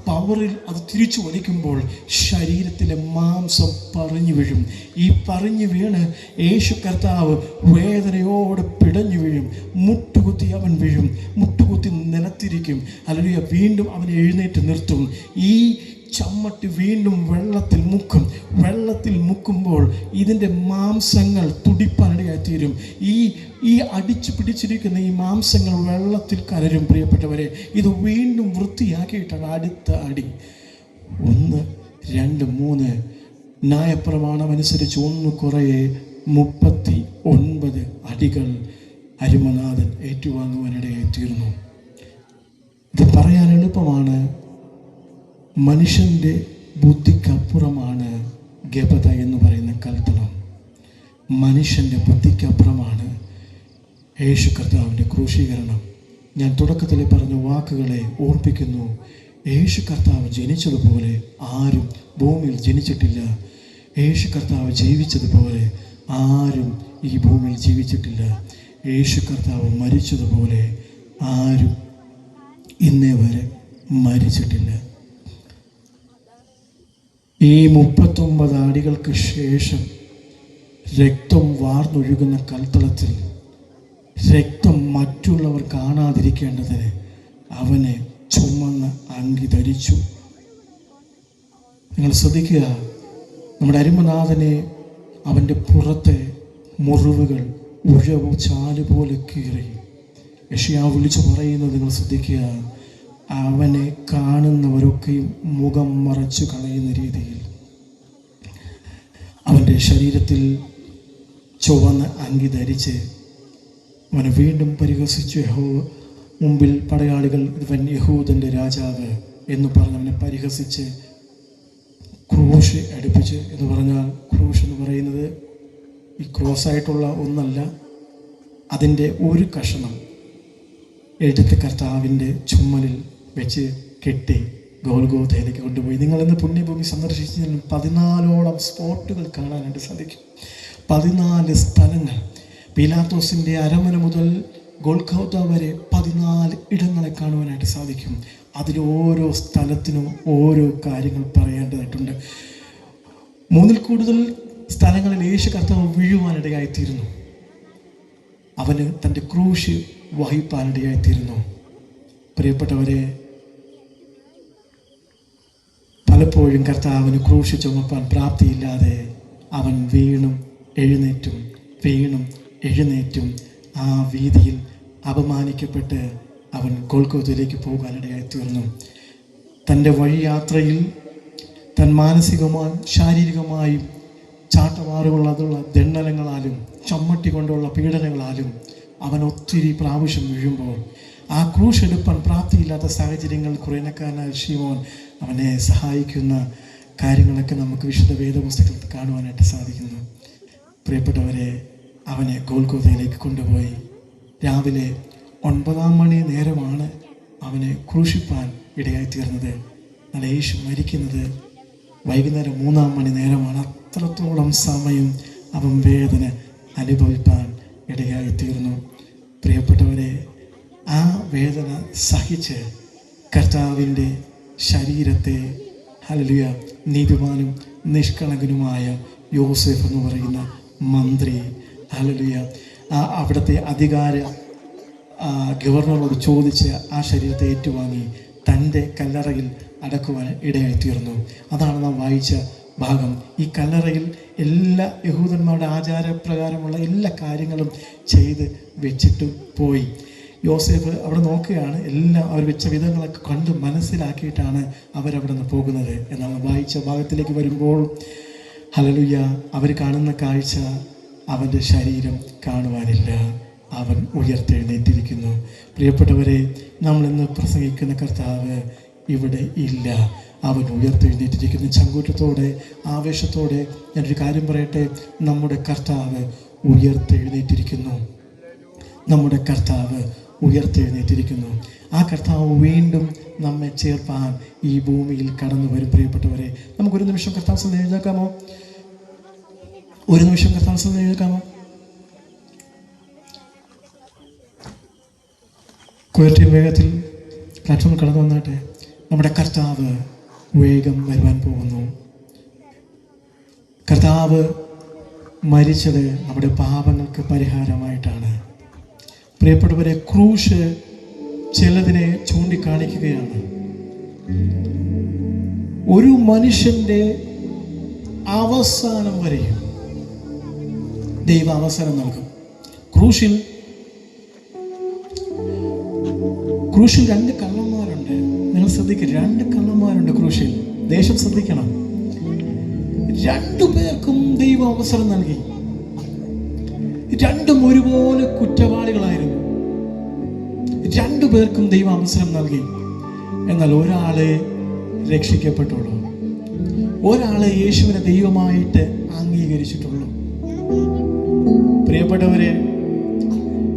പവറിൽ അത് തിരിച്ചു വലിക്കുമ്പോൾ ശരീരത്തിലെ മാംസം പറഞ്ഞു വീഴും. ഈ പറഞ്ഞു വീണ് യേശു കർത്താവ് വേദനയോടെ പിടഞ്ഞു വീഴും. മുട്ടുകുത്തി അവൻ വീഴും, മുട്ടുകുത്തി നിലത്തിരിക്കും. ഹല്ലേലൂയ. വീണ്ടും അവൻ എഴുന്നേറ്റ് നിർത്തും. ഈ ചമ്മട്ടി വീണ്ടും വെള്ളത്തിൽ മുക്കുമ്പോൾ ഇതിൻ്റെ മാംസങ്ങൾ തുടിപ്പാനിടയായിത്തീരും. ഈ അടിച്ചു പിടിച്ചിരിക്കുന്ന ഈ മാംസങ്ങൾ വെള്ളത്തിൽ കലരും. പ്രിയപ്പെട്ടവരെ, ഇത് വീണ്ടും വൃത്തിയാക്കിയിട്ടാണ് അടുത്ത അടി. 1, 2, 3 ന്യായപ്രമാണം അനുസരിച്ച് 1 കുറയെ 39 അടികൾ അരുമനാഥൻ ഏറ്റുവാങ്ങുവാനിടയായിത്തീർന്നു. ഇത് പറയാൻ എളുപ്പമാണ്. മനുഷ്യൻ്റെ ബുദ്ധിക്കപ്പുറമാണ് ഗബദ എന്ന് പറയുന്ന കൽത്തളം. മനുഷ്യൻ്റെ ബുദ്ധിക്കപ്പുറമാണ് യേശു കർത്താവിൻ്റെ ക്രൂശീകരണം. ഞാൻ തുടക്കത്തിൽ പറഞ്ഞ വാക്കുകളെ ഓർപ്പിക്കുന്നു. യേശു കർത്താവ് ജനിച്ചതുപോലെ ആരും ഭൂമിയിൽ ജനിച്ചിട്ടില്ല. യേശു കർത്താവ് ജീവിച്ചതുപോലെ ആരും ഈ ഭൂമിയിൽ ജീവിച്ചിട്ടില്ല. യേശു കർത്താവ് മരിച്ചതുപോലെ ആരും ഇന്നേ വരെ മരിച്ചിട്ടില്ല. ഈ 39 അടികൾക്ക് ശേഷം രക്തം വാർന്നൊഴുകുന്ന കൽത്തളത്തിൽ രക്തം മറ്റുള്ളവർ കാണാതിരിക്കേണ്ടതിന് അവനെ ചുമന്ന അങ്കി ധരിച്ചു. നിങ്ങൾ ശ്രദ്ധിക്കുക, നമ്മുടെ അരുമനാഥനെ അവൻ്റെ പുറത്തെ മുറിവുകൾ ഉഴവു ചാലുപോലെ കീറി. യെശയ്യാവ് വിളിച്ചു പറയുന്നത് നിങ്ങൾ ശ്രദ്ധിക്കുക, അവനെ കാണുന്നവരൊക്കെയും മുഖം മറച്ചു കളയുന്ന രീതിയിൽ അവൻ്റെ ശരീരത്തിൽ ചുവന്ന അങ്കി ധരിച്ച് അവനെ വീണ്ടും പരിഹസിച്ചു. മുമ്പിൽ പടയാളികൾ ഇവൻ യഹൂദൻ്റെ രാജാവ് എന്ന് പറഞ്ഞ് അവനെ പരിഹസിച്ച് ക്രൂശ് അടുപ്പിച്ച്. എന്ന് പറഞ്ഞാൽ ക്രൂശ് എന്ന് പറയുന്നത് ഈ ക്രോസായിട്ടുള്ള ഒന്നല്ല, അതിൻ്റെ ഒരു കഷണം എടുത്ത് കർത്താവിൻ്റെ ചുമലിൽ വെച്ച് കെട്ടി ഗോൽഗോഥയിലേക്ക് കൊണ്ടുപോയി. നിങ്ങളിന്ന് പുണ്യഭൂമി സന്ദർശിച്ചാൽ 14ഓളം സ്പോട്ടുകൾ കാണാനായിട്ട് സാധിക്കും. 14 സ്ഥലങ്ങൾ. പീലാത്തോസിൻ്റെ അരമന മുതൽ ഗോൽഗോഥ വരെ 14 ഇടങ്ങളെ കാണുവാനായിട്ട് സാധിക്കും. അതിൽ ഓരോ സ്ഥലത്തിനും ഓരോ കാര്യങ്ങൾ പറയേണ്ടതായിട്ടുണ്ട്. 3-ൽ കൂടുതൽ സ്ഥലങ്ങളിൽ യേശു കർത്താവ് വീഴുവാനിടയായിത്തീരുന്നു. അവന് തൻ്റെ ക്രൂശ് വഹിപ്പാനിടയായിത്തീരുന്നു. പ്രിയപ്പെട്ടവരെ, പലപ്പോഴും കർത്താവിന് ക്രൂശ് ചുമപ്പാൻ പ്രാപ്തിയില്ലാതെ അവൻ വീണും എഴുന്നേറ്റും ആ വീതിയിൽ അപമാനിക്കപ്പെട്ട് അവൻ ഗോൽഗോഥയിലേക്ക് പോകാനിടയായി തീർന്നു. തൻ്റെ വഴിയാത്രയിൽ താൻ മാനസികമായും ശാരീരികമായും ചാട്ടവാറുകളുള്ള ദണ്ഡനങ്ങളാലും ചമ്മട്ടി കൊണ്ടുള്ള പീഡനങ്ങളാലും അവൻ ഒത്തിരി പ്രാവശ്യം വീഴുമ്പോൾ ആ ക്രൂശ് എടുപ്പാൻ പ്രാപ്തിയില്ലാത്ത സാഹചര്യങ്ങൾ കുറേനക്കാരനായ ശിമോൻ അവനെ സഹായിക്കുന്ന കാര്യങ്ങളൊക്കെ നമുക്ക് വിശുദ്ധ വേദപുസ്തകത്തിൽ കാണുവാനായിട്ട് സാധിക്കുന്നു. പ്രിയപ്പെട്ടവരെ, അവനെ ഗോൽഗോഥയിലേക്ക് കൊണ്ടുപോയി. രാവിലെ 9 മണി നേരമാണ് അവനെ ക്രൂശിപ്പാൻ ഇടയായിത്തീർന്നത്. എന്നാൽ യേശു മരിക്കുന്നത് വൈകുന്നേരം 3 മണി നേരമാണ്. അത്രത്തോളം സമയം അവൻ വേദന അനുഭവിപ്പാൻ ഇടയായിത്തീർന്നു. പ്രിയപ്പെട്ടവരെ, ആ വേദന സഹിച്ച് കർത്താവിൻ്റെ ശരീരത്തെ ഹല്ലേലൂയ നീതിമാനും നിഷ്കളങ്കനുമായ യോസേഫ് എന്ന് പറയുന്ന മന്ത്രി ഹല്ലേലൂയ അവിടുത്തെ ഗവർണറോട് ചോദിച്ച് ആ ശരീരത്തെ ഏറ്റുവാങ്ങി തൻ്റെ കല്ലറയിൽ അടക്കുവാൻ ഇടയായിത്തീർന്നു. അതാണ് നാം വായിച്ച ഭാഗം. ഈ കല്ലറയിൽ എല്ലാ യഹൂദന്മാരുടെ ആചാരപ്രകാരമുള്ള എല്ലാ കാര്യങ്ങളും ചെയ്ത് വെച്ചിട്ട് പോയി. യോസേഫ് അവിടെ നോക്കുകയാണ്. എല്ലാം അവർ വെച്ച വിധങ്ങളൊക്കെ കണ്ട് മനസ്സിലാക്കിയിട്ടാണ് അവരവിടെ നിന്ന് പോകുന്നത്. എന്നാൽ വായിച്ച ഭാഗത്തിലേക്ക് വരുമ്പോൾ ഹല്ലേലൂയ അവർ കാണുന്ന കാഴ്ച അവൻ്റെ ശരീരം കാണുവാനില്ല. അവൻ ഉയർത്തെഴുന്നേറ്റിരിക്കുന്നു. പ്രിയപ്പെട്ടവരെ, നമ്മളിന്ന് പ്രസംഗിക്കുന്ന കർത്താവ് ഇവിടെ ഇല്ല. അവൻ ഉയർത്തെഴുന്നേറ്റിരിക്കുന്നു. ചങ്കൂറ്റത്തോടെ ആവേശത്തോടെ ഞാനൊരു കാര്യം പറയട്ടെ, നമ്മുടെ കർത്താവ് ഉയർത്തെഴുന്നേറ്റിരിക്കുന്നു. നമ്മുടെ കർത്താവ് ഉയർത്തെഴുന്നേറ്റിരിക്കുന്നു. ആ കർത്താവ് വീണ്ടും നമ്മെ ചേർപ്പാൻ ഈ ഭൂമിയിൽ കടന്നു വരും. പ്രിയപ്പെട്ടവരെ, നമുക്കൊരു നിമിഷം കർത്താവ് സന്നിധിയിൽ എഴുന്നേൽക്കാമോ? ഒരു നിമിഷം കർത്താവ് സന്നിധിയിൽ എഴുന്നേൽക്കാമോ? കുയർട്ടിൽ വേഗത്തിൽ പ്ലാറ്റ്ഫോമിൽ കടന്നു വന്നാട്ടെ. നമ്മുടെ കർത്താവ് വേഗം വരുവാൻ പോകുന്നു. കർത്താവ് മരിച്ചത് നമ്മുടെ പാപങ്ങൾക്ക് പരിഹാരമായിട്ടാണ്. പ്രിയപ്പെട്ടവരെ, ക്രൂശ് ചിലതിനെ ചൂണ്ടിക്കാണിക്കുകയാണ്. ഒരു മനുഷ്യന്റെ അവസാനം വരെയും ദൈവ അവസരം നൽകും. ക്രൂശിൽ 2 കള്ളന്മാരുണ്ട്. നിങ്ങൾ ശ്രദ്ധിക്കുക, 2 കള്ളന്മാരുണ്ട് ക്രൂശിൽ. ദേശം ശ്രദ്ധിക്കണം. 2 പേർക്കും ദൈവം അവസരം നൽകി. 2 ഒരുപോലെ കുറ്റവാളികളായിരുന്നു. 2 പേർക്കും ദൈവം അവസരം നൽകി. എന്നാൽ ഒരാളെ രക്ഷിക്കപ്പെട്ടുള്ളൂ. ഒരാളെ യേശുവിനെ ദൈവമായിട്ട് അംഗീകരിച്ചിട്ടുള്ളൂ. പ്രിയപ്പെട്ടവരെ,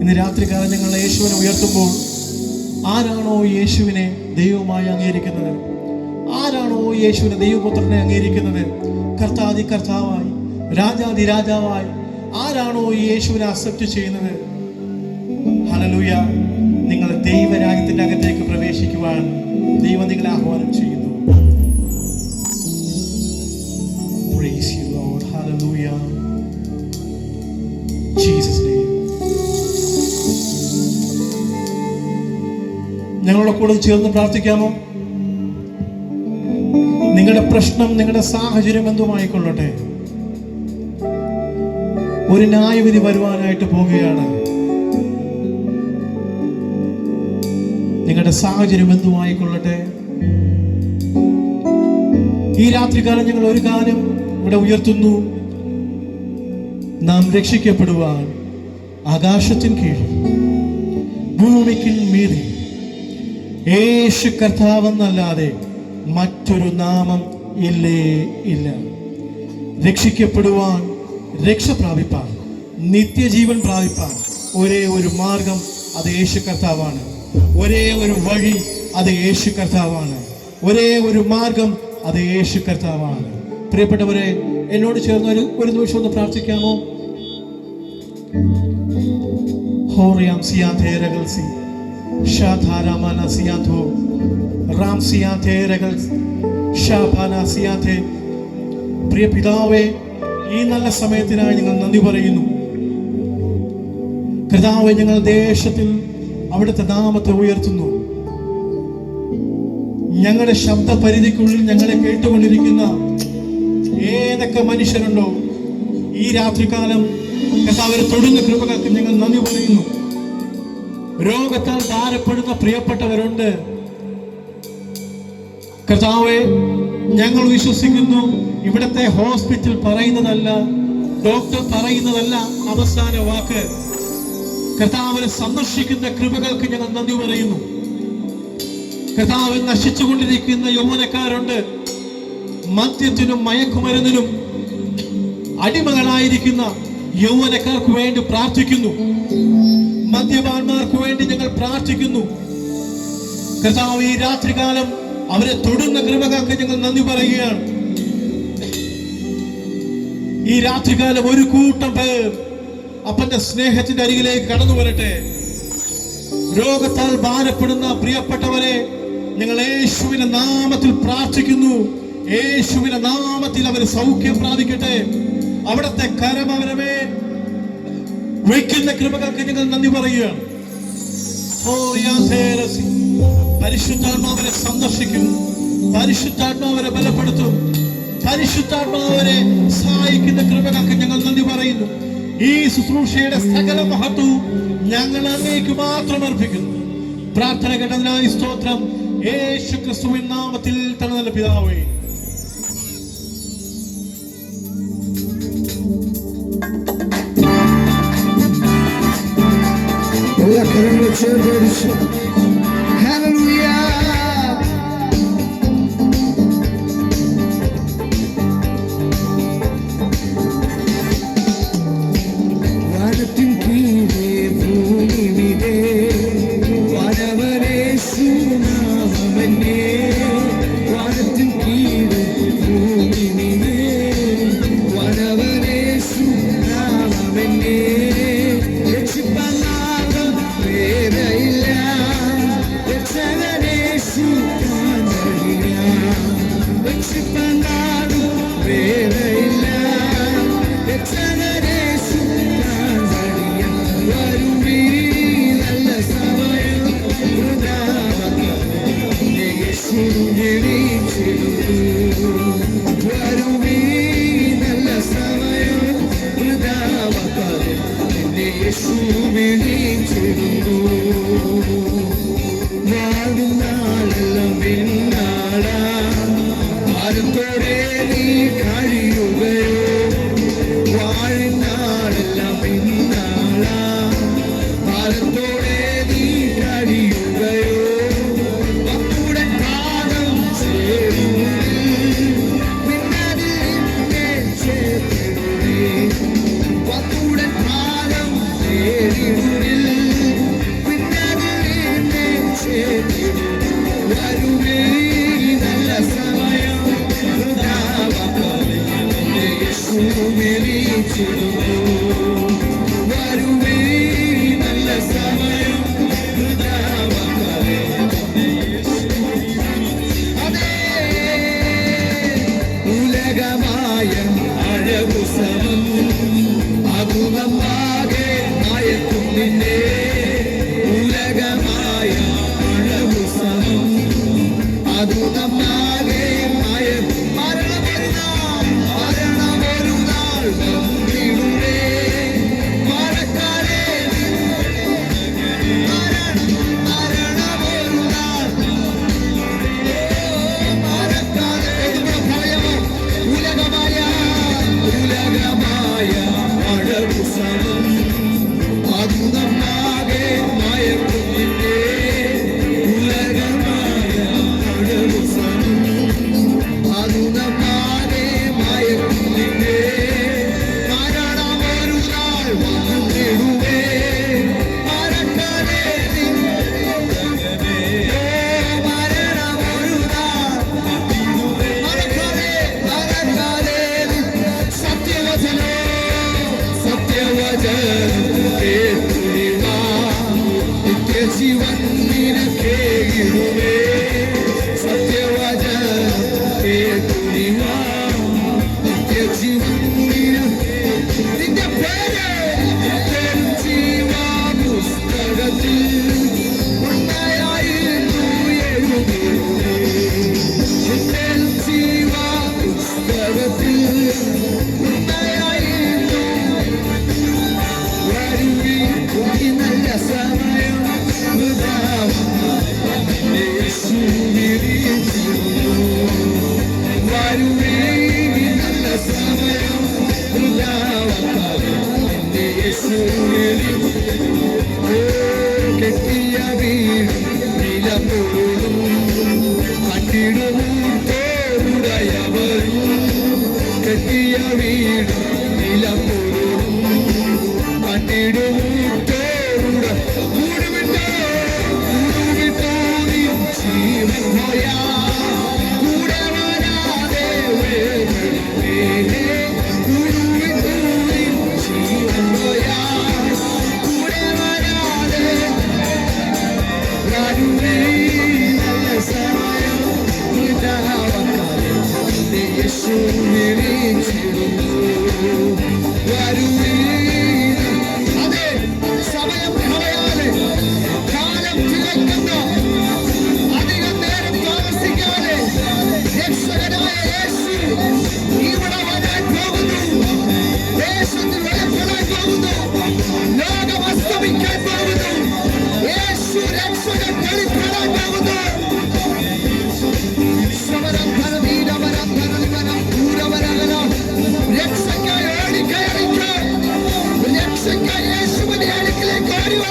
ഇന്ന് രാത്രികാലം ഞങ്ങൾ യേശുവിനെ ഉയർത്തുമ്പോൾ ആരാണോ യേശുവിനെ ദൈവമായി അംഗീകരിക്കുന്നത്, ആരാണോ യേശുവിനെ ദൈവപുത്രനെ അംഗീകരിക്കുന്നത്, കർത്താദി കർത്താവായി രാജാദി രാജാവായി ആരാണോ യേശുവിനെ അക്സെപ്റ്റ് ചെയ്യുന്നത്, ഹല്ലേലൂയ, നിങ്ങൾ ദൈവരാജ്യത്തിന്റെ അകത്തേക്ക് പ്രവേശിക്കുവാൻ ദൈവം നിങ്ങളെ ആഹ്വാനം ചെയ്യുന്നു. Praise you, Lord. Hallelujah. Jesus name. ഞങ്ങളുടെ കൂടെ ചേർന്ന് പ്രാർത്ഥിക്കാമോ? നിങ്ങളുടെ പ്രശ്നം, നിങ്ങളുടെ സാഹചര്യം എന്തുമായിക്കൊള്ളട്ടെ, ഒരു ന്യായവിധി വരുവാനായിട്ട് പോവുകയാണ്. നിങ്ങളുടെ സാഹചര്യം എന്തുമായിക്കൊള്ളട്ടെ, ഈ രാത്രികാലം ഞങ്ങൾ ഒരു കാര്യം ഇവിടെ ഉയർത്തുന്നു. നാം രക്ഷിക്കപ്പെടുവാൻ ആകാശത്തിൻ കീഴിൽ ഭൂമിക്ക് മീതെ യേശു കർത്താവെന്നല്ലാതെ മറ്റൊരു നാമം ഇല്ല. രക്ഷിക്കപ്പെടുവാൻ, രക്ഷ പ്രാപിപ്പാൻ, നിത്യജീവൻ പ്രാപിപ്പാൻ ഒരേ ഒരു മാർഗം, അത് യേശു കർത്താവാണ്. ഒരേ ഒരു വഴി, അത് യേശു കർത്താവാണ്. ഒരേ ഒരു മാർഗം, അത് യേശു കർത്താവാണ്. പ്രിയപ്പെട്ടവരെ, എന്നോട് ചേർന്ന് ഒരു നിമിഷം ഒന്ന് പ്രാർത്ഥിക്കാമോ? ഹോറിയാം സിയാഥേ രഗൽസി ഷാധാരാമാന സിയാഥോ റാം സിയാഥേ രഗൽസ് ഷാഭാന സിയാഥേ. പ്രിയ പിതാവേ, ഈ നല്ല സമയത്തിനായി ഞങ്ങൾ നന്ദി പറയുന്നു. കർത്താവേ, ഞങ്ങൾ ദേശത്തിൽ അവിടുത്തെ നാമത്തെ ഉയർത്തുന്നു. ഞങ്ങളുടെ ശബ്ദപരിധിക്കുള്ളിൽ ഞങ്ങളെ കേട്ടുകൊണ്ടിരിക്കുന്ന ഏതൊക്കെ മനുഷ്യരുണ്ടോ ഈ രാത്രികാലം കർത്താവിനെ തൊടുന്ന കൃപകൾക്ക് ഞങ്ങൾ നന്ദി പറയുന്നു. രോഗത്താൽ ഭാരപ്പെടുന്ന പ്രിയപ്പെട്ടവരുണ്ട് കർത്താവെ. ഞങ്ങൾ വിശ്വസിക്കുന്നു ഇവിടത്തെ ഹോസ്പിറ്റൽ പറയുന്നതല്ല, ഡോക്ടർ പറയുന്നതല്ല അവസാന വാക്ക്. കർത്താവിനെ സന്ദർശിക്കുന്ന കൃപകൾക്ക് ഞങ്ങൾ നന്ദി പറയുന്നു. കർത്താവിൽ നശിച്ചുകൊണ്ടിരിക്കുന്ന യൗവനക്കാരുണ്ട്. മദ്യത്തിനും മയക്കുമരുന്നിനും അടിമകളായിരിക്കുന്ന യൗവനക്കാർക്ക് വേണ്ടി പ്രാർത്ഥിക്കുന്നു. മദ്യപാന്മാർക്ക് വേണ്ടി ഞങ്ങൾ പ്രാർത്ഥിക്കുന്നു. കർത്താവ് ഈ രാത്രികാലം അവരെ തൊടുന്ന കൃപകൾക്ക് ഞങ്ങൾ നന്ദി പറയുകയാണ്. ഈ രാത്രികാലം ഒരു കൂട്ടം പേർ അപ്പന്റെ സ്നേഹത്തിന്റെ അരികിലേക്ക് കടന്നു വരട്ടെ. രോഗത്താൽ ഭാരപ്പെടുന്ന പ്രിയപ്പെട്ടവരെ ഞങ്ങൾ യേശുവിന്റെ നാമത്തിൽ പ്രാർത്ഥിക്കുന്നു. യേശുവിന്റെ നാമത്തിൽ അവർ സൗഖ്യം പ്രാപിക്കട്ടെ. അവിടത്തെ കരം അവരെ വയ്ക്കുന്ന കൃപകൾക്ക് ഞങ്ങൾ നന്ദി പറയുകയാണ്. പരിശുദ്ധാത്മാവരെ സന്ദർശിക്കും, പരിശുദ്ധാത്മാവരെ ബലപ്പെടുത്തും, പരിശുദ്ധാത്മാവരെ സഹായിക്കുന്ന കൃപകൾക്ക് ഞങ്ങൾ നന്ദി പറയുന്നു. ഈ ശുശ്രൂഷയുടെ സകല മഹത്വവും ഞങ്ങൾ അങ്ങേക്ക് മാത്രം അർപ്പിക്കുന്നു. പ്രാർത്ഥന കേട്ടതിനായി സ്തോത്രം. യേശു ക്രിസ്തുവിൻ നാമത്തിൽ തന്നെ നല്ല പിതാവേ. ഉലകമായ അഴകു സമം അതു നമ്മ വിളിച്ചിരുന്നു. വരുവീൻ നല്ല സമയം വൃഥാവാക്കാതെ എന്റെ യേശു വിളിച്ചിരുന്നു. കെട്ടിയ വീട് നിലപൊഴുതും കണ്ടിടുമുടയവരും കെട്ടിയ വീട് നിലപൊഴുതും കണ്ടിടുമുട കൂടുവിട്ടോ നീ ജീവൻ പോയാ കൂടെ വരാതെ കൂടുവിട്ടോ നീ ജീവൻ പോയാ കൂടെ വരാതെ വരുവേ നല്ല സമയം വൃഥാവാക്കാതെ എന്റെ യേശു വിളിച്ചിരുന്നു. വരുവേ അതെ സമയം കളയാതെ കാലം തിരക്കുന്ന അധികം നേരം താമസിക്കാതെ രക്ഷകനായ യേശു ഇവിടെ വരാൻ പോകുന്നു. ദേശത്തിൽ വെളിപ്പെടാൻ പോകുന്നു. ലോകം അസ്തമിക്കാൻ പോകുന്നു. യേശു രക്ഷകൻ വെളിപ്പെടാൻ പോകുന്നു. രക്ഷയ്ക്കായി ഓടിക്കയറിക്ക്. രക്ഷയ്ക്കായി യേശുവിന്റെ അടുക്കിലേക്ക് ഓടുക.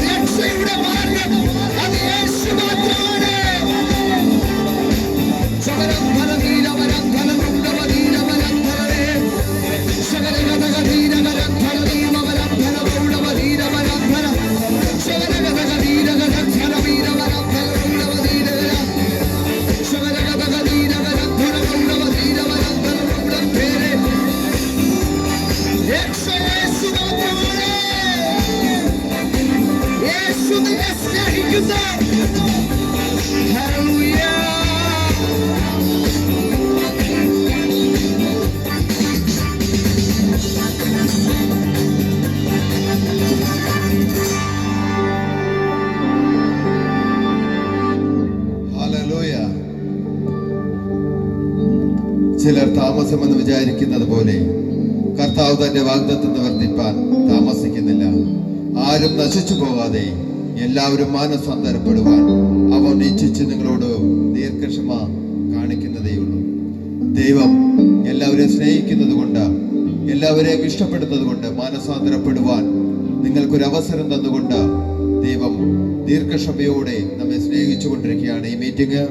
രക്ഷയുടെ മാർഗം അത് യേശു മാത്രമാണ്. സമരം ഫലവീരവരം ഫലമുണ്ടവീരവരം ഫലവേ ശകലഗതകീരവരം ഫലവീമവരം ഫലമുണ്ടവീരവരം ഫലം ശകലഗതകീരവരം ഫലവീരവരം ഫലമുണ്ടവീരവരം ശകലഗതകീരവരം ഫലമുണ്ടവീരവരം ഫലമുണ്ടം പേരെ രക്ഷ യേശു മാത്രമാണ്. യേശു നിന്നെ സ്നേഹിക്കുന്നു. ഹല്ലേലൂയ. ഹല്ലേലൂയ. ചിലർ താമസമെന്ന് വിചാരിക്കുന്നത് പോലെ കർത്താവ് തന്റെ വാഗ്ദത്തം നിവർത്തിപ്പാൻ താമസിക്കുന്നില്ല. ആരും നശിച്ചു പോകാതെ എല്ലാവരും മാനസാന്തരപ്പെടുവാൻ അവൻ ഇച്ഛിച്ച് നിങ്ങളോട് ദീർഘക്ഷമ കാണിക്കുന്നതേയുള്ളൂ. ദൈവം എല്ലാവരെയും സ്നേഹിക്കുന്നത് കൊണ്ട്, എല്ലാവരെയും ഇഷ്ടപ്പെടുന്നത് കൊണ്ട് മാനസാന്തരപ്പെടുവാൻ നിങ്ങൾക്കൊരു അവസരം തന്നുകൊണ്ട് ദൈവം ദീർഘക്ഷമയോടെ നമ്മെ സ്നേഹിച്ചു കൊണ്ടിരിക്കുകയാണ്. ഈ മീറ്റിംഗ്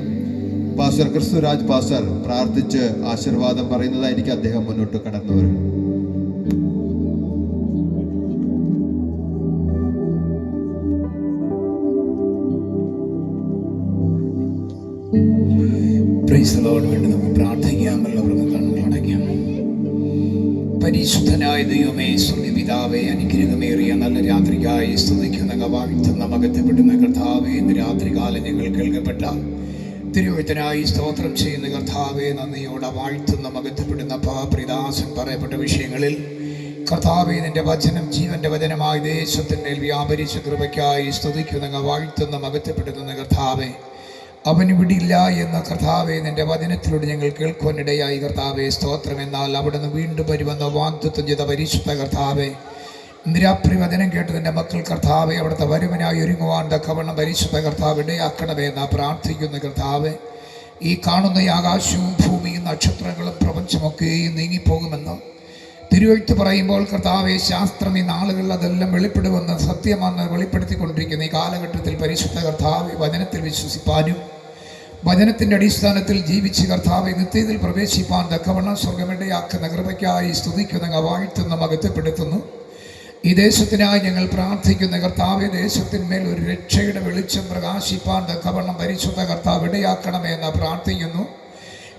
പാസ്റ്റർ ക്രിസ്തുരാജ് പാസ്റ്റർ പ്രാർത്ഥിച്ച് ആശീർവാദം പറയുന്നതായിരിക്കും. അദ്ദേഹം മുന്നോട്ട് കടന്നു വരും. Praise the Lord. വേണ്ടി നമുക്ക് പ്രാർത്ഥിക്കാം. എല്ലാവർക്കും കണ്ണുകളടയ്ക്കാം. പരിശുദ്ധനായ ദൈവമേ, സ്വർഗ്ഗപിതാവേ, അനുഗ്രഹമേറിയ നല്ല രാത്രിക്കായി സ്തുതിക്കുന്ന വാഴ്ത്തുന്ന മകത്തപ്പെടുന്ന കർത്താവേ, ഇന്ന് രാത്രികാലം ഞങ്ങൾ കേൾക്കപ്പെട്ട തിരുവഴുത്തിനായി സ്തോത്രം ചെയ്യുന്ന കർത്താവേ, നന്ദിയോടെ വാഴ്ത്തുന്ന മകത്തപ്പെടുന്ന പ്രിയദാസൻ പറയപ്പെട്ട വിഷയങ്ങളിൽ കർത്താവേ, നിന്റെ വചനം ജീവന്റെ വചനമായ ദേശത്തിന്മേൽ വ്യാപരിച്ച കൃപയ്ക്കായി സ്തുതിക്കുന്ന വാഴ്ത്തുന്ന മകത്തപ്പെടുന്ന കർത്താവേ, അവൻ ഇവിടില്ല എന്ന കർത്താവെ നിന്റെ വചനത്തിലൂടെ ഞങ്ങൾ കേൾക്കുവാനിടയായി. കർത്താവെ സ്തോത്രം. എന്നാൽ അവിടുന്ന് വീണ്ടും വരുമെന്ന വാഗ്ദത്തം ചെയ്ത പരിശുദ്ധ കർത്താവെ, നിരാപ്രി വചനം കേട്ട് നിന്റെ മക്കൾ കർത്താവെ അവിടുത്തെ വരുവനായി ഒരുങ്ങുവാൻ തക്കവണ്ണം പരിശുദ്ധ കർത്താവ് ഇടയാക്കണമേ എന്ന് പ്രാർത്ഥിക്കുന്ന കർത്താവെ, ഈ കാണുന്ന ഈ ആകാശവും ഭൂമിയും നക്ഷത്രങ്ങളും പ്രപഞ്ചമൊക്കെയും നീങ്ങിപ്പോകുമെന്ന് തിരുവെഴുത്ത് പറയുമ്പോൾ കർത്താവെ, ശാസ്ത്രം ഈ നാളുകളിൽ അതെല്ലാം വെളിപ്പെടുമെന്ന് സത്യമെന്ന് വെളിപ്പെടുത്തിക്കൊണ്ടിരിക്കുന്ന ഈ കാലഘട്ടത്തിൽ പരിശുദ്ധ കർത്താവെ വചനത്തിൽ വിശ്വസിപ്പാനും വചനത്തിൻ്റെ അടിസ്ഥാനത്തിൽ ജീവിച്ച് കർത്താവെ നിത്യത്തിൽ പ്രവേശിപ്പാൻ തക്കവണ്ണം സ്വർഗമിടയാക്കുന്ന കൃപയ്ക്കായി സ്തുതിക്കുന്ന വാഴ്ത്തുന്ന മകത്വപ്പെടുത്തുന്നു. ഈ ദേശത്തിനായി ഞങ്ങൾ പ്രാർത്ഥിക്കുന്ന കർത്താവെ, ദേശത്തിന്മേൽ ഒരു രക്ഷയുടെ വെളിച്ചം പ്രകാശിപ്പാൻ തക്കവണ്ണം പരിശുദ്ധ കർത്താവ് ഇടയാക്കണമേ എന്ന് പ്രാർത്ഥിക്കുന്നു.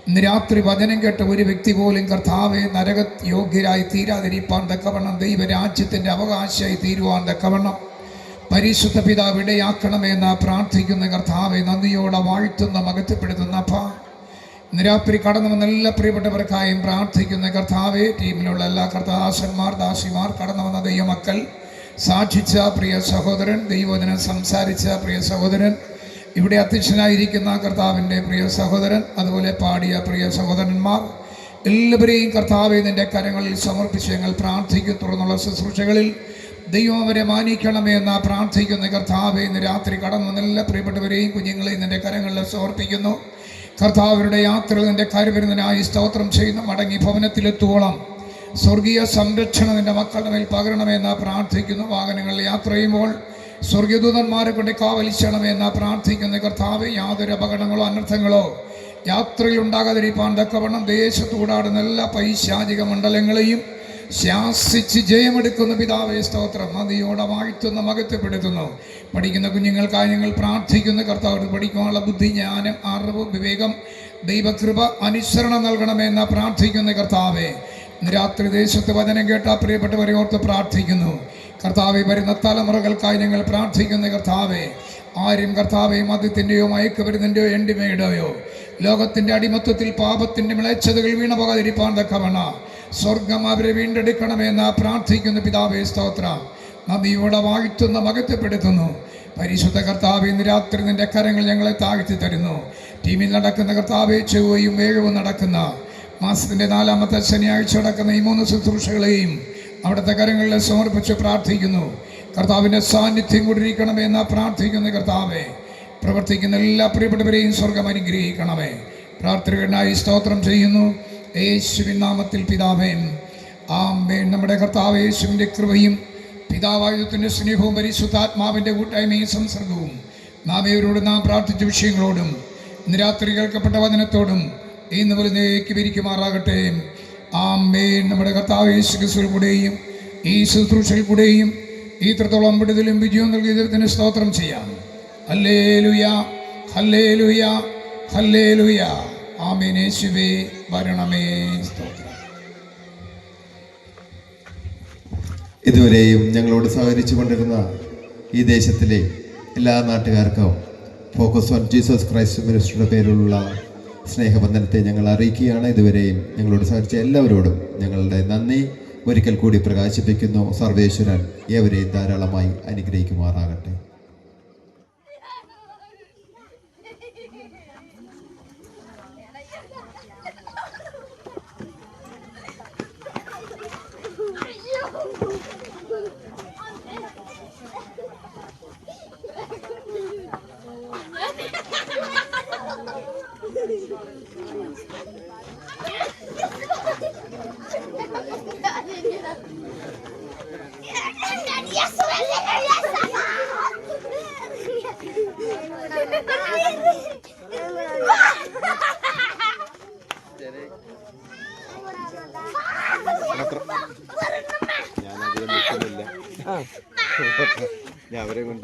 ഇന്ന് രാത്രി വചനം കേട്ട ഒരു വ്യക്തി പോലും കർത്താവെ നരക യോഗ്യരായി തീരാതിരിപ്പാൻ തക്കവണ്ണം ദൈവരാജ്യത്തിൻ്റെ അവകാശമായി തീരുവാൻ തക്കവണ്ണം പരിശുദ്ധ പിതാവ് ഇടയാക്കണമെന്ന് പ്രാർത്ഥിക്കുന്ന കർത്താവെ, നന്ദിയോടെ വാഴ്ത്തുന്ന മകത്വപ്പെടുത്തുന്ന അപ്പാ, ഇന്ന് രാത്രി കടന്നു വന്ന എല്ലാ പ്രിയപ്പെട്ടവർക്കായും പ്രാർത്ഥിക്കുന്ന കർത്താവെ, ടീമിലുള്ള എല്ലാ കർത്താദാസന്മാർ ദാസിമാർ, കടന്നു വന്ന ദൈവമക്കൾ, സാക്ഷിച്ച പ്രിയ സഹോദരൻ, ദൈവവചനം സംസാരിച്ച പ്രിയ സഹോദരൻ, ഇവിടെ അധ്യക്ഷനായിരിക്കുന്ന കർത്താവിൻ്റെ പ്രിയ സഹോദരൻ, അതുപോലെ പാടിയ പ്രിയ സഹോദരന്മാർ, എല്ലാവരെയും കർത്താവെ നിൻ്റെ കരങ്ങളിൽ സമർപ്പിച്ച് ഞങ്ങൾ പ്രാർത്ഥിക്കും. തുടർന്നുള്ള ശുശ്രൂഷകളിൽ ദൈവം അവരെ മാനിക്കണമേ എന്ന് പ്രാർത്ഥിക്കുന്ന കർത്താവെ, ഇന്ന് രാത്രി കടന്നു വന്ന എല്ലാ പ്രിയപ്പെട്ടവരെയും കുഞ്ഞുങ്ങളെയും നിന്റെ കരങ്ങളിൽ സമർപ്പിക്കുന്നു. കർത്താവരുടെ യാത്രയിൽ നിന്റെ കരുവരുന്നതിനായി സ്തോത്രം ചെയ്യുന്നു. മടങ്ങി ഭവനത്തിലെത്തുവോളം സ്വർഗീയ സംരക്ഷണം നിന്റെ മക്കളുടെ മേൽ പകരണമെന്ന് പ്രാർത്ഥിക്കുന്നു. വാഹനങ്ങളിൽ യാത്ര ചെയ്യുമ്പോൾ സ്വർഗീയദൂതന്മാരെ കൊണ്ട് കാവലിച്ചണമെന്ന് പ്രാർത്ഥിക്കുന്ന കർത്താവ്, യാതൊരു അപകടങ്ങളോ അനർത്ഥങ്ങളോ യാത്രയിൽ ഉണ്ടാകാതിരിക്കാൻ തക്കവണ്ണം ദേശത്ത് കൂടാടുന്ന എല്ലാ പൈശാചിക മണ്ഡലങ്ങളെയും ശാസിച്ച് ജയമെടുക്കുന്ന പിതാവേ സ്തോത്രം. നദിയോടെ വാഴ്ത്തുന്ന മകത്വപ്പെടുത്തുന്നു. പഠിക്കുന്ന കുഞ്ഞുങ്ങൾക്കായി ഞങ്ങൾ പ്രാർത്ഥിക്കുന്ന കർത്താവ്, പഠിക്കാനുള്ള ബുദ്ധി, ജ്ഞാനം, അറിവ്, വിവേകം, ദൈവകൃപ, അനുസരണം നൽകണമെന്ന് പ്രാർത്ഥിക്കുന്ന കർത്താവേ, ഇന്ന് രാത്രി ദേശത്ത് വചനം കേട്ട പ്രിയപ്പെട്ടവരെ ഓർത്ത് പ്രാർത്ഥിക്കുന്നു കർത്താവെ. വരുന്ന തലമുറകൾക്കായി ഞങ്ങൾ പ്രാർത്ഥിക്കുന്ന കർത്താവെ, ആരും കർത്താവെ മദ്യത്തിൻ്റെയോ മയക്കുമരുന്നിൻ്റെയോ എണ്ടിമയുടെയോ ലോകത്തിൻ്റെ അടിമത്വത്തിൽ പാപത്തിൻ്റെ മിളച്ചതുകൾ വീണ പോകാതിരിപ്പാൻ തക്കവണ്ണം സ്വർഗം അവരെ വീണ്ടെടുക്കണമെന്ന് പ്രാർത്ഥിക്കുന്ന പിതാവേ സ്തോത്രം. നദിയോടെ വാഴ്ത്തുന്ന മകത്വപ്പെടുത്തുന്നു പരിശുദ്ധ കർത്താവെ. ഇന്ന് രാത്രി നിന്റെ കരങ്ങൾ ഞങ്ങളെ താഴ്ത്തി തരുന്നു. ടീമിൽ നടക്കുന്ന കർത്താവെ, ചൊവ്വയും വേഴവും നടക്കുന്ന മാസത്തിൻ്റെ 4-ാമത്തെ ശനിയാഴ്ച നടക്കുന്ന ഈ 3 ശുശ്രൂഷകളെയും അവിടുത്തെ കരങ്ങളിൽ സമർപ്പിച്ച് പ്രാർത്ഥിക്കുന്നു. കർത്താവിൻ്റെ സാന്നിധ്യം കൊണ്ടിരിക്കണമെന്ന് പ്രാർത്ഥിക്കുന്ന കർത്താവെ, പ്രവർത്തിക്കുന്ന എല്ലാ പ്രിയപ്പെട്ടവരെയും സ്വർഗം അനുഗ്രഹിക്കണമേ. പ്രാർത്ഥനകനായി സ്തോത്രം ചെയ്യുന്നു യേശുവിൻ നാമത്തിൽ പിതാവേ, ആമേൻ. നമ്മുടെ കർത്താവ് യേശുവിൻ്റെ കൃപയും പിതാവായുധത്തിൻ്റെ സ്നേഹവും പരിശുദ്ധാത്മാവിൻ്റെ കൂട്ടായ്മയും സംസർഗവും നാം ഇവരോട് നാം പ്രാർത്ഥിച്ച വിഷയങ്ങളോടും ഇന്ന് രാത്രി കേൾക്കപ്പെട്ട വചനത്തോടും ഇന്ന് മുതലേക്ക് വിരിക്കുമാറാകട്ടെ. ആമേൻ. നമ്മുടെ കർത്താവ് യേശു ക്രിസ്തുവിൽ കൂടെയും ഈ ശുശ്രൂഷയിൽ കൂടെയും ഇത്രത്തോളം വിടുതലും വിജയവും നൽകിയ ദൈവത്തിന് സ്തോത്രം ചെയ്യാം. Hallelujah, hallelujah, hallelujah. ആമേൻ. യേശുവേ വരണമേ. സ്തോത്രം. ഇതുവരെയും ഞങ്ങളോട് സഹകരിച്ചു കൊണ്ടിരുന്ന ഈ ദേശത്തിലെ എല്ലാ നാട്ടുകാർക്കും ഫോക്കസ് ഓൺ ജീസസ് ക്രൈസ്റ്റ് മിനിസ്ട്രിയുടെ പേരിലുള്ള സ്നേഹബന്ധനത്തെ ഞങ്ങൾ അറിയിക്കുകയാണ്. ഇതുവരെയും ഞങ്ങളോട് സഹകരിച്ച എല്ലാവരോടും ഞങ്ങളുടെ നന്ദി ഒരിക്കൽ കൂടി പ്രകാശിപ്പിക്കുന്നു. സർവേശ്വരൻ ഏവരെയും ധാരാളമായി അനുഗ്രഹിക്കുമാറാകട്ടെ. ഞാൻ അവരെ കൊണ്ട്